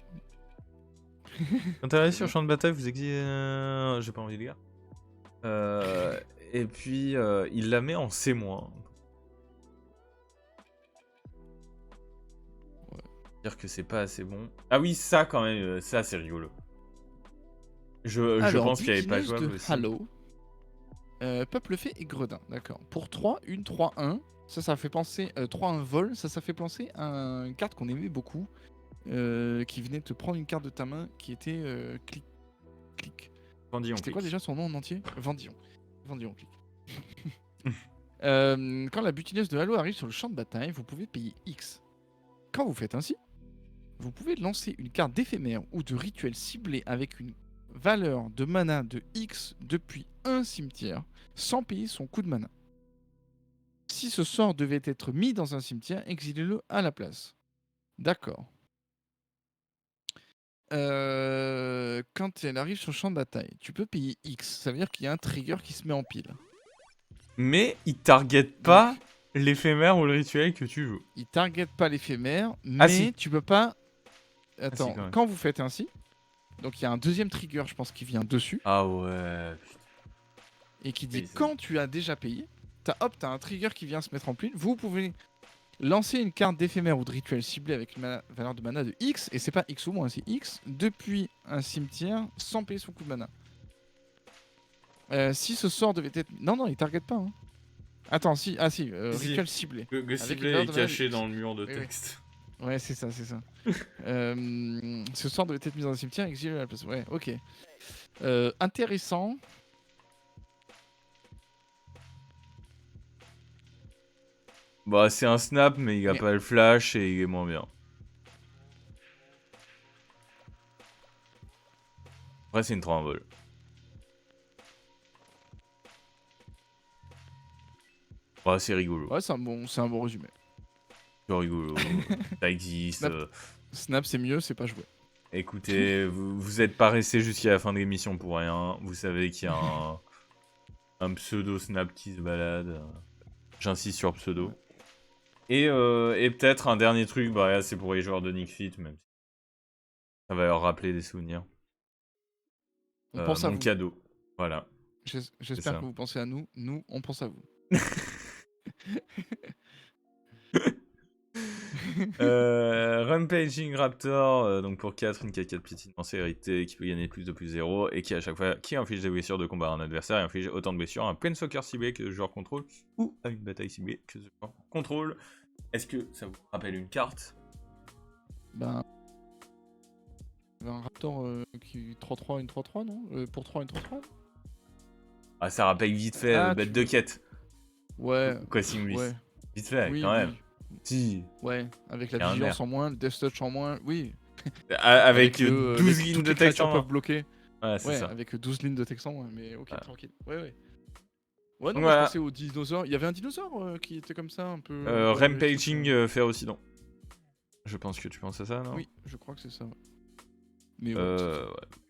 Quand t'arrives sur le champ de bataille, vous exilez... J'ai pas envie de gars. Et puis il la met en C-. Dire que c'est pas assez bon. Ah oui, ça quand même, ça c'est rigolo. Je pense qu'il n'y avait pas jouable aussi. Halo. Peuple fait et Gredin, d'accord. Pour 3, une 3-1. Ça fait penser... 3-1 vol, ça fait penser à une carte qu'on aimait beaucoup. Qui venait te prendre une carte de ta main qui était clic. Vendillon C'était clic. quoi déjà son nom en entier? Vendillon. Vendillon clic. Quand la butineuse de Halo arrive sur le champ de bataille, vous pouvez payer X. Quand vous faites ainsi, vous pouvez lancer une carte d'éphémère ou de rituel ciblé avec une valeur de mana de X depuis un cimetière sans payer son coût de mana. Si ce sort devait être mis dans un cimetière, exilez-le à la place. D'accord. Quand elle arrive sur le champ de bataille, tu peux payer X. Ça veut dire qu'il y a un trigger qui se met en pile. Mais il target pas l'éphémère ou le rituel que tu joues. Il target pas l'éphémère, mais Ah, si. tu peux pas... si, Attends, quand même. quand vous faites ainsi, donc il y a un deuxième trigger, je pense, qui vient dessus, Ah ouais. et qui dit Oui, c'est quand tu as déjà payé, t'as un trigger qui vient se mettre en pile, vous pouvez lancer une carte d'éphémère ou de rituel ciblé avec une valeur de mana de X, et c'est pas X ou moins, c'est X, depuis un cimetière sans payer son coût de mana. Si ce sort devait être... Non, il target pas. Hein. Attends, si, rituel ciblé. Le Avec ciblé une valeur est de mana de caché X. dans le mur de Oui, oui. texte. Ouais, c'est ça. Ce sort devait être mis dans un cimetière, exilé à la place. Ouais, ok. Intéressant. Bah, c'est un snap, mais il a Mais- pas le flash et il est moins bien. Après, c'est une 3 en vol. Ouais, c'est rigolo. Ouais, c'est un bon résumé. C'est rigolo. Ça existe. Snap, c'est mieux, c'est pas joué. Écoutez, vous êtes pas resté jusqu'à la fin de l'émission pour rien. Vous savez qu'il y a un pseudo snap qui se balade. J'insiste sur pseudo. Et peut-être un dernier truc, bah là, c'est pour les joueurs de Nick Fit, même si ça va leur rappeler des souvenirs. On pense à mon vous. cadeau. Voilà. J'espère que vous pensez à nous. Nous, on pense à vous. Rampaging Raptor, donc pour 4, une 4-4 petite sécurité qui peut gagner plus de plus 0 et qui à chaque fois qui inflige des blessures de combat à un adversaire et inflige autant de blessures à un Planeswalker ciblé que le joueur contrôle ou à une bataille ciblée que le joueur contrôle. Est-ce que ça vous rappelle une carte? Ben. Il y avait un Raptor qui 3-3, une 3-3, non Pour 3, une 3-3. Ah, ça rappelle vite fait bête de quête. Ouais. Quoi, Simlis. Ouais. Vite fait, Oui, quand même. oui. Si. Ouais, avec la Et un vigilance air. en moins, le death touch en moins, oui. Avec le, 12 lignes toutes de les texte créatures en peuvent main. bloquer. Ouais, c'est Ouais, ça. avec 12 lignes de texte en moins, mais ok, Ouais. tranquille. Ouais. Ouais, non, Voilà. je pensais aux dinosaures. Il y avait un dinosaure qui était comme ça, un peu... Rampaging Férocidon. Je pense que tu penses à ça, non? Oui, je crois que c'est ça. Ouais. Mais ouais,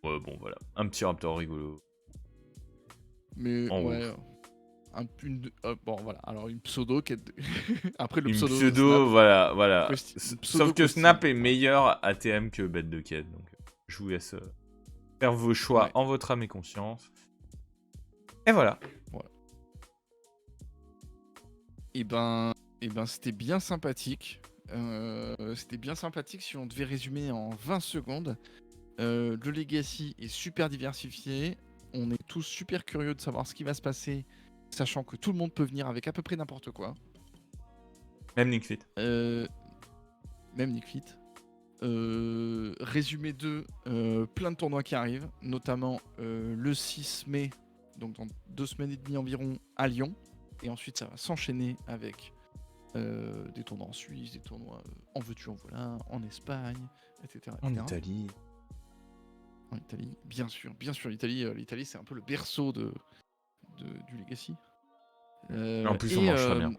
ouais, bon, voilà. Un petit raptor rigolo. mais En ouais. Bon, voilà. Alors, une pseudo qui est... Après, le Une pseudo... pseudo, Snap, voilà. Sauf que costume. Snap est meilleur ATM que bête de quête. Donc, je vous laisse faire vos choix Ouais. en votre âme et conscience. Et voilà. Et ben, c'était bien sympathique. C'était bien sympathique si on devait résumer en 20 secondes. Le Legacy est super diversifié. On est tous super curieux de savoir ce qui va se passer, sachant que tout le monde peut venir avec à peu près n'importe quoi. Même Nick Fit. Même Nick Fit. Résumé 2, plein de tournois qui arrivent, notamment le 6 mai, donc dans 2 semaines et demie environ, à Lyon. Et ensuite, ça va s'enchaîner avec des tournois en Suisse, des tournois en veux-tu, en voilà, en Espagne, etc. En Italie. En Italie, bien sûr, l'Italie. L'Italie, c'est un peu le berceau du Legacy. En plus, on mange très bien.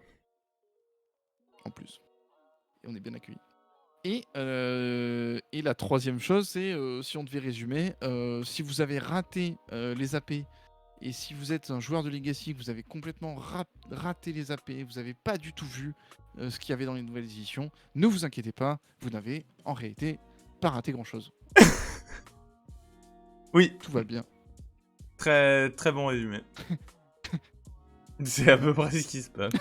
En plus. Et on est bien accueillis. Et la troisième chose, c'est, si on devait résumer, si vous avez raté les AP, et si vous êtes un joueur de Legacy, que vous avez complètement raté les AP, vous n'avez pas du tout vu ce qu'il y avait dans les nouvelles éditions, ne vous inquiétez pas, vous n'avez en réalité pas raté grand-chose. Oui. Tout va bien. Très, très bon résumé. C'est à peu près ce qui se passe.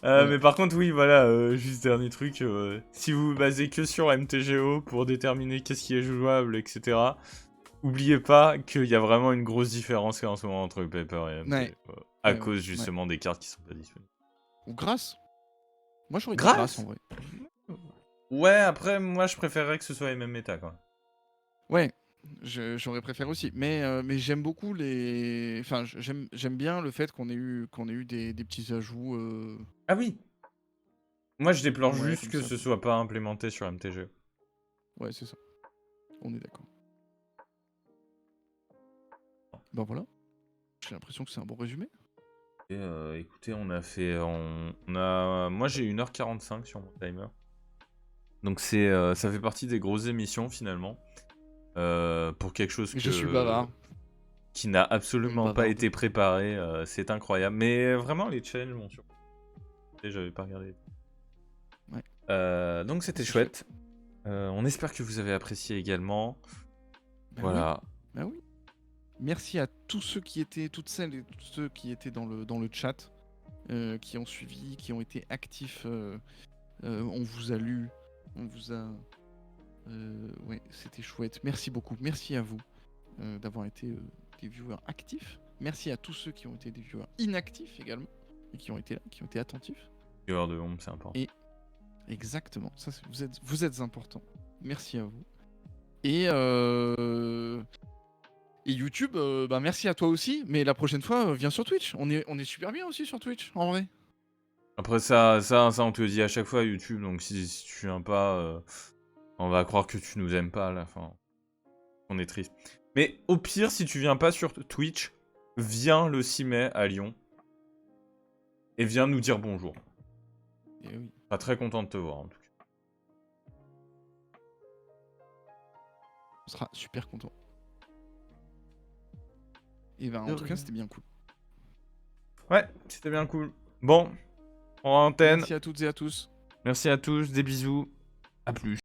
Mais par contre, oui, voilà, juste dernier truc. Si vous vous basez que sur MTGO pour déterminer qu'est-ce qui est jouable, etc., oubliez pas qu'il y a vraiment une grosse différence en ce moment entre Paper et MT. Ouais. À Ouais, cause ouais. justement des cartes qui sont pas disponibles. Ou grâce. Moi, j'aurais dit Grâce grâce en vrai. Ouais, après, moi je préférerais que ce soit les mêmes méta quoi. Ouais, j'aurais préféré aussi. Mais j'aime beaucoup les. Enfin, j'aime bien le fait qu'on ait eu des petits ajouts. Ah oui. Moi je déplore Ouais, juste comme que ça, ce quoi. soit pas implémenté sur MTG. Ouais, c'est ça. On est d'accord. Ben voilà. J'ai l'impression que c'est un bon résumé. Et, écoutez, on a fait... Moi j'ai 1h45 sur mon timer. Donc ça fait partie des grosses émissions finalement. Pour quelque chose Mais je suis bavard. qui n'a Une absolument pas bavarde. été préparé, c'est incroyable. Mais vraiment les challenges m'ont surpris. J'avais pas regardé. Ouais. Donc c'était C'est chouette. On espère que vous avez apprécié également. Bah Voilà. oui. Bah oui. Merci à tous ceux qui étaient, toutes celles et tous ceux qui étaient dans le chat, qui ont suivi, qui ont été actifs. On vous a lu, on vous a. Ouais, c'était chouette. Merci beaucoup. Merci à vous d'avoir été des viewers actifs. Merci à tous ceux qui ont été des viewers inactifs également et qui ont été là, qui ont été attentifs. Viewer de Home, c'est important. Et exactement, ça, vous êtes importants. Merci à vous. Et YouTube, bah merci à toi aussi. Mais la prochaine fois, viens sur Twitch. On est super bien aussi sur Twitch, en vrai. Après ça on te le dit à chaque fois YouTube, donc si tu viens pas, on va croire que tu nous aimes pas à la fin. On est triste. Mais au pire, si tu viens pas sur Twitch, viens le 6 mai à Lyon. Et viens nous dire bonjour. Et oui. Pas très content de te voir en tout cas. On sera super content. Et ben en tout cas, c'était bien cool. Ouais, c'était bien cool. Bon, on va antenne. Merci à toutes et à tous. Merci à tous, des bisous. À plus.